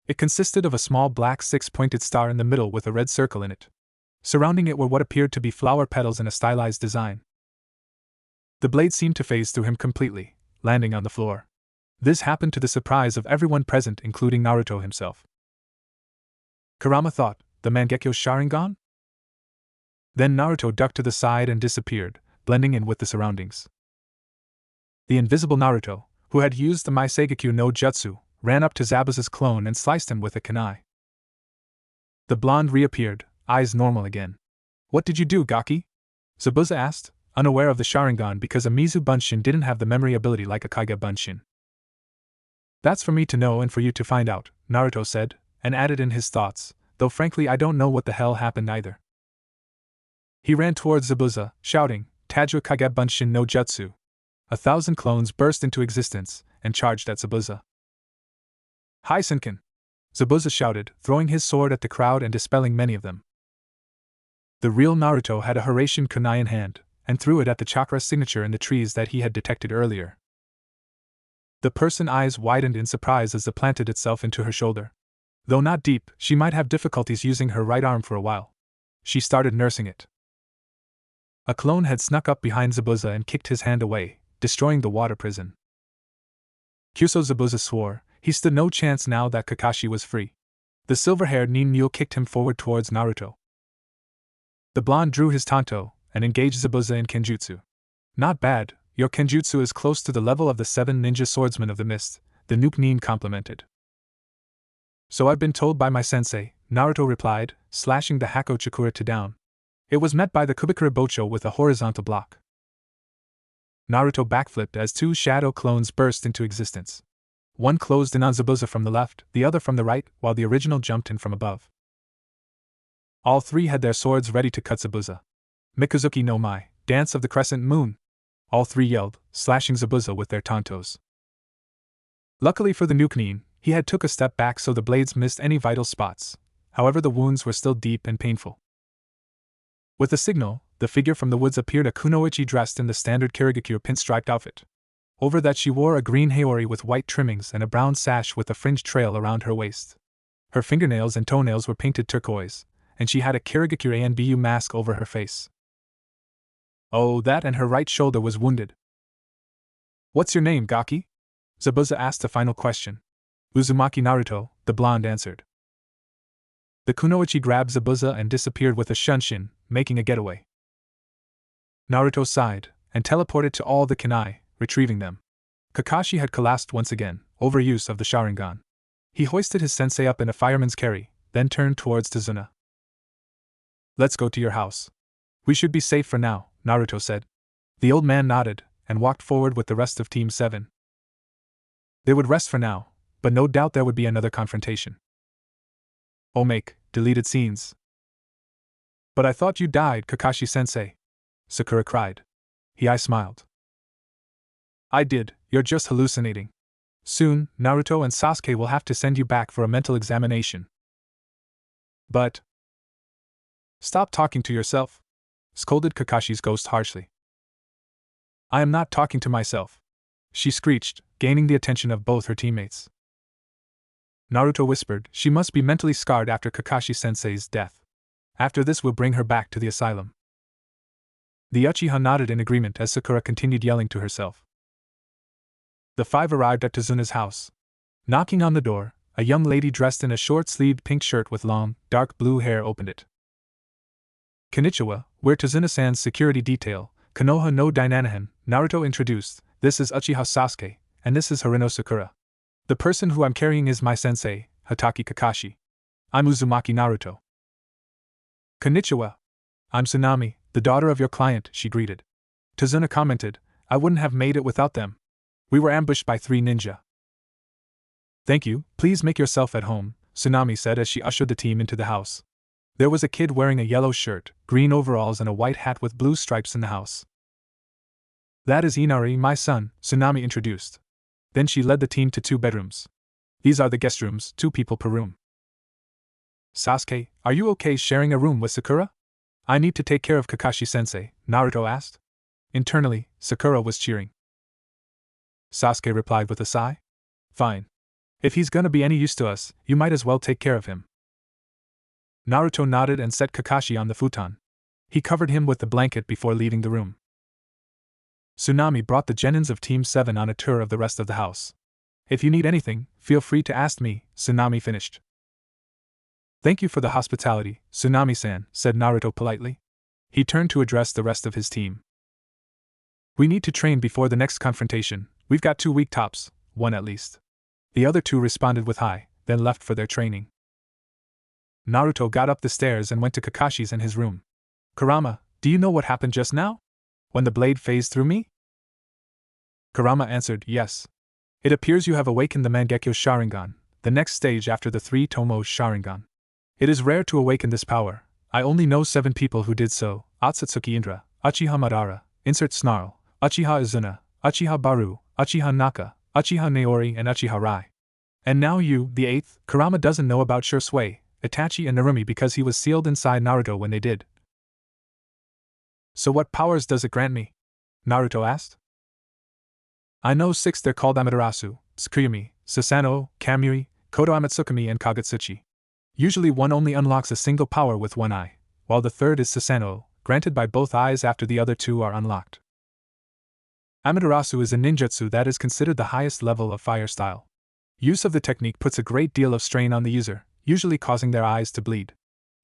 Speaker 1: It consisted of a small black 6-pointed star in the middle with a red circle in it. Surrounding it were what appeared to be flower petals in a stylized design. The blade seemed to phase through him completely, landing on the floor. This happened to the surprise of everyone present, including Naruto himself. Kurama thought, the Mangekyo Sharingan? Then Naruto ducked to the side and disappeared, blending in with the surroundings. The invisible Naruto, who had used the Maisegekyo no Jutsu, ran up to Zabuza's clone and sliced him with a kunai. The blonde reappeared, eyes normal again. What did you do, Gaki? Zabuza asked, unaware of the Sharingan because a Mizu Bunshin didn't have the memory ability like a Kage Bunshin. That's for me to know and for you to find out, Naruto said, and added in his thoughts, though frankly I don't know what the hell happened either. He ran towards Zabuza, shouting, Tajua Kage Bunshin no Jutsu. 1,000 clones burst into existence and charged at Zabuza. Hisenken! Zabuza shouted, throwing his sword at the crowd and dispelling many of them. The real Naruto had a Hiruzen kunai in hand, and threw it at the chakra signature in the trees that he had detected earlier. The person's eyes widened in surprise as it planted itself into her shoulder. Though not deep, she might have difficulties using her right arm for a while. She started nursing it. A clone had snuck up behind Zabuza and kicked his hand away, destroying the water prison. Kyuso Zabuza swore, he stood no chance now that Kakashi was free. The silver-haired Nin mule kicked him forward towards Naruto. The blonde drew his tanto, and engaged Zabuza in kenjutsu. Not bad, your kenjutsu is close to the level of the 7 ninja swordsmen of the mist, the noob Nin complimented. So I've been told by my sensei, Naruto replied, slashing the Hako Chikura to down. It was met by the Kubikura Bocho with a horizontal block. Naruto backflipped as 2 shadow clones burst into existence. One closed in on Zabuza from the left, the other from the right, while the original jumped in from above. All 3 had their swords ready to cut Zabuza. Mikuzuki no Mai, Dance of the Crescent Moon! All 3 yelled, slashing Zabuza with their tantos. Luckily for the Nukenin, he had took a step back so the blades missed any vital spots. However, the wounds were still deep and painful. With a signal, the figure from the woods appeared, a kunoichi dressed in the standard Kirigakure pinstriped outfit. Over that she wore a green haori with white trimmings and a brown sash with a fringed trail around her waist. Her fingernails and toenails were painted turquoise, and she had a Kirigakure Anbu mask over her face. Oh, that, and her right shoulder was wounded. What's your name, Gaki? Zabuza asked a final question. Uzumaki Naruto, the blonde answered. The kunoichi grabbed Zabuza and disappeared with a shunshin, making a getaway. Naruto sighed, and teleported to all the kunai, retrieving them. Kakashi had collapsed once again, overuse of the Sharingan. He hoisted his sensei up in a fireman's carry, then turned towards Tazuna. Let's go to your house. We should be safe for now, Naruto said. The old man nodded, and walked forward with the rest of Team 7. They would rest for now, but no doubt there would be another confrontation. Make deleted scenes. But I thought you died, Kakashi-sensei, Sakura cried. I smiled. I did, you're just hallucinating. Soon, Naruto and Sasuke will have to send you back for a mental examination. But... Stop talking to yourself, scolded Kakashi's ghost harshly. I am not talking to myself, she screeched, gaining the attention of both her teammates. Naruto whispered, she must be mentally scarred after Kakashi-sensei's death. After this we'll bring her back to the asylum. The Uchiha nodded in agreement as Sakura continued yelling to herself. The 5 arrived at Tazuna's house. Knocking on the door, a young lady dressed in a short-sleeved pink shirt with long, dark blue hair opened it. Konnichiwa, we're Tazuna-san's security detail, Konoha no Dainanahan, Naruto introduced. This is Uchiha Sasuke, and this is Harino Sakura. The person who I'm carrying is my sensei, Hatake Kakashi. I'm Uzumaki Naruto. Konnichiwa. I'm Tsunami, the daughter of your client, she greeted. Tazuna commented, I wouldn't have made it without them. We were ambushed by 3 ninja. Thank you, please make yourself at home, Tsunami said as she ushered the team into the house. There was a kid wearing a yellow shirt, green overalls and a white hat with blue stripes in the house. That is Inari, my son, Tsunami introduced. Then she led the team to 2 bedrooms. These are the guest rooms, 2 people per room. Sasuke, are you okay sharing a room with Sakura? I need to take care of Kakashi-sensei, Naruto asked. Internally, Sakura was cheering. Sasuke replied with a sigh. Fine. If he's gonna be any use to us, you might as well take care of him. Naruto nodded and set Kakashi on the futon. He covered him with the blanket before leaving the room. Tsunami brought the genins of Team 7 on a tour of the rest of the house. If you need anything, feel free to ask me, Tsunami finished. Thank you for the hospitality, Tsunami-san, said Naruto politely. He turned to address the rest of his team. We need to train before the next confrontation. We've got 2 weak tops, 1 at least. The other 2 responded with hi, then left for their training. Naruto got up the stairs and went to Kakashi's and his room. Kurama, do you know what happened just now? When the blade phased through me? Kurama answered, yes. It appears you have awakened the Mangekyo Sharingan, the next stage after the 3 Tomo Sharingan. It is rare to awaken this power. I only know 7 people who did so: Otsutsuki Indra, Uchiha Madara, insert snarl, Uchiha Izuna, Uchiha Baru, Uchiha Naka, Uchiha Naori, and Uchiha Rai. And now you, the eighth, Kurama doesn't know about Shursui, Itachi and Narumi because he was sealed inside Naruto when they did. So what powers does it grant me? Naruto asked. I know 6 they're called Amaterasu, Tsukuyomi, Susanoo, Kamui, Koto Amatsukami and Kagutsuchi. Usually one only unlocks a single power with one eye, while the third is Susanoo, granted by both eyes after the other 2 are unlocked. Amaterasu is a ninjutsu that is considered the highest level of fire style. Use of the technique puts a great deal of strain on the user, usually causing their eyes to bleed.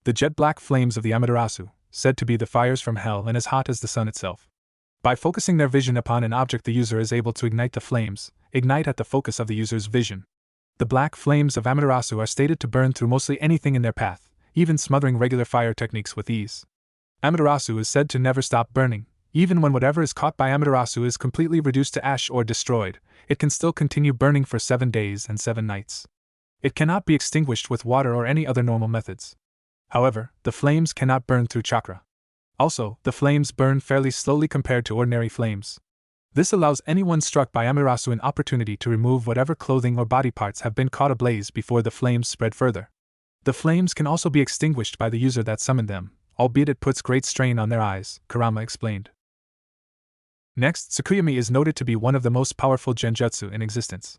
Speaker 1: The jet black flames of the Amaterasu, said to be the fires from hell and as hot as the sun itself. By focusing their vision upon an object, the user is able to ignite the flames, ignite at the focus of the user's vision. The black flames of Amaterasu are stated to burn through mostly anything in their path, even smothering regular fire techniques with ease. Amaterasu is said to never stop burning. Even when whatever is caught by Amaterasu is completely reduced to ash or destroyed, it can still continue burning for 7 days and 7 nights. It cannot be extinguished with water or any other normal methods. However, the flames cannot burn through chakra. Also, the flames burn fairly slowly compared to ordinary flames. This allows anyone struck by Amaterasu an opportunity to remove whatever clothing or body parts have been caught ablaze before the flames spread further. The flames can also be extinguished by the user that summoned them, albeit it puts great strain on their eyes, Kurama explained. Next, Tsukuyomi is noted to be one of the most powerful genjutsu in existence.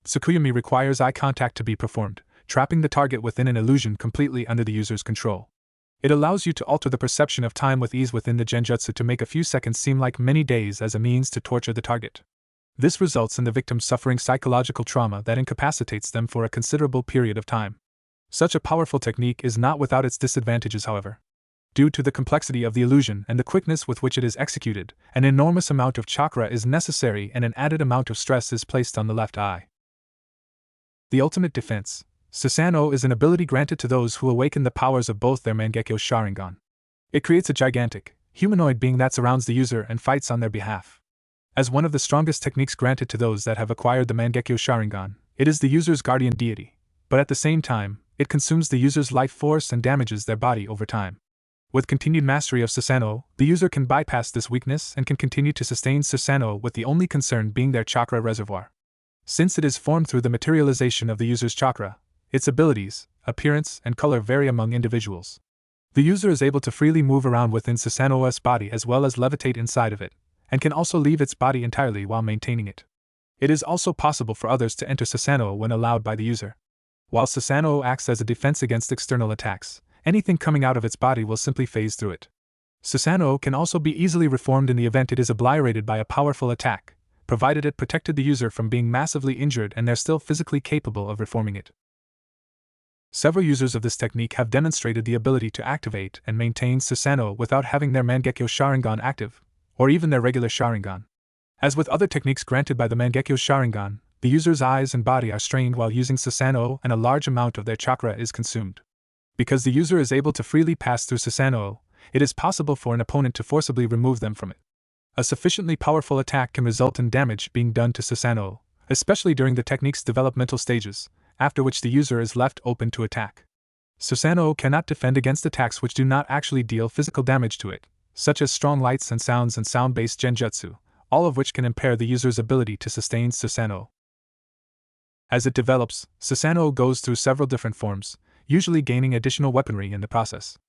Speaker 1: Tsukuyomi requires eye contact to be performed, trapping the target within an illusion completely under the user's control. It allows you to alter the perception of time with ease within the genjutsu to make a few seconds seem like many days as a means to torture the target. This results in the victim suffering psychological trauma that incapacitates them for a considerable period of time. Such a powerful technique is not without its disadvantages, however. Due to the complexity of the illusion and the quickness with which it is executed, an enormous amount of chakra is necessary and an added amount of stress is placed on the left eye. The ultimate defense. Susanoo is an ability granted to those who awaken the powers of both their Mangekyo Sharingan. It creates a gigantic, humanoid being that surrounds the user and fights on their behalf. As one of the strongest techniques granted to those that have acquired the Mangekyo Sharingan, it is the user's guardian deity, but at the same time, it consumes the user's life force and damages their body over time. With continued mastery of Susanoo, the user can bypass this weakness and can continue to sustain Susanoo with the only concern being their chakra reservoir. Since it is formed through the materialization of the user's chakra, its abilities, appearance, and color vary among individuals. The user is able to freely move around within Susanoo's body as well as levitate inside of it, and can also leave its body entirely while maintaining it. It is also possible for others to enter Susanoo when allowed by the user. While Susanoo acts as a defense against external attacks, anything coming out of its body will simply phase through it. Susanoo can also be easily reformed in the event it is obliterated by a powerful attack, provided it protected the user from being massively injured and they're still physically capable of reforming it. Several users of this technique have demonstrated the ability to activate and maintain Susanoo without having their Mangekyo Sharingan active, or even their regular Sharingan. As with other techniques granted by the Mangekyo Sharingan, the user's eyes and body are strained while using Susanoo and a large amount of their chakra is consumed. Because the user is able to freely pass through Susanoo, it is possible for an opponent to forcibly remove them from it. A sufficiently powerful attack can result in damage being done to Susanoo, especially during the technique's developmental stages, after which the user is left open to attack. Susanoo cannot defend against attacks which do not actually deal physical damage to it, such as strong lights and sound-based genjutsu, all of which can impair the user's ability to sustain Susanoo. As it develops, Susanoo goes through several different forms, usually gaining additional weaponry in the process.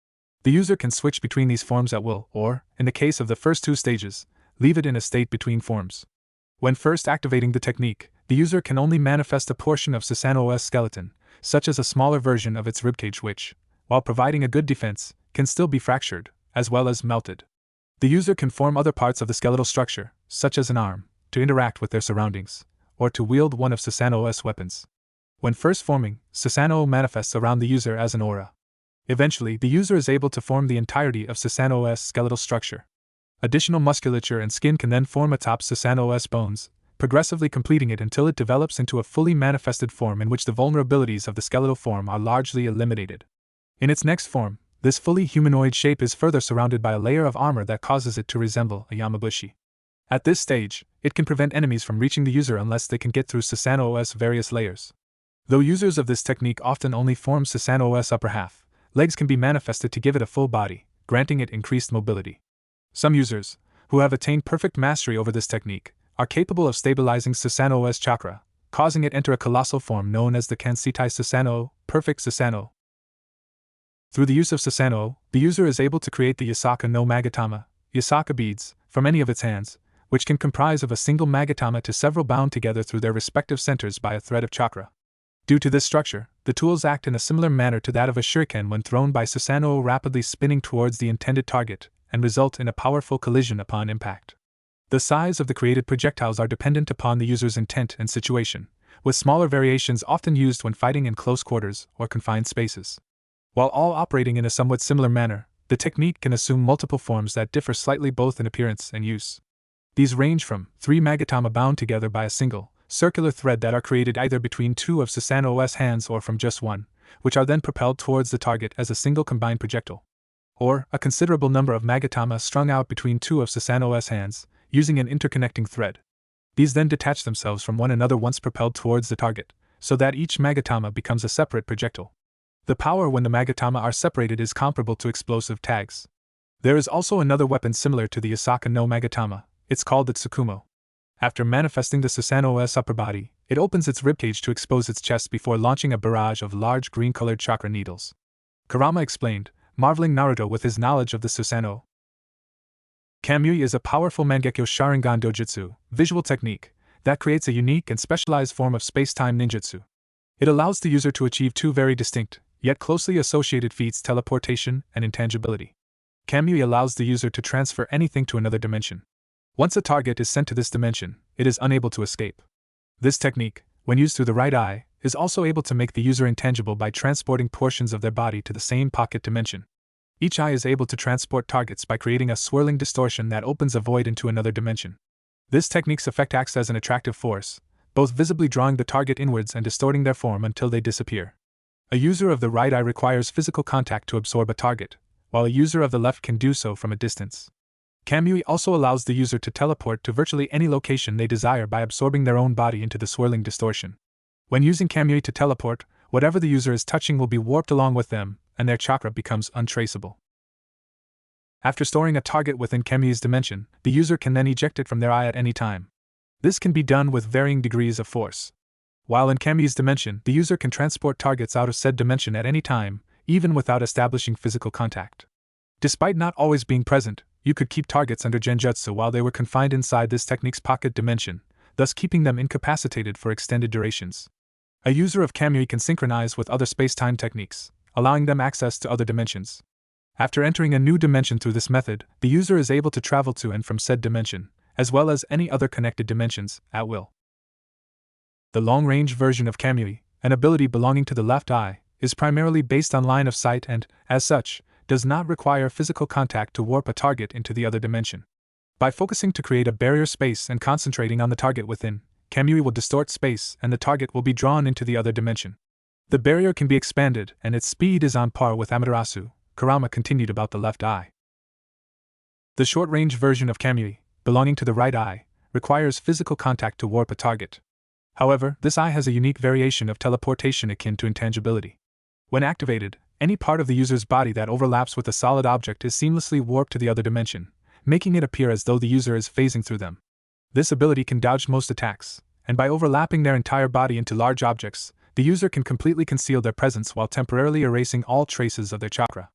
Speaker 1: The user can switch between these forms at will, or, in the case of the first 2 stages, leave it in a state between forms. When first activating the technique, the user can only manifest a portion of Susanoo's skeleton, such as a smaller version of its ribcage which, while providing a good defense, can still be fractured, as well as melted. The user can form other parts of the skeletal structure, such as an arm, to interact with their surroundings, or to wield one of Susanoo's weapons. When first forming, Susanoo manifests around the user as an aura. Eventually, the user is able to form the entirety of Susanoo's skeletal structure. Additional musculature and skin can then form atop Susanoo's bones, progressively completing it until it develops into a fully manifested form in which the vulnerabilities of the skeletal form are largely eliminated. In its next form, this fully humanoid shape is further surrounded by a layer of armor that causes it to resemble a Yamabushi. At this stage, it can prevent enemies from reaching the user unless they can get through Susanoo's various layers. Though users of this technique often only form Susanoo's upper half, legs can be manifested to give it a full body, granting it increased mobility. Some users, who have attained perfect mastery over this technique, are capable of stabilizing Susanoo's chakra, causing it enter a colossal form known as the Kanshitai Susanoo, perfect Susanoo. Through the use of Susanoo, the user is able to create the Yasaka no Magatama, Yasaka beads, from any of its hands, which can comprise of a single Magatama to several bound together through their respective centers by a thread of chakra. Due to this structure, the tools act in a similar manner to that of a shuriken when thrown by Susanoo, rapidly spinning towards the intended target, and result in a powerful collision upon impact. The size of the created projectiles are dependent upon the user's intent and situation, with smaller variations often used when fighting in close quarters or confined spaces. While all operating in a somewhat similar manner, the technique can assume multiple forms that differ slightly both in appearance and use. These range from 3 Magatama bound together by a single, circular thread that are created either between 2 of Susanoo's hands or from just one, which are then propelled towards the target as a single combined projectile. Or, a considerable number of Magatama strung out between 2 of Susanoo's hands, using an interconnecting thread. These then detach themselves from one another once propelled towards the target, so that each Magatama becomes a separate projectile. The power when the Magatama are separated is comparable to explosive tags. There is also another weapon similar to the Yasaka no Magatama. It's called the Tsukumo. After manifesting the Susanoo's upper body, it opens its ribcage to expose its chest before launching a barrage of large green-colored chakra needles. Kurama explained, marveling Naruto with his knowledge of the Susanoo. Kamui is a powerful Mangekyo Sharingan dojutsu, visual technique, that creates a unique and specialized form of space-time ninjutsu. It allows the user to achieve 2 very distinct, yet closely associated feats: teleportation and intangibility. Kamui allows the user to transfer anything to another dimension. Once a target is sent to this dimension, it is unable to escape. This technique, when used through the right eye, is also able to make the user intangible by transporting portions of their body to the same pocket dimension. Each eye is able to transport targets by creating a swirling distortion that opens a void into another dimension. This technique's effect acts as an attractive force, both visibly drawing the target inwards and distorting their form until they disappear. A user of the right eye requires physical contact to absorb a target, while a user of the left can do so from a distance. Kamui also allows the user to teleport to virtually any location they desire by absorbing their own body into the swirling distortion. When using Kamui to teleport, whatever the user is touching will be warped along with them, and their chakra becomes untraceable. After storing a target within Kamui's dimension, the user can then eject it from their eye at any time. This can be done with varying degrees of force. While in Kamui's dimension, the user can transport targets out of said dimension at any time, even without establishing physical contact. Despite not always being present, you could keep targets under genjutsu while they were confined inside this technique's pocket dimension, thus keeping them incapacitated for extended durations. A user of Kamui can synchronize with other space-time techniques, allowing them access to other dimensions. After entering a new dimension through this method, the user is able to travel to and from said dimension, as well as any other connected dimensions, at will. The long-range version of Kamui, an ability belonging to the left eye, is primarily based on line of sight and, as such, does not require physical contact to warp a target into the other dimension. By focusing to create a barrier space and concentrating on the target within, Kamui will distort space and the target will be drawn into the other dimension. The barrier can be expanded and its speed is on par with Amaterasu, Kurama continued about the left eye. The short-range version of Kamui, belonging to the right eye, requires physical contact to warp a target. However, this eye has a unique variation of teleportation akin to intangibility. When activated, any part of the user's body that overlaps with a solid object is seamlessly warped to the other dimension, making it appear as though the user is phasing through them. This ability can dodge most attacks, and by overlapping their entire body into large objects, the user can completely conceal their presence while temporarily erasing all traces of their chakra.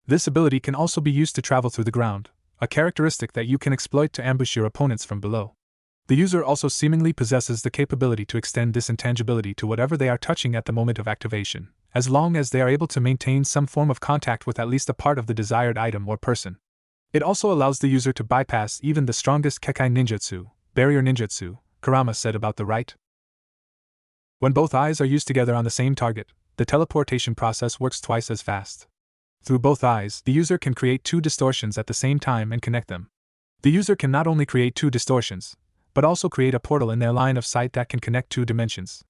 Speaker 1: This ability can also be used to travel through the ground, a characteristic that you can exploit to ambush your opponents from below. The user also seemingly possesses the capability to extend this intangibility to whatever they are touching at the moment of activation, as long as they are able to maintain some form of contact with at least a part of the desired item or person. It also allows the user to bypass even the strongest Kekai ninjutsu, barrier ninjutsu, Kurama said about the right. When both eyes are used together on the same target, the teleportation process works twice as fast. Through both eyes, the user can create 2 distortions at the same time and connect them. The user can not only create 2 distortions, but also create a portal in their line of sight that can connect 2 dimensions.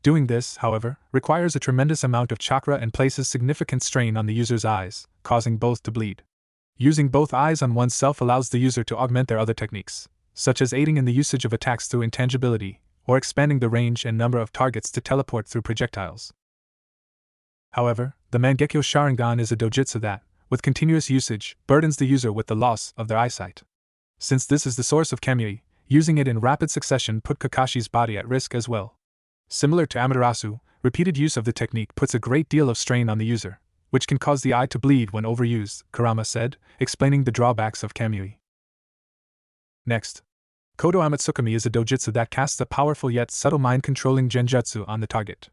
Speaker 1: Doing this, however, requires a tremendous amount of chakra and places significant strain on the user's eyes, causing both to bleed. Using both eyes on oneself allows the user to augment their other techniques, such as aiding in the usage of attacks through intangibility, or expanding the range and number of targets to teleport through projectiles. However, the Mangekyo Sharingan is a dojutsu that, with continuous usage, burdens the user with the loss of their eyesight. Since this is the source of Kamui, using it in rapid succession put Kakashi's body at risk as well. Similar to Amaterasu, repeated use of the technique puts a great deal of strain on the user, which can cause the eye to bleed when overused, Kurama said, explaining the drawbacks of Kamui. Next. Kodo Amatsukami is a dojutsu that casts a powerful yet subtle mind-controlling genjutsu on the target.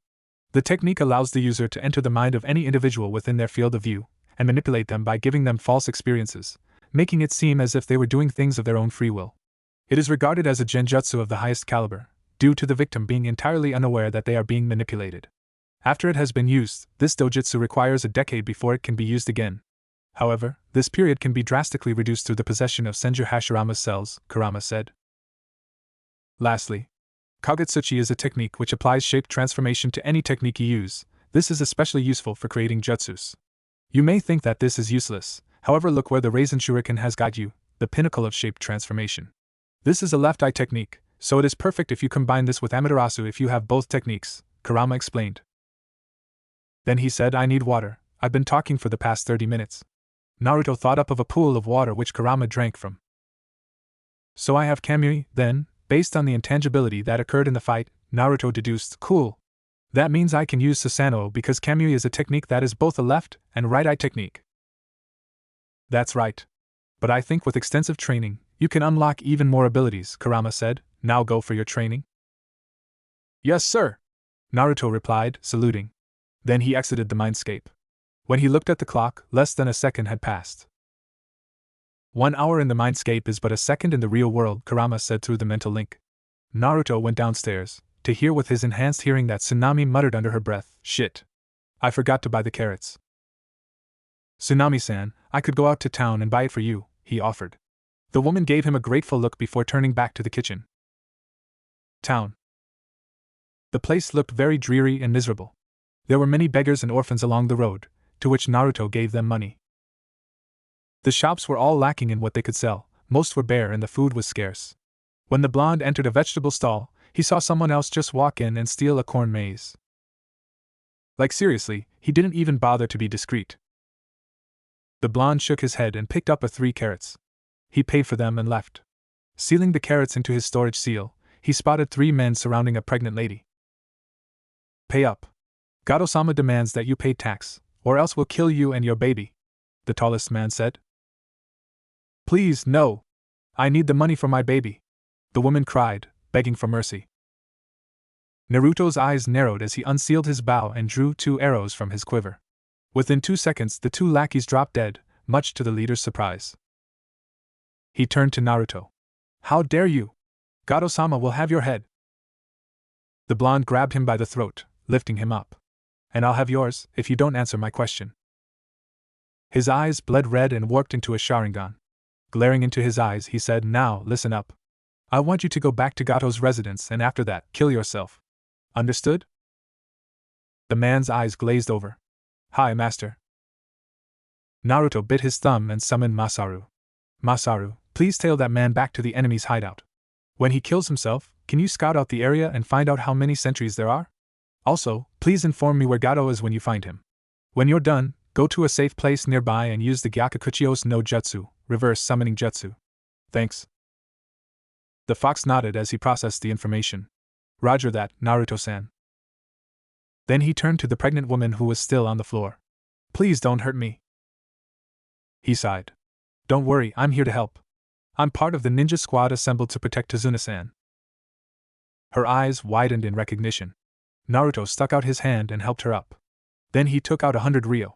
Speaker 1: The technique allows the user to enter the mind of any individual within their field of view, and manipulate them by giving them false experiences, making it seem as if they were doing things of their own free will. It is regarded as a genjutsu of the highest caliber, due to the victim being entirely unaware that they are being manipulated. After it has been used, this dojutsu requires a decade before it can be used again. However, this period can be drastically reduced through the possession of Senju Hashirama's cells, Kurama said. Lastly, Kagetsuchi is a technique which applies shape transformation to any technique you use. This is especially useful for creating jutsus. You may think that this is useless, however look where the Raisin Shuriken has got you, the pinnacle of shape transformation. This is a left-eye technique, so it is perfect if you combine this with Amaterasu if you have both techniques, Kurama explained. Then he said, I need water, I've been talking for the past 30 minutes. Naruto thought up of a pool of water which Kurama drank from. So I have Kamui, then, based on the intangibility that occurred in the fight, Naruto deduced, cool. That means I can use Susanoo because Kamui is a technique that is both a left and right eye technique. That's right. But I think with extensive training, you can unlock even more abilities, Kurama said. Now go for your training? Yes, sir. Naruto replied, saluting. Then he exited the mindscape. When he looked at the clock, less than a second had passed. 1 hour in the mindscape is but a second in the real world, Kurama said through the mental link. Naruto went downstairs, to hear with his enhanced hearing that Tsunami muttered under her breath, shit. I forgot to buy the carrots. Tsunami-san, I could go out to town and buy it for you, he offered. The woman gave him a grateful look before turning back to the kitchen. Town. The place looked very dreary and miserable. There were many beggars and orphans along the road, to which Naruto gave them money. The shops were all lacking in what they could sell, most were bare and the food was scarce. When the blonde entered a vegetable stall, he saw someone else just walk in and steal a corn maze. Like seriously, he didn't even bother to be discreet. The blonde shook his head and picked up 3 carrots. He paid for them and left. Sealing the carrots into his storage seal, he spotted 3 men surrounding a pregnant lady. Pay up. Gato-sama demands that you pay tax, or else we'll kill you and your baby, the tallest man said. Please, no. I need the money for my baby, the woman cried, begging for mercy. Naruto's eyes narrowed as he unsealed his bow and drew 2 arrows from his quiver. Within 2 seconds, the 2 lackeys dropped dead, much to the leader's surprise. He turned to Naruto. How dare you? Gato-sama will have your head. The blonde grabbed him by the throat, lifting him up. And I'll have yours, if you don't answer my question. His eyes bled red and warped into a Sharingan. Glaring into his eyes, he said, now, listen up. I want you to go back to Gato's residence and after that, kill yourself. Understood? The man's eyes glazed over. Hi, master. Naruto bit his thumb and summoned Masaru. Masaru, please tail that man back to the enemy's hideout. When he kills himself, can you scout out the area and find out how many sentries there are? Also, please inform me where Gato is when you find him. When you're done, go to a safe place nearby and use the Gyakukuchios no Jutsu, reverse summoning jutsu. Thanks. The fox nodded as he processed the information. Roger that, Naruto-san. Then he turned to the pregnant woman who was still on the floor. Please don't hurt me. He sighed. Don't worry, I'm here to help. I'm part of the ninja squad assembled to protect Tazuna-san. Her eyes widened in recognition. Naruto stuck out his hand and helped her up. Then he took out 100 ryo.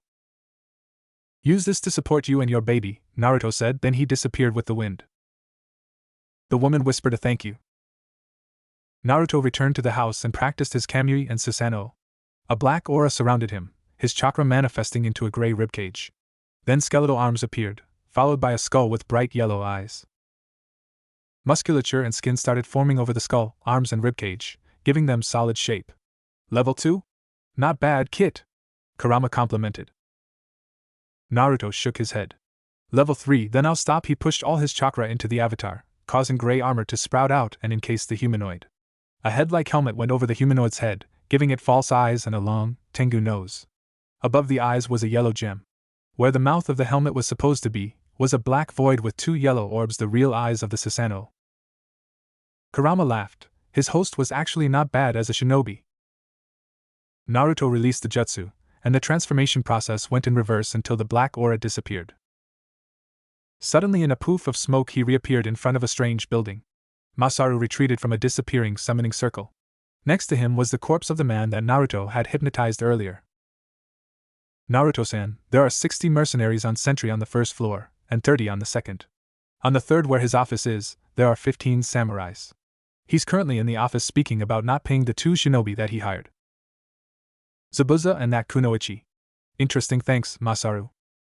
Speaker 1: Use this to support you and your baby, Naruto said, then he disappeared with the wind. The woman whispered a thank you. Naruto returned to the house and practiced his Kamui and Susanoo. A black aura surrounded him, his chakra manifesting into a gray ribcage. Then skeletal arms appeared, followed by a skull with bright yellow eyes. Musculature and skin started forming over the skull, arms and ribcage, giving them solid shape. Level 2? Not bad, Kit. Kurama complimented. Naruto shook his head. Level 3, then I'll stop. He pushed all his chakra into the avatar, causing gray armor to sprout out and encase the humanoid. A head-like helmet went over the humanoid's head, giving it false eyes and a long, tengu nose. Above the eyes was a yellow gem. Where the mouth of the helmet was supposed to be, was a black void with 2 yellow orbs, the real eyes of the Susanoo. Kurama laughed. His host was actually not bad as a shinobi. Naruto released the jutsu, and the transformation process went in reverse until the black aura disappeared. Suddenly, in a poof of smoke, he reappeared in front of a strange building. Masaru retreated from a disappearing summoning circle. Next to him was the corpse of the man that Naruto had hypnotized earlier. Naruto-san, there are 60 mercenaries on sentry on the first floor, and 30 on the second. On the third, where his office is, there are 15 samurais. He's currently in the office speaking about not paying the 2 shinobi that he hired. Zabuza and that Kunoichi. Interesting, thanks, Masaru.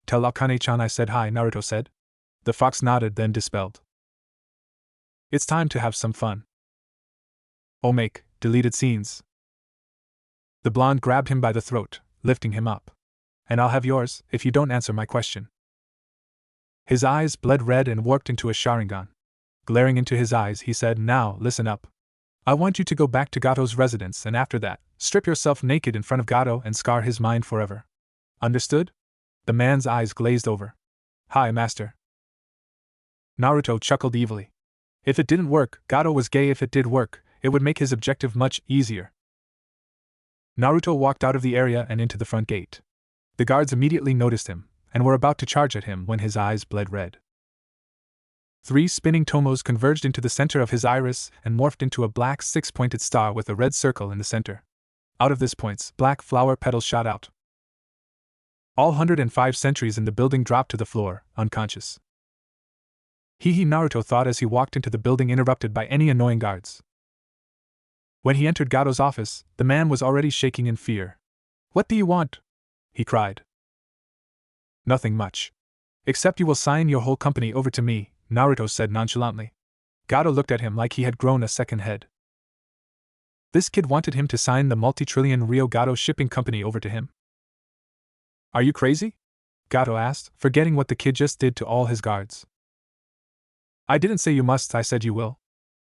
Speaker 1: Tell Akane-chan I said hi, Naruto said. The fox nodded, then dispelled. It's time to have some fun. Oh, make deleted scenes. The blonde grabbed him by the throat, lifting him up. And I'll have yours, if you don't answer my question. His eyes bled red and warped into a Sharingan. Glaring into his eyes, he said, now, listen up. I want you to go back to Gato's residence and after that, strip yourself naked in front of Gato and scar his mind forever. Understood? The man's eyes glazed over. Hi, master. Naruto chuckled evilly. If it didn't work, Gato was gay. If it did work, it would make his objective much easier. Naruto walked out of the area and into the front gate. The guards immediately noticed him, and were about to charge at him when his eyes bled red. 3 spinning tomos converged into the center of his iris and morphed into a black 6-pointed star with a red circle in the center. Out of this points, black flower petals shot out. All 105 sentries in the building dropped to the floor, unconscious. Naruto thought as he walked into the building, interrupted by any annoying guards. When he entered Gato's office, the man was already shaking in fear. What do you want? He cried. Nothing much. Except you will sign your whole company over to me, Naruto said nonchalantly. Gato looked at him like he had grown a second head. This kid wanted him to sign the multi-trillion Rio Gato shipping company over to him. Are you crazy? Gato asked, forgetting what the kid just did to all his guards. I didn't say you must, I said you will.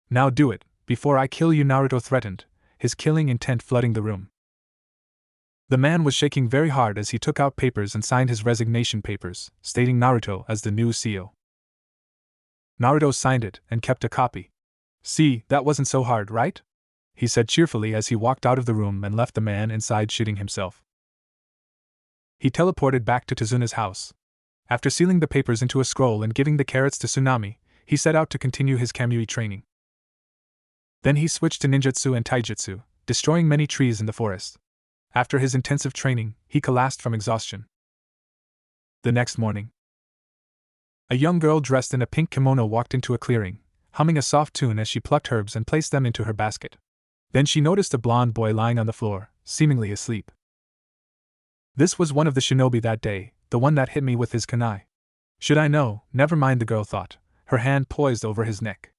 Speaker 1: Now do it, before I kill you, Naruto threatened, his killing intent flooding the room. The man was shaking very hard as he took out papers and signed his resignation papers, stating Naruto as the new CEO. Naruto signed it and kept a copy. See, that wasn't so hard, right? He said cheerfully as he walked out of the room and left the man inside shitting himself. He teleported back to Tazuna's house. After sealing the papers into a scroll and giving the carrots to Tsunami, he set out to continue his Kamui training. Then he switched to ninjutsu and taijutsu, destroying many trees in the forest. After his intensive training, he collapsed from exhaustion. The next morning, a young girl dressed in a pink kimono walked into a clearing, humming a soft tune as she plucked herbs and placed them into her basket. Then she noticed a blonde boy lying on the floor, seemingly asleep. This was one of the shinobi that day, the one that hit me with his kunai. Should I know? Never mind, the girl thought, her hand poised over his neck.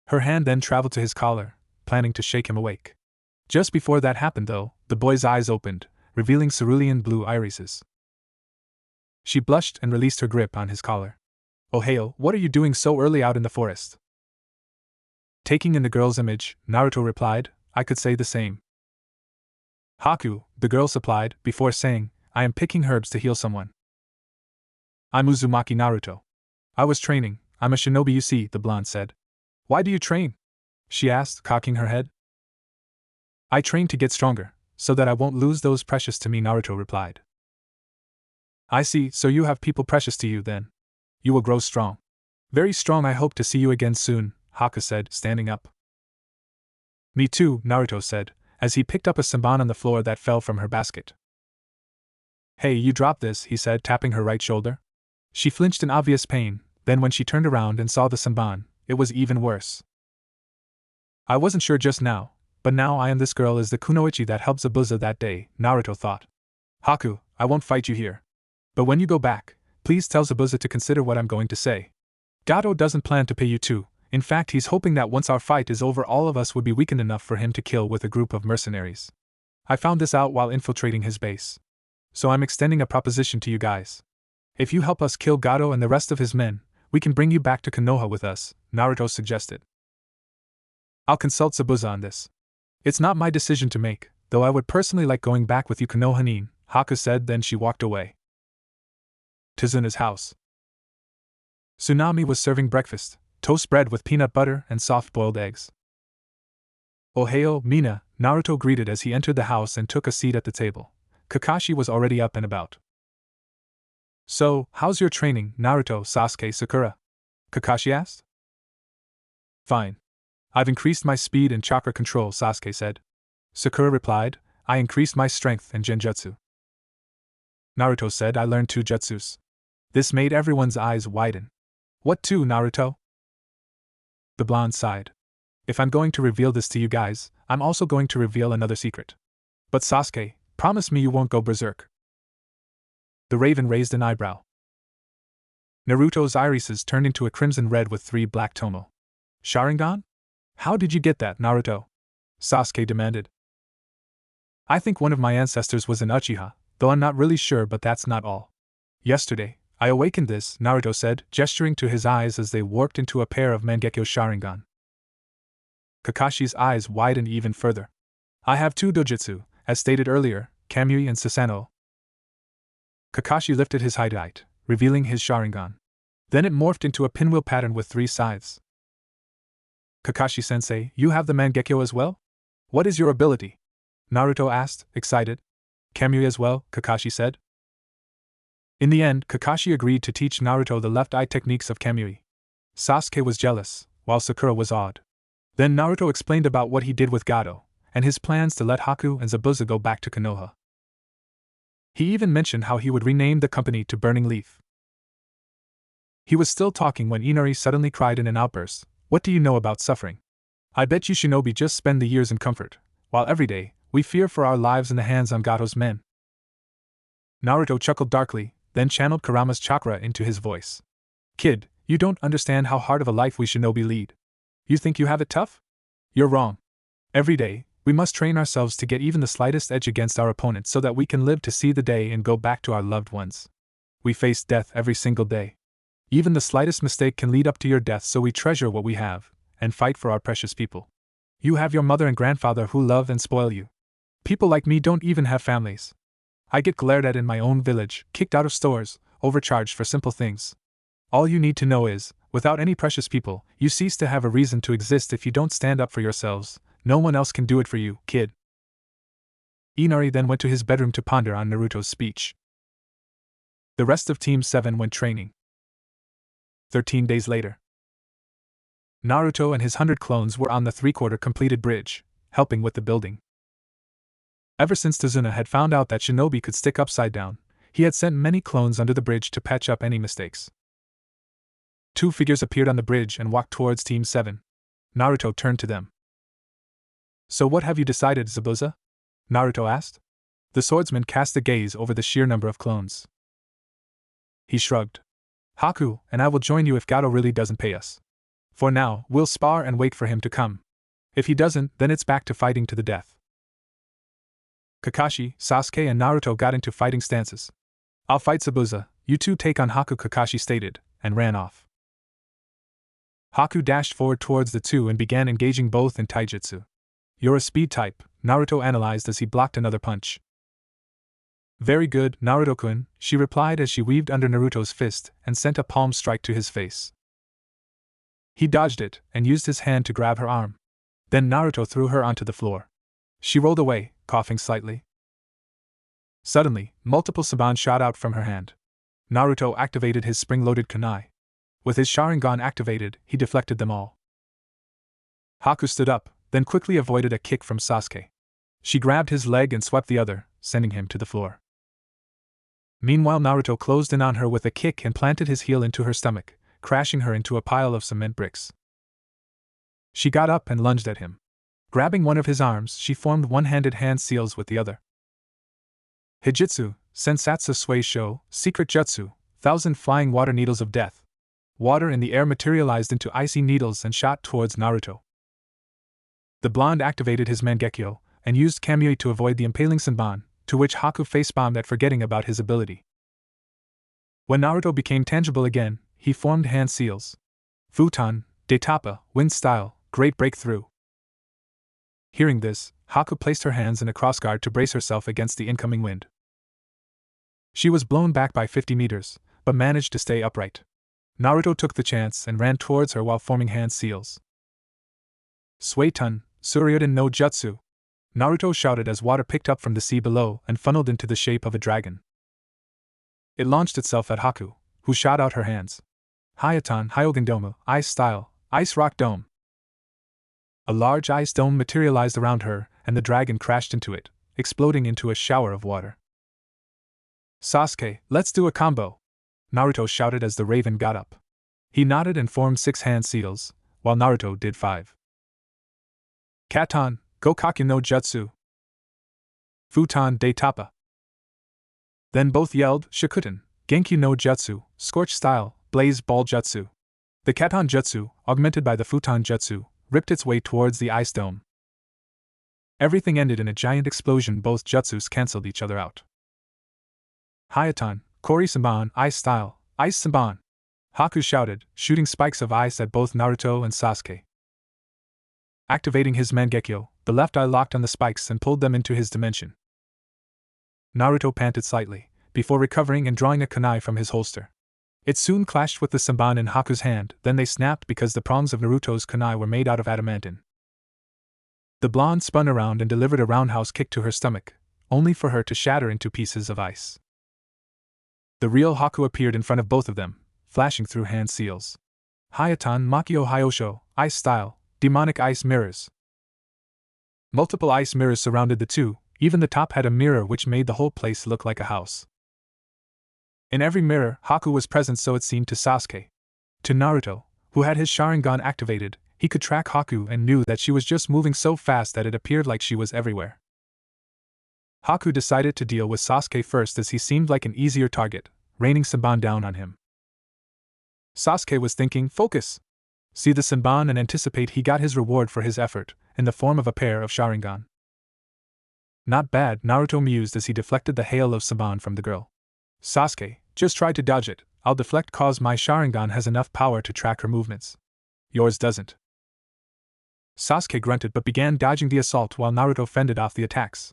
Speaker 1: Her hand then traveled to his collar, planning to shake him awake. Just before that happened, though, the boy's eyes opened, revealing cerulean blue irises. She blushed and released her grip on his collar. Oh hail, what are you doing so early out in the forest? Taking in the girl's image, Naruto replied, I could say the same. Haku, the girl supplied, before saying, I am picking herbs to heal someone. I'm Uzumaki Naruto. I was training, I'm a shinobi, you see, the blonde said. Why do you train? She asked, cocking her head. I train to get stronger, so that I won't lose those precious to me, Naruto replied. I see, so you have people precious to you then. You will grow strong. Very strong. I hope to see you again soon, Haku said, standing up. Me too, Naruto said, as he picked up a senbon on the floor that fell from her basket. Hey, you dropped this, he said, tapping her right shoulder. She flinched in obvious pain, then when she turned around and saw the senbon, it was even worse. I wasn't sure just now, but now I am. This girl is the kunoichi that helped Zabuza that day, Naruto thought. Haku, I won't fight you here. But when you go back, please tell Zabuza to consider what I'm going to say. Gato doesn't plan to pay you too. In fact, he's hoping that once our fight is over, all of us would be weakened enough for him to kill with a group of mercenaries. I found this out while infiltrating his base. So I'm extending a proposition to you guys. If you help us kill Gato and the rest of his men, we can bring you back to Konoha with us, Naruto suggested. I'll consult Zabuza on this. It's not my decision to make, though I would personally like going back with you, Konoha-nin, Haku said, then she walked away. Tazuna's house. Tsunami was serving breakfast, toast bread with peanut butter and soft-boiled eggs. Ohio, Mina, Naruto greeted as he entered the house and took a seat at the table. Kakashi was already up and about. So, how's your training, Naruto, Sasuke, Sakura? Kakashi asked. Fine. I've increased my speed and chakra control, Sasuke said. Sakura replied, I increased my strength and genjutsu. Naruto said, I learned 2 jutsus. This made everyone's eyes widen. What 2, Naruto? The blonde sighed. If I'm going to reveal this to you guys, I'm also going to reveal another secret. But Sasuke, promise me you won't go berserk. The raven raised an eyebrow. Naruto's irises turned into a crimson red with 3 black tomo. Sharingan? How did you get that, Naruto? Sasuke demanded. I think one of my ancestors was an Uchiha, though I'm not really sure, but that's not all. Yesterday, I awakened this, Naruto said, gesturing to his eyes as they warped into a pair of Mangekyo Sharingan. Kakashi's eyes widened even further. I have 2 dojutsu, as stated earlier, Kamui and Susanoo. Kakashi lifted his highlight, revealing his Sharingan. Then it morphed into a pinwheel pattern with 3 scythes. Kakashi-sensei, you have the Mangekyo as well? What is your ability? Naruto asked, excited. Kamui as well, Kakashi said. In the end, Kakashi agreed to teach Naruto the left eye techniques of Kamui. Sasuke was jealous, while Sakura was awed. Then Naruto explained about what he did with Gato, and his plans to let Haku and Zabuza go back to Konoha. He even mentioned how he would rename the company to Burning Leaf. He was still talking when Inari suddenly cried in an outburst, What do you know about suffering? I bet you shinobi just spend the years in comfort, while every day, we fear for our lives in the hands of Gato's men. Naruto chuckled darkly, then channeled Kurama's chakra into his voice. Kid, you don't understand how hard of a life we shinobi lead. You think you have it tough? You're wrong. Every day, we must train ourselves to get even the slightest edge against our opponents so that we can live to see the day and go back to our loved ones. We face death every single day. Even the slightest mistake can lead up to your death, so we treasure what we have, and fight for our precious people. You have your mother and grandfather who love and spoil you. People like me don't even have families. I get glared at in my own village, kicked out of stores, overcharged for simple things. All you need to know is, without any precious people, you cease to have a reason to exist if you don't stand up for yourselves. No one else can do it for you, kid. Inari then went to his bedroom to ponder on Naruto's speech. The rest of Team 7 went training. 13 days later. Naruto and his 100 clones were on the 3/4 completed bridge, helping with the building. Ever since Tazuna had found out that shinobi could stick upside down, he had sent many clones under the bridge to patch up any mistakes. 2 figures appeared on the bridge and walked towards Team 7. Naruto turned to them. So what have you decided, Zabuza? Naruto asked. The swordsman cast a gaze over the sheer number of clones. He shrugged. Haku and I will join you if Gato really doesn't pay us. For now, we'll spar and wait for him to come. If he doesn't, then it's back to fighting to the death. Kakashi, Sasuke and Naruto got into fighting stances. I'll fight Zabuza, you two take on Haku, Kakashi stated, and ran off. Haku dashed forward towards the 2 and began engaging both in taijutsu. You're a speed type, Naruto analyzed as he blocked another punch. Very good, Naruto-kun, she replied as she weaved under Naruto's fist and sent a palm strike to his face. He dodged it and used his hand to grab her arm. Then Naruto threw her onto the floor. She rolled away, coughing slightly. Suddenly, multiple Saban shot out from her hand. Naruto activated his spring-loaded kunai. With his Sharingan activated, he deflected them all. Haku stood up, then quickly avoided a kick from Sasuke. She grabbed his leg and swept the other, sending him to the floor. Meanwhile, Naruto closed in on her with a kick and planted his heel into her stomach, crashing her into a pile of cement bricks. She got up and lunged at him. Grabbing one of his arms, she formed one-handed hand seals with the other. Hijitsu, Sensatsu Sway Sho, Secret Jutsu, 1,000 Flying Water Needles of Death. Water in the air materialized into icy needles and shot towards Naruto. The blonde activated his Mangekyo, and used Kamui to avoid the impaling Senbon, to which Haku face-bombed at forgetting about his ability. When Naruto became tangible again, he formed hand seals. Futon, Detapa, Wind Style, Great Breakthrough. Hearing this, Haku placed her hands in a crossguard to brace herself against the incoming wind. She was blown back by 50 meters, but managed to stay upright. Naruto took the chance and ran towards her while forming hand seals. Suetun, Suryuden no Jutsu! Naruto shouted as water picked up from the sea below and funneled into the shape of a dragon. It launched itself at Haku, who shot out her hands. Hayatan Hyogendomu, Ice Style, Ice Rock Dome. A large ice dome materialized around her, and the dragon crashed into it, exploding into a shower of water. Sasuke, let's do a combo! Naruto shouted as the raven got up. He nodded and formed 6 hand seals, while Naruto did 5. Katon, Gokake no Jutsu! Futon de Tapa! Then both yelled, Shikuten, Genki no Jutsu, Scorch Style, Blaze Ball Jutsu. The Katon Jutsu, augmented by the Futon Jutsu, ripped its way towards the ice dome. Everything ended in a giant explosion. Both jutsus cancelled each other out. Hayatan, Kori Samban, Ice Style, Ice Samban! Haku shouted, shooting spikes of ice at both Naruto and Sasuke. Activating his Mangekyo, the left eye locked on the spikes and pulled them into his dimension. Naruto panted slightly, before recovering and drawing a kunai from his holster. It soon clashed with the Samban in Haku's hand, then they snapped because the prongs of Naruto's kunai were made out of adamantine. The blonde spun around and delivered a roundhouse kick to her stomach, only for her to shatter into pieces of ice. The real Haku appeared in front of both of them, flashing through hand seals. Hayatan Makio Hyosho, Ice Style, Demonic Ice Mirrors. Multiple ice mirrors surrounded the two, even the top had a mirror which made the whole place look like a house. In every mirror, Haku was present, so it seemed to Sasuke. To Naruto, who had his Sharingan activated, he could track Haku and knew that she was just moving so fast that it appeared like she was everywhere. Haku decided to deal with Sasuke first as he seemed like an easier target, raining Senbon down on him. Sasuke was thinking, focus! See the Senbon and anticipate he got his reward for his effort, in the form of a pair of Sharingan. Not bad, Naruto mused as he deflected the hail of Senbon from the girl. Sasuke, just try to dodge it, I'll deflect cause my Sharingan has enough power to track her movements. Yours doesn't. Sasuke grunted but began dodging the assault while Naruto fended off the attacks.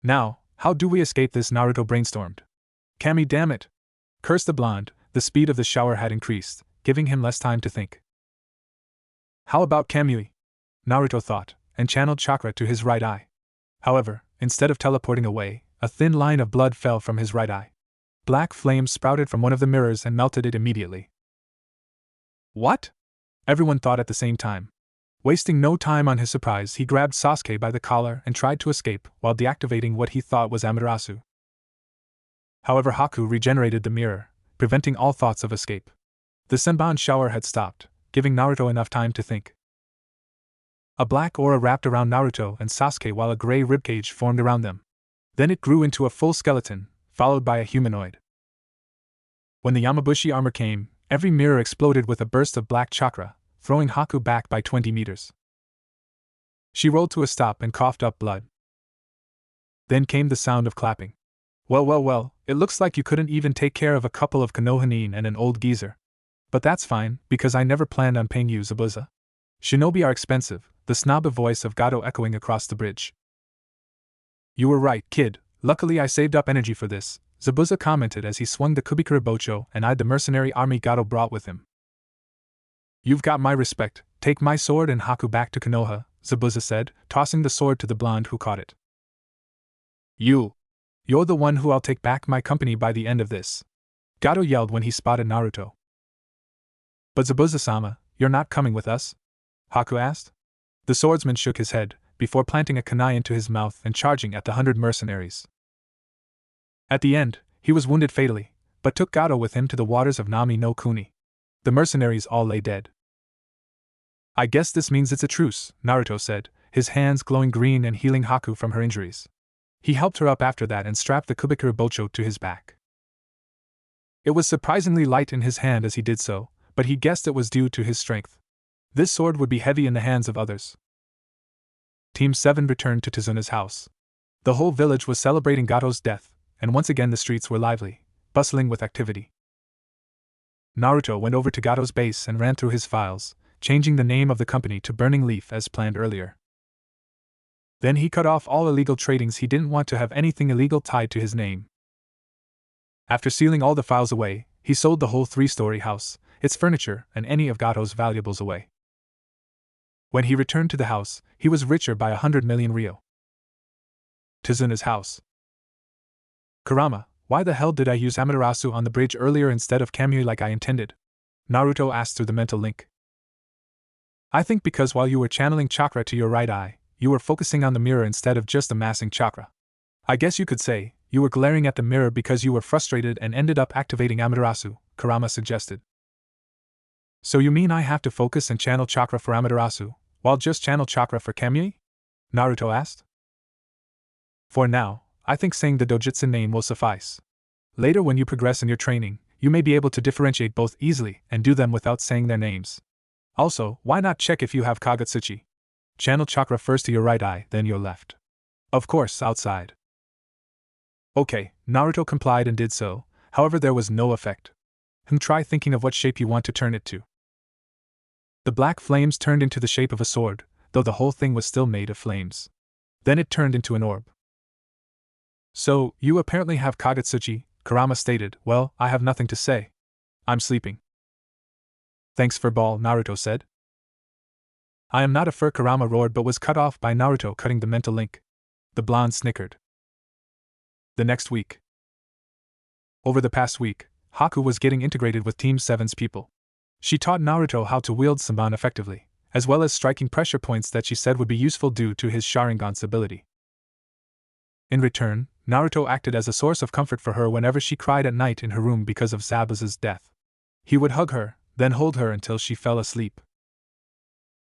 Speaker 1: Now, how do we escape this? Naruto brainstormed. Kami, damn it! Cursed the blonde, the speed of the shower had increased, giving him less time to think. How about Kamui? Naruto thought, and channeled chakra to his right eye. However, instead of teleporting away, a thin line of blood fell from his right eye. Black flames sprouted from one of the mirrors and melted it immediately. What? Everyone thought at the same time. Wasting no time on his surprise, he grabbed Sasuke by the collar and tried to escape while deactivating what he thought was Amaterasu. However, Haku regenerated the mirror, preventing all thoughts of escape. The Senbon shower had stopped, giving Naruto enough time to think. A black aura wrapped around Naruto and Sasuke while a gray ribcage formed around them. Then it grew into a full skeleton, followed by a humanoid. When the Yamabushi armor came, every mirror exploded with a burst of black chakra, throwing Haku back by 20 meters. She rolled to a stop and coughed up blood. Then came the sound of clapping. Well, it looks like you couldn't even take care of a couple of Konohanin and an old geezer. But that's fine, because I never planned on paying you, Zabuza. Shinobi are expensive, the snobby voice of Gato echoing across the bridge. You were right, kid, luckily I saved up energy for this, Zabuza commented as he swung the Kubikura Bocho and eyed the mercenary army Gato brought with him. You've got my respect, take my sword and Haku back to Konoha, Zabuza said, tossing the sword to the blonde who caught it. You're the one who I'll take back my company by the end of this. Gato yelled when he spotted Naruto. But Zabuza-sama, you're not coming with us? Haku asked. The swordsman shook his head, before planting a kunai into his mouth and charging at the 100 mercenaries. At the end, he was wounded fatally, but took Gato with him to the waters of Nami no Kuni. The mercenaries all lay dead. I guess this means it's a truce, Naruto said, his hands glowing green and healing Haku from her injuries. He helped her up after that and strapped the Kubikura Bocho to his back. It was surprisingly light in his hand as he did so, but he guessed it was due to his strength. This sword would be heavy in the hands of others. Team 7 returned to Tizuna's house. The whole village was celebrating Gato's death, and once again the streets were lively, bustling with activity. Naruto went over to Gato's base and ran through his files, changing the name of the company to Burning Leaf as planned earlier. Then he cut off all illegal tradings. He didn't want to have anything illegal tied to his name. After sealing all the files away, he sold the whole 3-story house, its furniture, and any of Gato's valuables away. When he returned to the house, he was richer by 100 million ryo. Tizuna's house. Kurama, why the hell did I use Amaterasu on the bridge earlier instead of Kamui like I intended? Naruto asked through the mental link. I think because while you were channeling chakra to your right eye, you were focusing on the mirror instead of just amassing chakra. I guess you could say, you were glaring at the mirror because you were frustrated and ended up activating Amaterasu, Kurama suggested. So you mean I have to focus and channel chakra for Amaterasu, while just channel chakra for Kamui? Naruto asked. For now, I think saying the dojutsu name will suffice. Later when you progress in your training, you may be able to differentiate both easily and do them without saying their names. Also, why not check if you have Kagutsuchi? Channel chakra first to your right eye, then your left. Of course, outside. Okay, Naruto complied and did so, however there was no effect. Try thinking of what shape you want to turn it to. The black flames turned into the shape of a sword, though the whole thing was still made of flames. Then it turned into an orb. So, you apparently have Kagutsuchi, Kurama stated. Well, I have nothing to say. I'm sleeping. Thanks for ball, Naruto said. I am not a fur, Kurama roared but was cut off by Naruto cutting the mental link. The blonde snickered. The next week. Over the past week, Haku was getting integrated with Team 7's people. She taught Naruto how to wield Senbon effectively, as well as striking pressure points that she said would be useful due to his Sharingan's ability. In return, Naruto acted as a source of comfort for her whenever she cried at night in her room because of Zabuza's death. He would hug her, then hold her until she fell asleep.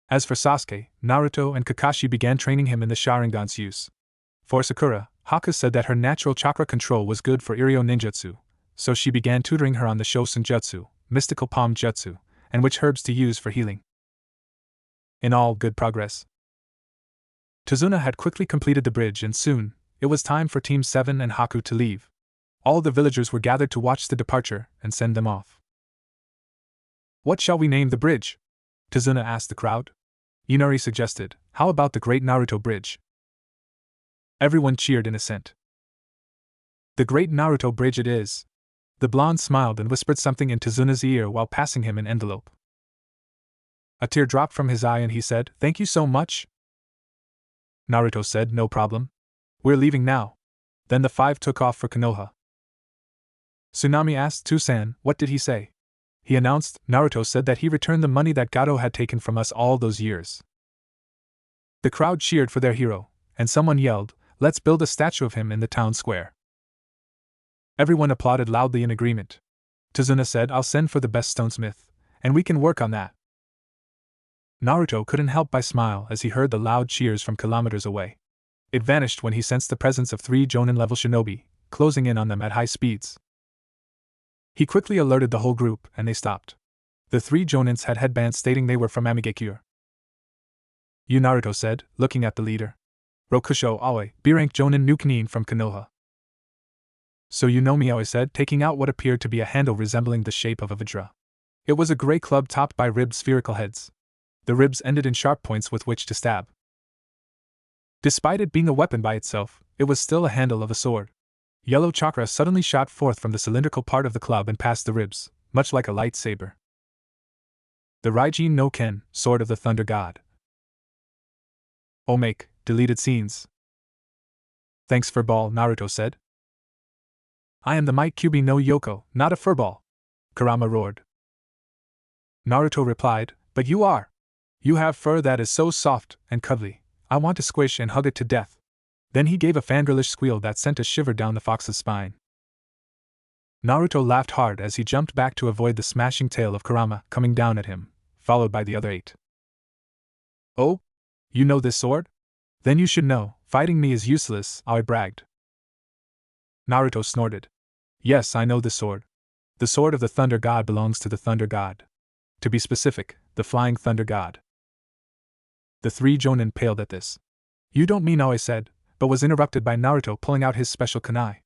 Speaker 1: As for Sasuke, Naruto and Kakashi began training him in the Sharingan's use. For Sakura, Haku said that her natural chakra control was good for Iryo ninjutsu, so she began tutoring her on the Shosen Jutsu, mystical palm jutsu, and which herbs to use for healing. In all, good progress. Tizuna had quickly completed the bridge and soon, it was time for Team 7 and Haku to leave. All the villagers were gathered to watch the departure and send them off. What shall we name the bridge? Tizuna asked the crowd. Inari suggested, how about the Great Naruto Bridge? Everyone cheered in assent. The Great Naruto Bridge it is. The blonde smiled and whispered something in Tizuna's ear while passing him an envelope. A tear dropped from his eye and he said, "Thank you so much." Naruto said, "No problem. We're leaving now." Then the five took off for Konoha. Tsunami asked Tusan, "What did he say?" He announced, Naruto said that he returned the money that Gato had taken from us all those years. The crowd cheered for their hero, and someone yelled, "Let's build a statue of him in the town square." Everyone applauded loudly in agreement. Tizuna said, "I'll send for the best stonesmith, and we can work on that." Naruto couldn't help but smile as he heard the loud cheers from kilometers away. It vanished when he sensed the presence of 3 Jonin-level shinobi, closing in on them at high speeds. He quickly alerted the whole group, and they stopped. The 3 Jonins had headbands stating they were from Amigekure. "You," Naruto said, looking at the leader. "Rokusho Aoi, B-rank Jonin Nukenin from Konoha." "So you know me," Aoi said, taking out what appeared to be a handle resembling the shape of a vajra. It was a gray club topped by ribbed spherical heads. The ribs ended in sharp points with which to stab. Despite it being a weapon by itself, it was still a handle of a sword. Yellow chakra suddenly shot forth from the cylindrical part of the club and past the ribs, much like a lightsaber. The Raijin no Ken, Sword of the Thunder God. Omake, deleted scenes. "Thanks for ball," Naruto said. "I am the Might Kyubi no Yoko, not a furball," Kurama roared. Naruto replied, "But you are. You have fur that is so soft and cuddly, I want to squish and hug it to death." Then he gave a fangirlish squeal that sent a shiver down the fox's spine. Naruto laughed hard as he jumped back to avoid the smashing tail of Kurama coming down at him, followed by the other 8. "Oh? You know this sword? Then you should know, fighting me is useless," Aoi bragged. Naruto snorted. "Yes, I know this sword. The sword of the Thunder God belongs to the Thunder God. To be specific, the Flying Thunder God." The 3 Jonin paled at this. "You don't mean," Aoi said, but was interrupted by Naruto pulling out his special kunai.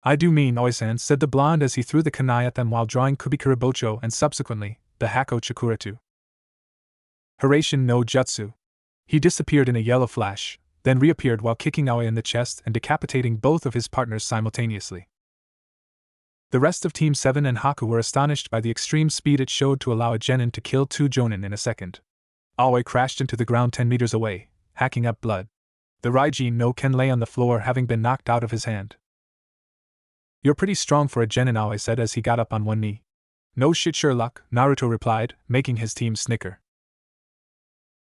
Speaker 1: "I do mean, Aoi-san," said the blonde as he threw the kunai at them while drawing Kubikuribocho and subsequently, the Hako Chikuratu. Hiraishin no Jutsu. He disappeared in a yellow flash, then reappeared while kicking Aoi in the chest and decapitating both of his partners simultaneously. The rest of Team 7 and Haku were astonished by the extreme speed it showed to allow a genin to kill 2 Jonin in a second. Aoi crashed into the ground 10 meters away, hacking up blood. The Raijin no Ken lay on the floor having been knocked out of his hand. You're pretty strong for a genin, Aoi said as he got up on one knee. No shit Sherlock, Naruto replied, making his team snicker.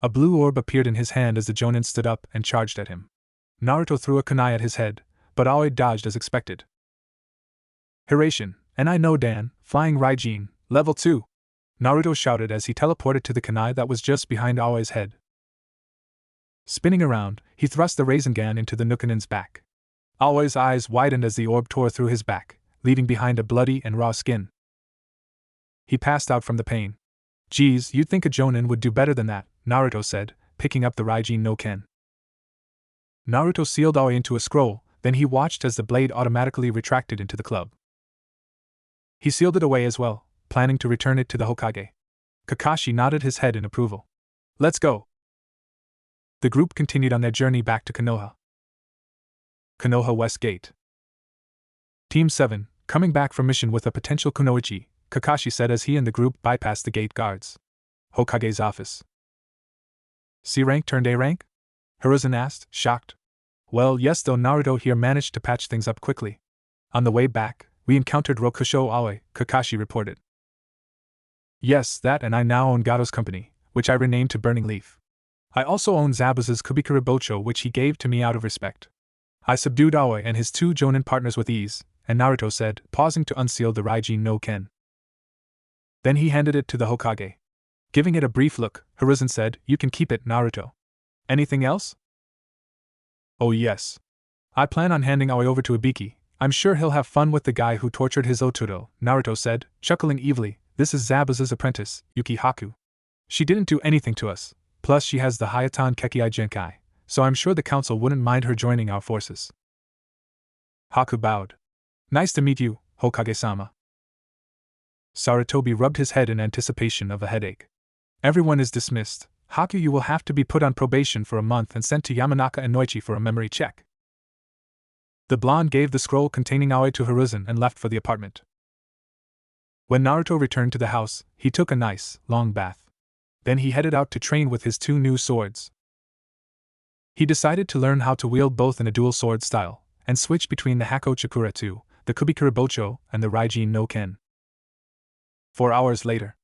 Speaker 1: A blue orb appeared in his hand as the Jonin stood up and charged at him. Naruto threw a kunai at his head, but Aoi dodged as expected. Hiruzen, and I know Dan, flying Raijin, level 2. Naruto shouted as he teleported to the kunai that was just behind Aoi's head. Spinning around, he thrust the Rasengan into the Nukanin's back. Aoi's eyes widened as the orb tore through his back, leaving behind a bloody and raw skin. He passed out from the pain. Geez, you'd think a Jonin would do better than that, Naruto said, picking up the Raijin no Ken. Naruto sealed Aoi into a scroll, then he watched as the blade automatically retracted into the club. He sealed it away as well, planning to return it to the Hokage. Kakashi nodded his head in approval. Let's go. The group continued on their journey back to Konoha. Konoha West Gate. Team 7, coming back from mission with a potential kunoichi, Kakashi said as he and the group bypassed the gate guards. Hokage's office. C rank turned A rank? Hiruzen asked, shocked. Well, yes, though Naruto here managed to patch things up quickly. On the way back, we encountered Rokusho Aoi, Kakashi reported. Yes, that, and I now own Gato's company, which I renamed to Burning Leaf. I also own Zabuza's Kubikuribocho, which he gave to me out of respect. I subdued Aoi and his 2 Jonin partners with ease, and Naruto said, pausing to unseal the Raijin no Ken. Then he handed it to the Hokage. Giving it a brief look, Hiruzen said, you can keep it, Naruto. Anything else? Oh yes. I plan on handing Aoi over to Ibiki. I'm sure he'll have fun with the guy who tortured his Oturo, Naruto said, chuckling evilly. This is Zabuza's apprentice, Yuki Haku. She didn't do anything to us, plus she has the Hayatan Kekkei Genkai, so I'm sure the council wouldn't mind her joining our forces. Haku bowed. Nice to meet you, Hokage-sama. Sarutobi rubbed his head in anticipation of a headache. Everyone is dismissed. Haku, you will have to be put on probation for a month and sent to Yamanaka and Noichi for a memory check. The blonde gave the scroll containing Aoi to Hiruzen and left for the apartment. When Naruto returned to the house, he took a nice, long bath. Then he headed out to train with his 2 new swords. He decided to learn how to wield both in a dual sword style, and switch between the Hako Chikura 2, the Kubikuribocho, and the Raijin no Ken. 4 hours later,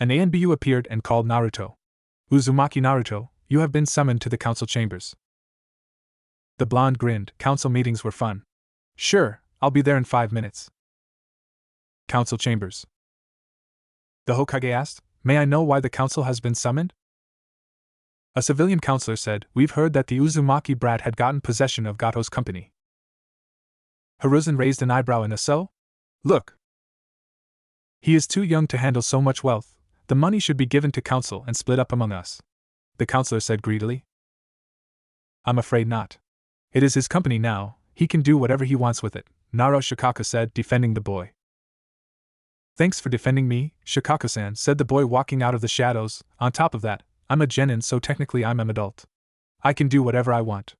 Speaker 1: an Anbu appeared and called Naruto. Uzumaki Naruto, you have been summoned to the council chambers. The blonde grinned. Council meetings were fun. Sure, I'll be there in 5 minutes. Council chambers. The Hokage asked, may I know why the council has been summoned? A civilian counselor said, we've heard that the Uzumaki brat had gotten possession of Gato's company. Hiruzen raised an eyebrow in a so? Look. He is too young to handle so much wealth. The money should be given to council and split up among us. The counselor said greedily. I'm afraid not. It is his company now, he can do whatever he wants with it, Naro Shikaka said, defending the boy. Thanks for defending me, Shikaka-san, said the boy walking out of the shadows. On top of that, I'm a genin, so technically I'm an adult. I can do whatever I want.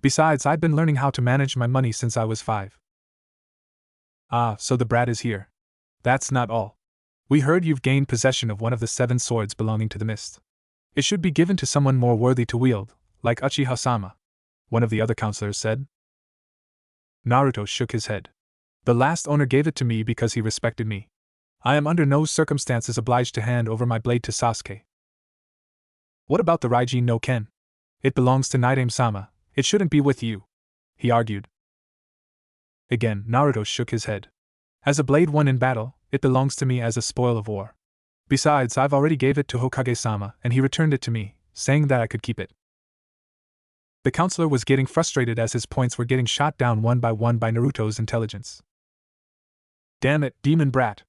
Speaker 1: Besides, I've been learning how to manage my money since I was 5. Ah, so the brat is here. That's not all. We heard you've gained possession of one of the 7 swords belonging to the mist. It should be given to someone more worthy to wield, like Uchiha-sama, one of the other counselors said. Naruto shook his head. The last owner gave it to me because he respected me. I am under no circumstances obliged to hand over my blade to Sasuke. What about the Raijin no Ken? It belongs to Naidame-sama, it shouldn't be with you, he argued. Again, Naruto shook his head. As a blade won in battle, it belongs to me as a spoil of war. Besides, I've already gave it to Hokage-sama and he returned it to me, saying that I could keep it. The counselor was getting frustrated as his points were getting shot down one by Naruto's intelligence. Damn it, demon brat!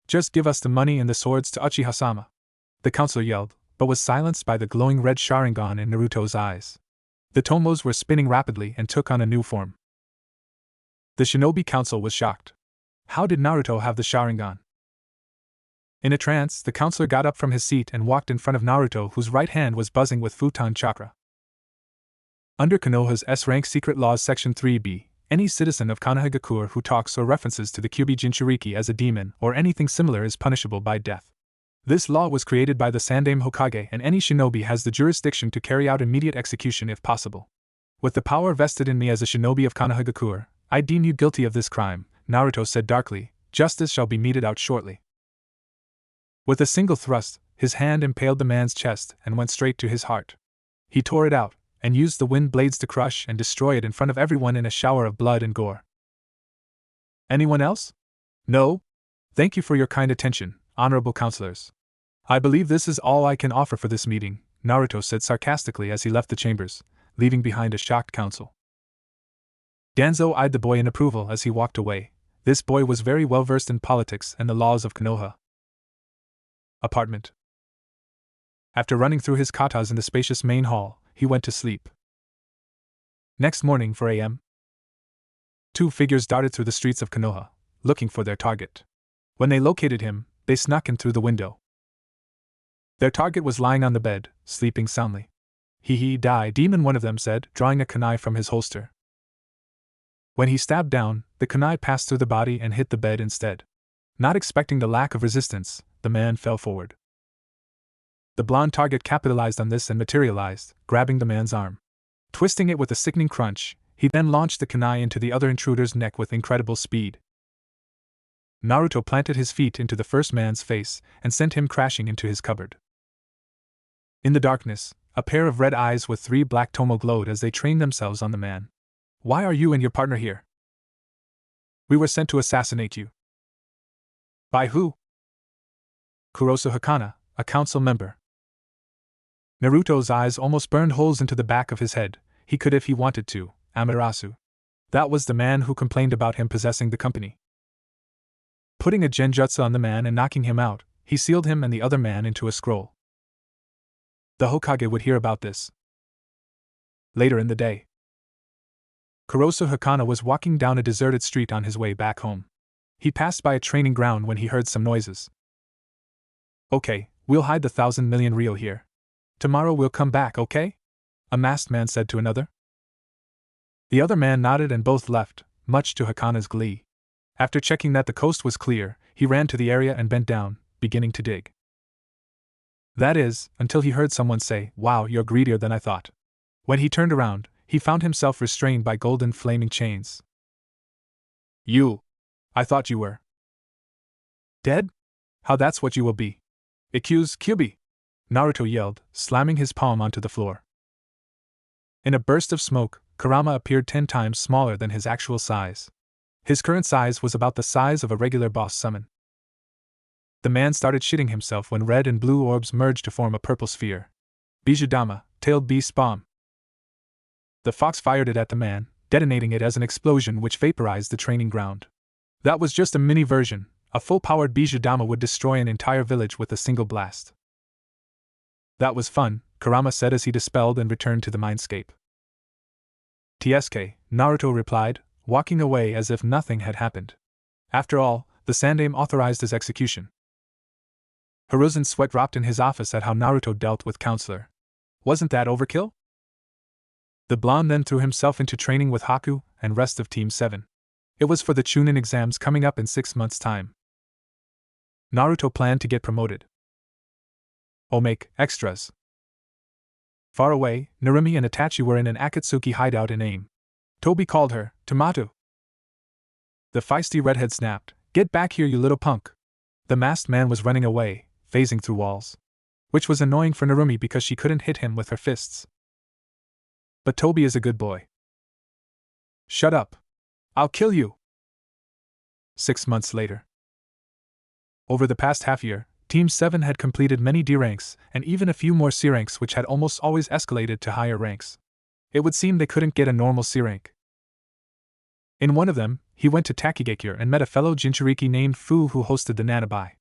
Speaker 1: Just give us the money and the swords to Uchiha-sama, the counselor yelled, but was silenced by the glowing red Sharingan in Naruto's eyes. The tomos were spinning rapidly and took on a new form. The shinobi council was shocked. How did Naruto have the Sharingan? In a trance, the counselor got up from his seat and walked in front of Naruto, whose right hand was buzzing with futon chakra. Under Konoha's S-rank secret laws section 3b, any citizen of Konohagakure who talks or references to the Kyubi Jinchuriki as a demon or anything similar is punishable by death. This law was created by the Sandaime Hokage, and any shinobi has the jurisdiction to carry out immediate execution if possible. With the power vested in me as a shinobi of Konohagakure, I deem you guilty of this crime, Naruto said darkly. Justice shall be meted out shortly. With a single thrust, his hand impaled the man's chest and went straight to his heart. He tore it out, and used the wind blades to crush and destroy it in front of everyone in a shower of blood and gore. Anyone else? No? Thank you for your kind attention, honorable counselors. I believe this is all I can offer for this meeting, Naruto said sarcastically as he left the chambers, leaving behind a shocked council. Danzo eyed the boy in approval as he walked away. This boy was very well versed in politics and the laws of Konoha. Apartment. After running through his katas in the spacious main hall, he went to sleep. Next morning, 4 a.m., two figures darted through the streets of Konoha, looking for their target. When they located him, they snuck in through the window. Their target was lying on the bed, sleeping soundly. He die demon, one of them said, drawing a kunai from his holster. When he stabbed down, the kunai passed through the body and hit the bed instead. Not expecting the lack of resistance, the man fell forward. The blonde target capitalized on this and materialized, grabbing the man's arm. Twisting it with a sickening crunch, he then launched the kunai into the other intruder's neck with incredible speed. Naruto planted his feet into the first man's face and sent him crashing into his cupboard. In the darkness, a pair of red eyes with 3 black tomo glowed as they trained themselves on the man. Why are you and your partner here? We were sent to assassinate you. By who? Kurosu Hakana, a council member. Naruto's eyes almost burned holes into the back of his head. He could if he wanted to. Amaterasu. That was the man who complained about him possessing the company. Putting a genjutsu on the man and knocking him out, he sealed him and the other man into a scroll. The Hokage would hear about this. Later in the day, Kurosu Hakana was walking down a deserted street on his way back home. He passed by a training ground when he heard some noises. Okay, we'll hide the 1,000 million ryo here. Tomorrow we'll come back, okay? A masked man said to another. The other man nodded and both left, much to Hakana's glee. After checking that the coast was clear, he ran to the area and bent down, beginning to dig. That is, until he heard someone say, "Wow, you're greedier than I thought." When he turned around, he found himself restrained by golden flaming chains. You! I thought you were dead? How that's what you will be. Ikkuse Kyubi! Naruto yelled, slamming his palm onto the floor. In a burst of smoke, Kurama appeared 10 times smaller than his actual size. His current size was about the size of a regular boss summon. The man started shitting himself when red and blue orbs merged to form a purple sphere. Bijudama, tailed beast bomb. The fox fired it at the man, detonating it as an explosion which vaporized the training ground. That was just a mini version. A full-powered Bijudama would destroy an entire village with a single blast. That was fun, Kurama said as he dispelled and returned to the mindscape. TSK, Naruto replied, walking away as if nothing had happened. After all, the Sandaime authorized his execution. Hiruzen's sweat dropped in his office at how Naruto dealt with Counselor. Wasn't that overkill? The blonde then threw himself into training with Haku and rest of Team 7. It was for the Chunin exams coming up in 6 months' time. Naruto planned to get promoted. Make extras. Far away, Narumi and Itachi were in an Akatsuki hideout in AIM. Toby called her, Tomato. The feisty redhead snapped, "Get back here, you little punk." The masked man was running away, phasing through walls. Which was annoying for Narumi because she couldn't hit him with her fists. But Toby is a good boy. Shut up. I'll kill you. 6 months later. Over the past half year, Team 7 had completed many D ranks, and even a few more C ranks which had almost always escalated to higher ranks. It would seem they couldn't get a normal C rank. In one of them, he went to Takigakure and met a fellow Jinchuriki named Fu who hosted the Nanabai.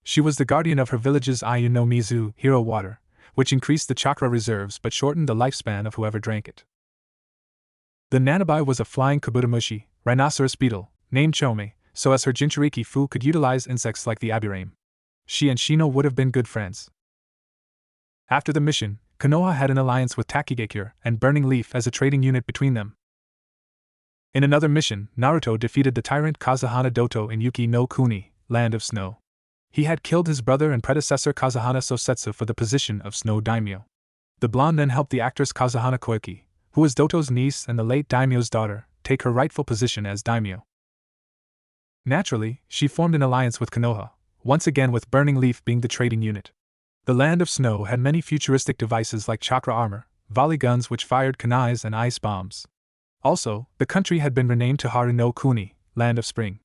Speaker 1: She was the guardian of her village's Ayu no Mizu, hero water, which increased the chakra reserves but shortened the lifespan of whoever drank it. The Nanabai was a flying kabutamushi, rhinoceros beetle, named Chome, so as her Jinchuriki Fu could utilize insects like the abirame. She and Shino would have been good friends. After the mission, Konoha had an alliance with Takigakure and Burning Leaf as a trading unit between them. In another mission, Naruto defeated the tyrant Kazuhana Doto in Yuki no Kuni, Land of Snow. He had killed his brother and predecessor Kazuhana Sosetsu for the position of Snow Daimyo. The blonde then helped the actress Kazuhana Koiki, who was Doto's niece and the late daimyo's daughter, take her rightful position as daimyo. Naturally, she formed an alliance with Konoha, once again with Burning Leaf being the trading unit. The Land of Snow had many futuristic devices like chakra armor, volley guns which fired kunais and ice bombs. Also, the country had been renamed to Haru no Kuni, Land of Spring.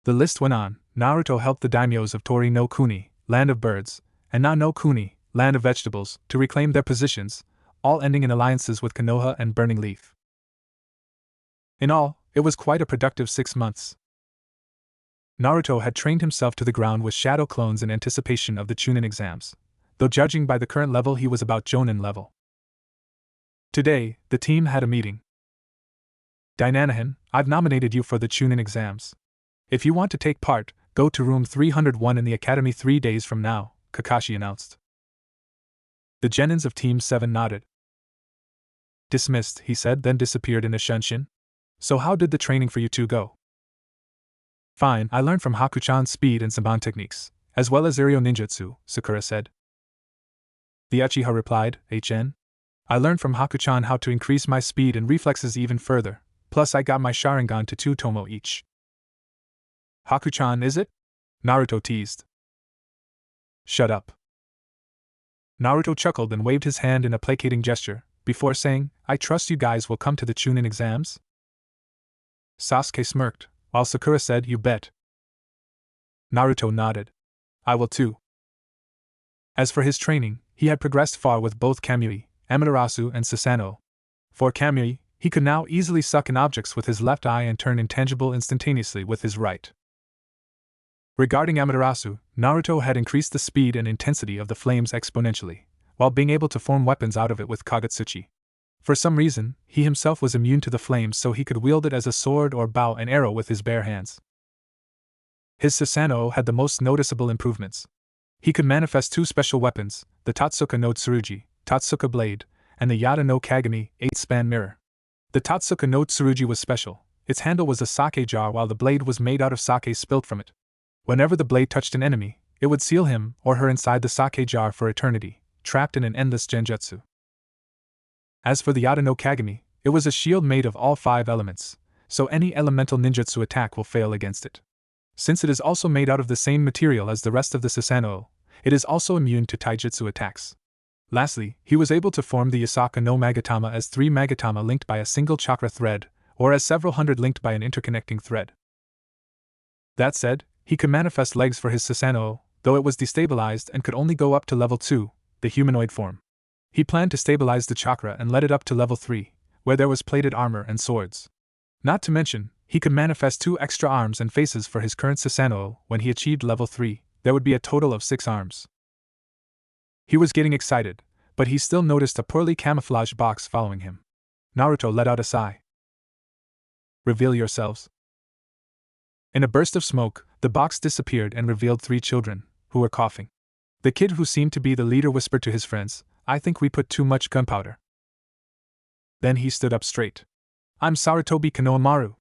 Speaker 1: The list went on. Naruto helped the daimyos of Tori no Kuni, Land of Birds, and Na no Kuni, Land of Vegetables, to reclaim their positions, all ending in alliances with Konoha and Burning Leaf. In all, it was quite a productive 6 months. Naruto had trained himself to the ground with shadow clones in anticipation of the Chunin exams, though judging by the current level he was about Jonin level. Today, the team had a meeting. Dainanahan, I've nominated you for the Chunin exams. If you want to take part, go to room 301 in the academy 3 days from now, Kakashi announced. The genins of Team 7 nodded. Dismissed, he said, then disappeared in a shunshin. So how did the training for you two go? Fine, I learned from Haku-chan's speed and Senbon techniques, as well as Aerial Ninjutsu, Sakura said. The Uchiha replied, HN? I learned from Haku-chan how to increase my speed and reflexes even further, plus I got my Sharingan to 2 tomo each. Haku-chan, is it? Naruto teased. Shut up. Naruto chuckled and waved his hand in a placating gesture, before saying, I trust you guys will come to the Chunin exams? Sasuke smirked, while Sakura said, you bet. Naruto nodded. I will too. As for his training, he had progressed far with both Kamui, Amaterasu, and Susanoo. For Kamui, he could now easily suck in objects with his left eye and turn intangible instantaneously with his right. Regarding Amaterasu, Naruto had increased the speed and intensity of the flames exponentially, while being able to form weapons out of it with Kagutsuchi. For some reason, he himself was immune to the flames, so he could wield it as a sword or bow and arrow with his bare hands. His Susanoo had the most noticeable improvements. He could manifest 2 special weapons, the Tatsuka no Tsurugi, Tatsuka Blade, and the Yada no Kagami, 8-span mirror. The Tatsuka no Tsurugi was special. Its handle was a sake jar while the blade was made out of sake spilt from it. Whenever the blade touched an enemy, it would seal him or her inside the sake jar for eternity, trapped in an endless genjutsu. As for the Yada no Kagami, it was a shield made of all 5 elements, so any elemental ninjutsu attack will fail against it. Since it is also made out of the same material as the rest of the Susanoo, it is also immune to taijutsu attacks. Lastly, he was able to form the Yasaka no Magatama as 3 Magatama linked by a single chakra thread, or as several hundred linked by an interconnecting thread. That said, he could manifest legs for his Susanoo, though it was destabilized and could only go up to level 2, the humanoid form. He planned to stabilize the chakra and let it up to level 3, where there was plated armor and swords. Not to mention, he could manifest 2 extra arms and faces for his current Susanoo. When he achieved level 3, there would be a total of 6 arms. He was getting excited, but he still noticed a poorly camouflaged box following him. Naruto let out a sigh. Reveal yourselves. In a burst of smoke, the box disappeared and revealed 3 children, who were coughing. The kid who seemed to be the leader whispered to his friends, I think we put too much gunpowder. Then he stood up straight. I'm Sarutobi Konohamaru.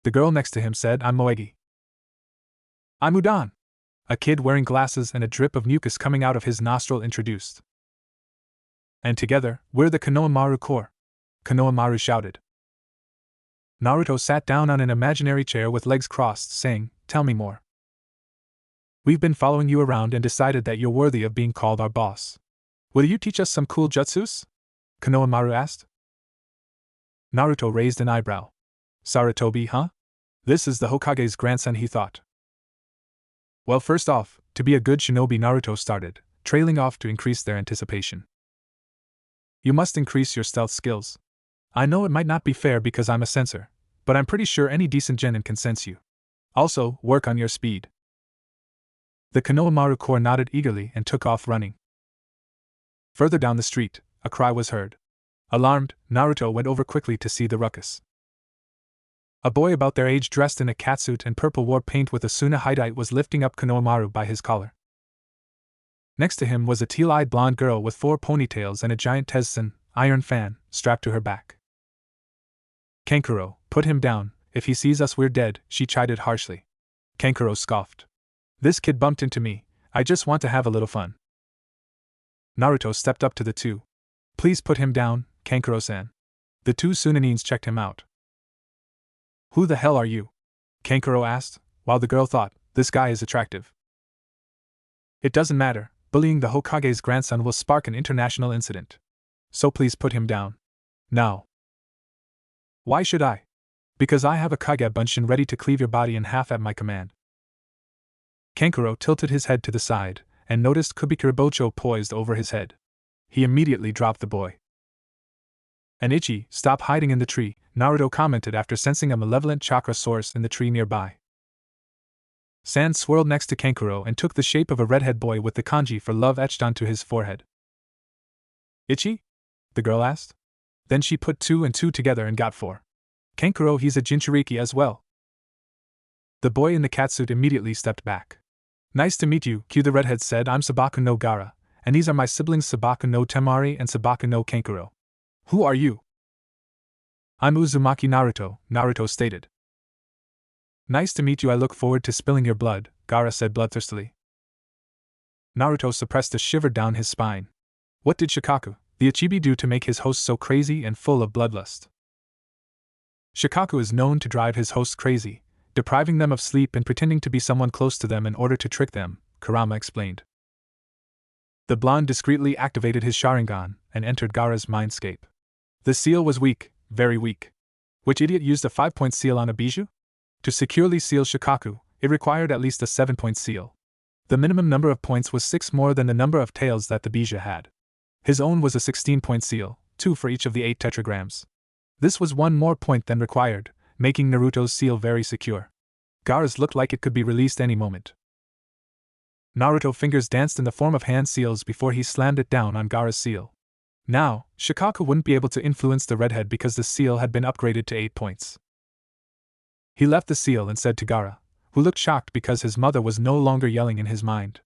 Speaker 1: The girl next to him said, I'm Moegi. I'm Udan. A kid wearing glasses and a drip of mucus coming out of his nostril introduced. And together, we're the Konohamaru Corps. Konohamaru shouted. Naruto sat down on an imaginary chair with legs crossed, saying, Tell me more. We've been following you around and decided that you're worthy of being called our boss. Will you teach us some cool jutsus? Konohamaru asked. Naruto raised an eyebrow. Sarutobi, huh? This is the Hokage's grandson, he thought. Well, first off, to be a good shinobi, Naruto started, trailing off to increase their anticipation. You must increase your stealth skills. I know it might not be fair because I'm a censor, but I'm pretty sure any decent genin can sense you. Also, work on your speed. The Konohamaru Corps nodded eagerly and took off running. Further down the street, a cry was heard. Alarmed, Naruto went over quickly to see the ruckus. A boy about their age dressed in a catsuit and purple war paint with a Suna hideite was lifting up Konohamaru by his collar. Next to him was a teal-eyed blonde girl with 4 ponytails and a giant Tezzan, iron fan, strapped to her back. Kankuro, put him down, if he sees us we're dead, she chided harshly. Kankuro scoffed. This kid bumped into me. I just want to have a little fun. Naruto stepped up to the two. Please put him down, Kankuro-san. The two Sunanins checked him out. Who the hell are you? Kankuro asked, while the girl thought, this guy is attractive. It doesn't matter, bullying the Hokage's grandson will spark an international incident. So please put him down. Now. Why should I? Because I have a Kage Bunshin ready to cleave your body in half at my command. Kankuro tilted his head to the side, and noticed Kubikuribocho poised over his head. He immediately dropped the boy. And Ichi, stop hiding in the tree, Naruto commented after sensing a malevolent chakra source in the tree nearby. Sand swirled next to Kankuro and took the shape of a redhead boy with the kanji for love etched onto his forehead. Ichi? The girl asked. Then she put 2 and 2 together and got 4. Kankuro, he's a Jinchuriki as well. The boy in the catsuit immediately stepped back. Nice to meet you, Q. The redhead said. I'm Sabaku no Gara, and these are my siblings Sabaku no Temari and Sabaku no Kankuro. Who are you? I'm Uzumaki Naruto, Naruto stated. Nice to meet you. I look forward to spilling your blood, Gara said bloodthirstily. Naruto suppressed a shiver down his spine. What did Shikaku, the Ichibi, do to make his host so crazy and full of bloodlust? Shikaku is known to drive his hosts crazy, depriving them of sleep and pretending to be someone close to them in order to trick them, Kurama explained. The blonde discreetly activated his Sharingan and entered Gaara's mindscape. The seal was weak, very weak. Which idiot used a 5-point seal on a bijou? To securely seal Shikaku, it required at least a 7-point seal. The minimum number of points was 6 more than the number of tails that the bijou had. His own was a 16-point seal, 2 for each of the 8 tetragrams. This was 1 more point than required, making Naruto's seal very secure. Gaara's looked like it could be released any moment. Naruto's fingers danced in the form of hand seals before he slammed it down on Gaara's seal. Now, Shikaku wouldn't be able to influence the redhead because the seal had been upgraded to 8 points. He left the seal and said to Gaara, who looked shocked because his mother was no longer yelling in his mind.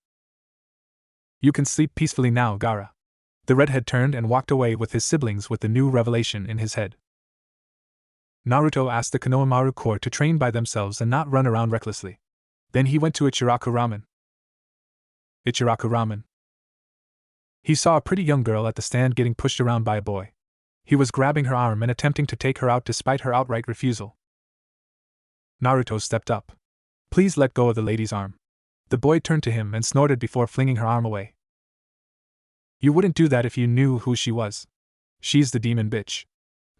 Speaker 1: You can sleep peacefully now, Gaara. The redhead turned and walked away with his siblings with the new revelation in his head. Naruto asked the Konohamaru Corps to train by themselves and not run around recklessly. Then he went to Ichiraku Ramen. Ichiraku Ramen. He saw a pretty young girl at the stand getting pushed around by a boy. He was grabbing her arm and attempting to take her out despite her outright refusal. Naruto stepped up. Please let go of the lady's arm. The boy turned to him and snorted before flinging her arm away. You wouldn't do that if you knew who she was. She's the demon bitch.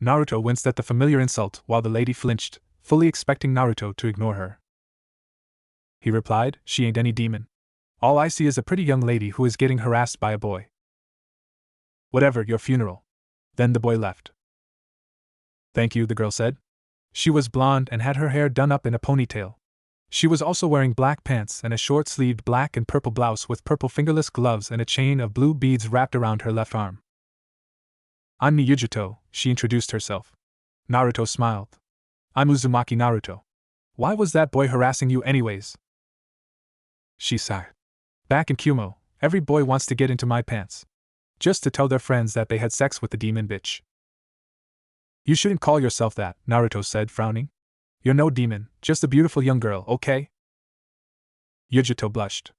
Speaker 1: Naruto winced at the familiar insult while the lady flinched, fully expecting Naruto to ignore her. He replied, she ain't any demon. All I see is a pretty young lady who is getting harassed by a boy. Whatever, your funeral. Then the boy left. Thank you, the girl said. She was blonde and had her hair done up in a ponytail. She was also wearing black pants and a short-sleeved black and purple blouse with purple fingerless gloves and a chain of blue beads wrapped around her left arm. I'm Miyujuto, she introduced herself. Naruto smiled. I'm Uzumaki Naruto. Why was that boy harassing you anyways? She sighed. Back in Kumo, every boy wants to get into my pants. Just to tell their friends that they had sex with the demon bitch. You shouldn't call yourself that, Naruto said, frowning. You're no demon, just a beautiful young girl, okay? Yujuto blushed.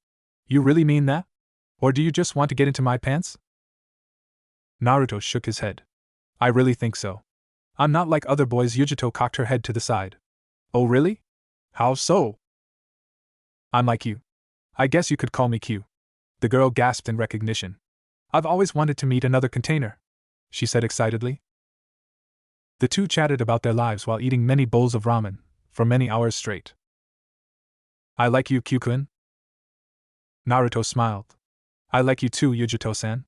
Speaker 1: You really mean that? Or do you just want to get into my pants? Naruto shook his head. I really think so. I'm not like other boys. Yujuto cocked her head to the side. Oh really? How so? I'm like you. I guess you could call me Q. The girl gasped in recognition. I've always wanted to meet another container, she said excitedly. The two chatted about their lives while eating many bowls of ramen, for many hours straight. I like you, Q-kun. Naruto smiled. I like you too, Yujuto-san.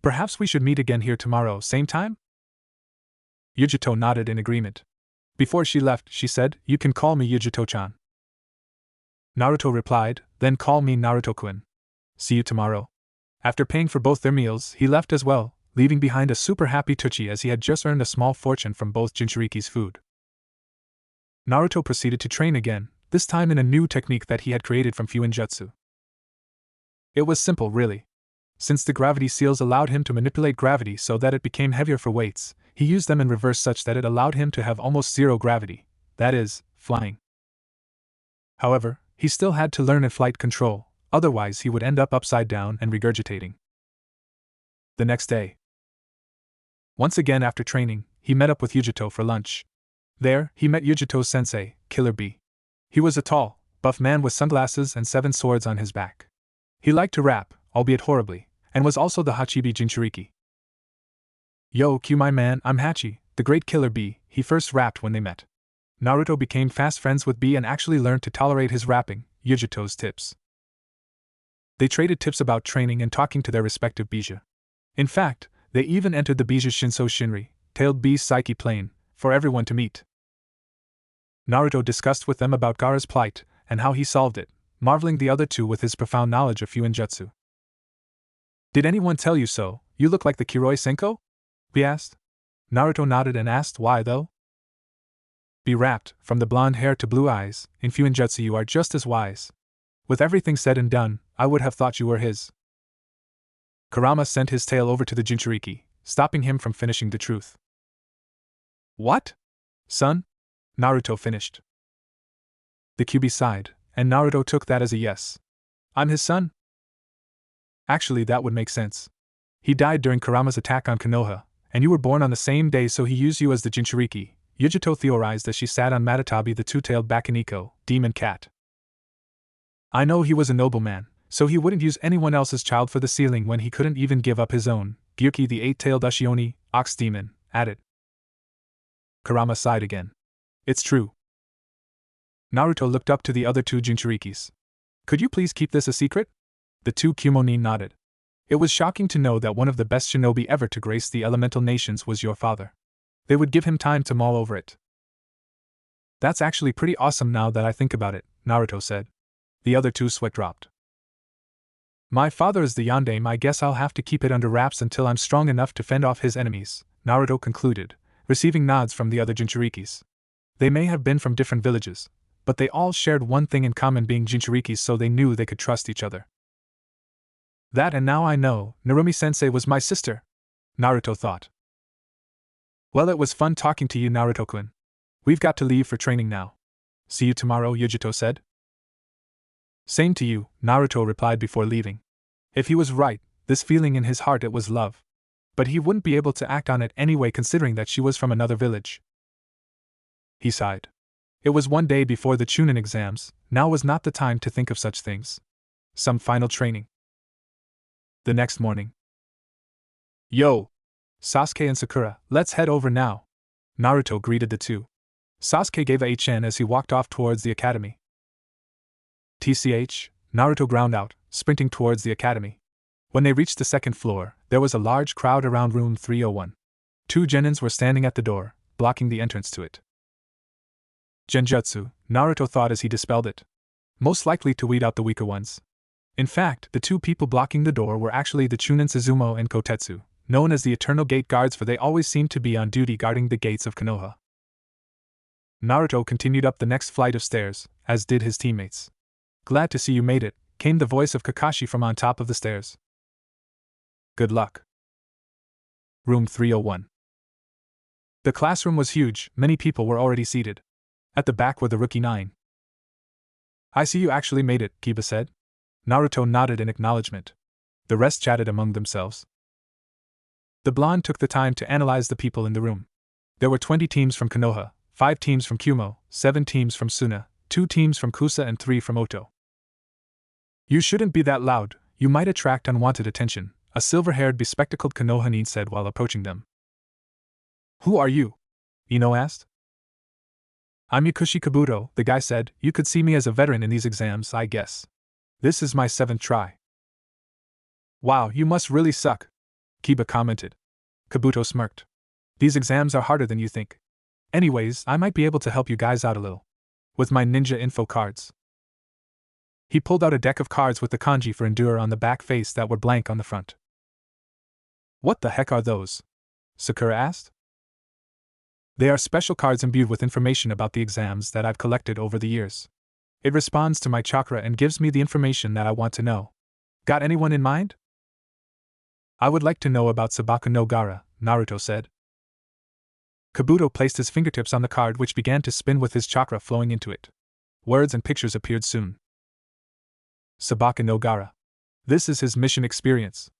Speaker 1: Perhaps we should meet again here tomorrow, same time? Yujuto nodded in agreement. Before she left, she said, you can call me Yujuto-chan. Naruto replied, then call me Naruto-kun. See you tomorrow. After paying for both their meals, he left as well, leaving behind a super happy Tsuchi as he had just earned a small fortune from both Jinchuriki's food. Naruto proceeded to train again, this time in a new technique that he had created from Fuinjutsu. It was simple, really. Since the gravity seals allowed him to manipulate gravity so that it became heavier for weights, he used them in reverse such that it allowed him to have almost zero gravity, that is, flying. However, He still had to learn flight control, otherwise he would end up upside down and regurgitating. The next day. Once again after training, he met up with Yujito for lunch. There, he met Yujito's sensei, Killer Bee. He was a tall, buff man with sunglasses and 7 swords on his back. He liked to rap, albeit horribly, and was also the Hachibi Jinchuriki. Yo, Q my man, I'm Hachi, the great Killer Bee, he first rapped when they met. Naruto became fast friends with Bee and actually learned to tolerate his rapping, Yujito's tips. They traded tips about training and talking to their respective bija. In fact, they even entered the bija's Shinso Shinri, tailed Bee's psyche plane, for everyone to meet. Naruto discussed with them about Gaara's plight and how he solved it, marveling the other two with his profound knowledge of Fuinjutsu. Did anyone tell you so? You look like the Kiroi Senko? Bee asked. Naruto nodded and asked why though? Bee rapped, from the blonde hair to blue eyes, in Fuinjutsu you are just as wise. With everything said and done, I would have thought you were his. Kurama sent his tail over to the Jinchuriki, stopping him from finishing the truth. What? Son? Naruto finished. The Kyuubi sighed, and Naruto took that as a yes. I'm his son? Actually, that would make sense. He died during Kurama's attack on Konoha, and you were born on the same day, so he used you as the Jinchuriki, Yujito theorized as she sat on Matatabi the two-tailed Bakuniko, demon cat. I know he was a nobleman, so he wouldn't use anyone else's child for the ceiling when he couldn't even give up his own, Gyuki the 8-tailed Ushioni, ox demon, added. Kurama sighed again. It's true. Naruto looked up to the other 2 Jinchurikis. Could you please keep this a secret? The 2 Kyumonin nodded. It was shocking to know that one of the best shinobi ever to grace the elemental nations was your father. They would give him time to mull over it. That's actually pretty awesome now that I think about it, Naruto said. The other 2 sweat dropped. My father is the Yondaime, I guess I'll have to keep it under wraps until I'm strong enough to fend off his enemies, Naruto concluded, receiving nods from the other Jinchurikis. They may have been from different villages, but they all shared one thing in common, being Jinchurikis, so they knew they could trust each other. That, and now I know, Narumi-sensei was my sister, Naruto thought. Well, it was fun talking to you, Naruto-kun. We've got to leave for training now. See you tomorrow, Yujito said. Same to you, Naruto replied before leaving. If he was right, this feeling in his heart, it was love. But he wouldn't be able to act on it anyway, considering that she was from another village. He sighed. It was one day before the Chunin exams, now was not the time to think of such things. Some final training. The next morning. Yo! Sasuke and Sakura, let's head over now. Naruto greeted the two. Sasuke gave a HN as he walked off towards the academy. TCH, Naruto ground out, sprinting towards the academy. When they reached the second floor, there was a large crowd around room 301. 2 genins were standing at the door, blocking the entrance to it. Genjutsu, Naruto thought as he dispelled it. Most likely to weed out the weaker ones. In fact, the 2 people blocking the door were actually the Chunin Suzumo and Kotetsu, known as the Eternal Gate Guards, for they always seemed to be on duty guarding the gates of Konoha. Naruto continued up the next flight of stairs, as did his teammates. Glad to see you made it, came the voice of Kakashi from on top of the stairs. Good luck. Room 301. The classroom was huge, many people were already seated. At the back were the rookie 9. I see you actually made it, Kiba said. Naruto nodded in acknowledgement. The rest chatted among themselves. The blonde took the time to analyze the people in the room. There were 20 teams from Konoha, 5 teams from Kumo, 7 teams from Suna, 2 teams from Kusa and 3 from Oto. You shouldn't be that loud, you might attract unwanted attention, a silver-haired bespectacled Konohanin said while approaching them. Who are you? Ino asked. I'm Yukushi Kabuto, the guy said. You could see me as a veteran in these exams, I guess. This is my 7th try. Wow, you must really suck, Kiba commented. Kabuto smirked. These exams are harder than you think. Anyways, I might be able to help you guys out a little. With my ninja info cards. He pulled out a deck of cards with the kanji for endure on the back face that were blank on the front. What the heck are those? Sakura asked. They are special cards imbued with information about the exams that I've collected over the years. It responds to my chakra and gives me the information that I want to know. Got anyone in mind? I would like to know about Sabaku no Gaara, Naruto said. Kabuto placed his fingertips on the card, which began to spin with his chakra flowing into it. Words and pictures appeared soon. Sabaka no Gara. This is his mission experience.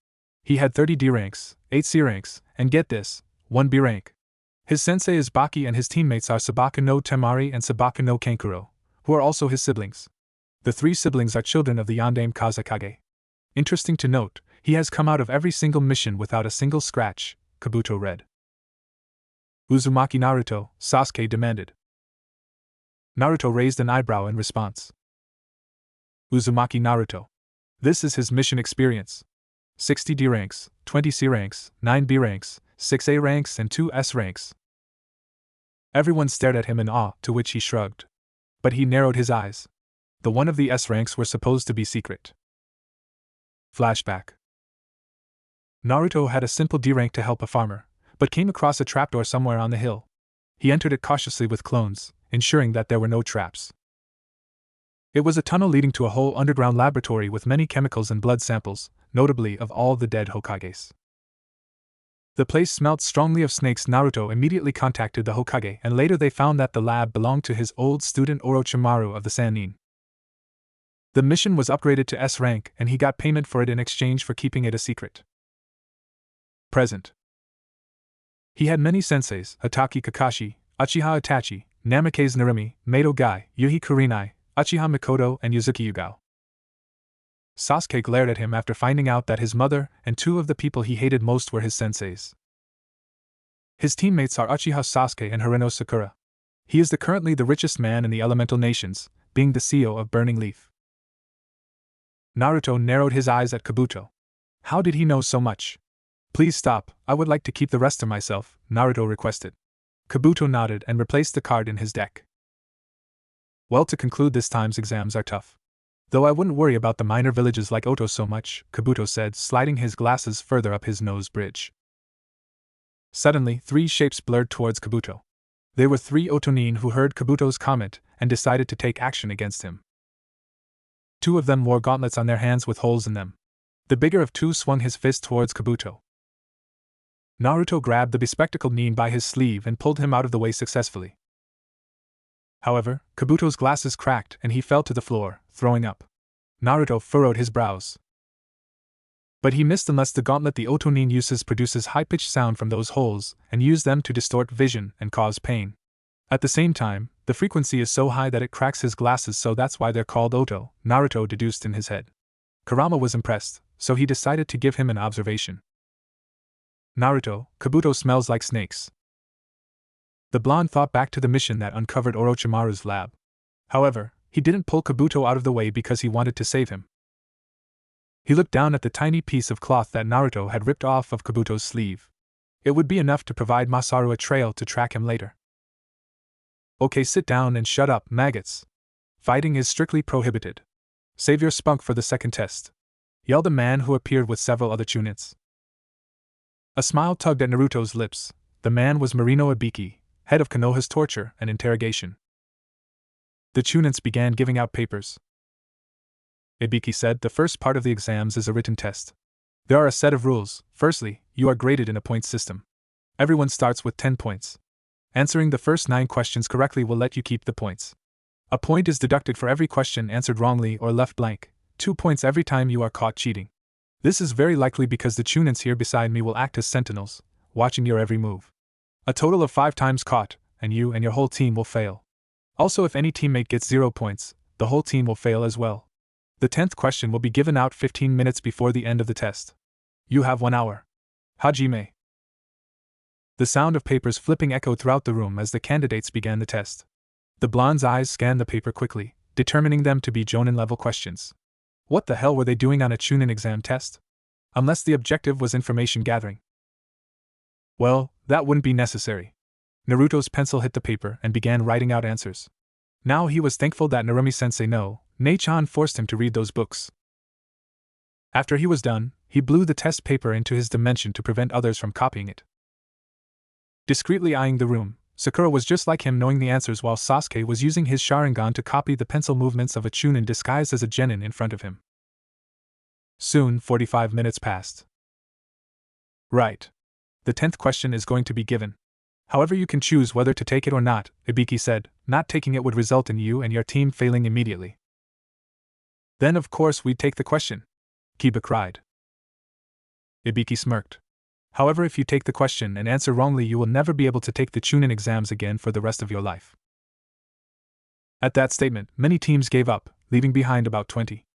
Speaker 1: He had 30 D ranks, 8 C ranks, and get this, 1 B rank. His sensei is Baki and his teammates are Sabaka no Temari and Sabaka no Kankuro, who are also his siblings. The 3 siblings are children of the Yondaime Kazakage. Interesting to note, he has come out of every single mission without a single scratch, Kabuto read. Uzumaki Naruto, Sasuke demanded. Naruto raised an eyebrow in response. Uzumaki Naruto. This is his mission experience. 60 D ranks, 20 C ranks, 9 B ranks, 6 A ranks and 2 S ranks. Everyone stared at him in awe, to which he shrugged. But he narrowed his eyes. The one of the S ranks were supposed to be secret. Flashback. Naruto had a simple D rank to help a farmer, but came across a trapdoor somewhere on the hill. He entered it cautiously with clones, ensuring that there were no traps. It was a tunnel leading to a whole underground laboratory with many chemicals and blood samples, notably of all the dead Hokages. The place smelt strongly of snakes. Naruto immediately contacted the Hokage, and later they found that the lab belonged to his old student Orochimaru of the Sannin. The mission was upgraded to S rank, and he got payment for it in exchange for keeping it a secret. Present. He had many senseis: Hataki Kakashi, Uchiha Itachi, Namikaze Narumi, Mado Gai, Yuhi Kurinai, Uchiha Mikoto, and Yuzuki Yugao. Sasuke glared at him after finding out that his mother and 2 of the people he hated most were his senseis. His teammates are Uchiha Sasuke and Hirano Sakura. He is currently the richest man in the elemental nations, being the CEO of Burning Leaf. Naruto narrowed his eyes at Kabuto. How did he know so much? Please stop, I would like to keep the rest to myself, Naruto requested. Kabuto nodded and replaced the card in his deck. Well, to conclude, this time's exams are tough. Though I wouldn't worry about the minor villages like Oto so much, Kabuto said, sliding his glasses further up his nose bridge. Suddenly, 3 shapes blurred towards Kabuto. They were 3 Otonin who heard Kabuto's comment and decided to take action against him. 2 of them wore gauntlets on their hands with holes in them. The bigger of 2 swung his fist towards Kabuto. Naruto grabbed the bespectacled Nin by his sleeve and pulled him out of the way successfully. However, Kabuto's glasses cracked and he fell to the floor, throwing up. Naruto furrowed his brows. But he missed unless the gauntlet the Otonin uses produces high-pitched sound from those holes and use them to distort vision and cause pain. At the same time, the frequency is so high that it cracks his glasses, so that's why they're called Oto, Naruto deduced in his head. Kurama was impressed, so he decided to give him an observation. Naruto, Kabuto smells like snakes. The blonde thought back to the mission that uncovered Orochimaru's lab. However, he didn't pull Kabuto out of the way because he wanted to save him. He looked down at the tiny piece of cloth that Naruto had ripped off of Kabuto's sleeve. It would be enough to provide Masaru a trail to track him later. Okay, sit down and shut up, maggots. Fighting is strictly prohibited. Save your spunk for the second test, yelled a man who appeared with several other chunits. A smile tugged at Naruto's lips. The man was Marino Ibiki, head of Konoha's torture and interrogation. The chunits began giving out papers. Ibiki said, the first part of the exams is a written test. There are a set of rules. Firstly, you are graded in a point system. Everyone starts with 10 points. Answering the first 9 questions correctly will let you keep the points. A point is deducted for every question answered wrongly or left blank, 2 points every time you are caught cheating. This is very likely because the chunins here beside me will act as sentinels, watching your every move. A total of 5 times caught, and you and your whole team will fail. Also, if any teammate gets 0 points, the whole team will fail as well. The 10th question will be given out 15 minutes before the end of the test. You have 1 hour. Hajime. The sound of papers flipping echoed throughout the room as the candidates began the test. The blonde's eyes scanned the paper quickly, determining them to be Jonin-level questions. What the hell were they doing on a Chunin exam test? Unless the objective was information gathering. Well, that wouldn't be necessary. Naruto's pencil hit the paper and began writing out answers. Now he was thankful that Narumi-sensei Nei-chan forced him to read those books. After he was done, he blew the test paper into his dimension to prevent others from copying it. Discreetly eyeing the room, Sakura was just like him, knowing the answers, while Sasuke was using his Sharingan to copy the pencil movements of a Chunin disguised as a genin in front of him. Soon, 45 minutes passed. Right. The 10th question is going to be given. However, you can choose whether to take it or not, Ibiki said. Not taking it would result in you and your team failing immediately. Then of course we'd take the question, Kiba cried. Ibiki smirked. However, if you take the question and answer wrongly, you will never be able to take the Chunin exams again for the rest of your life. At that statement, many teams gave up, leaving behind about 20.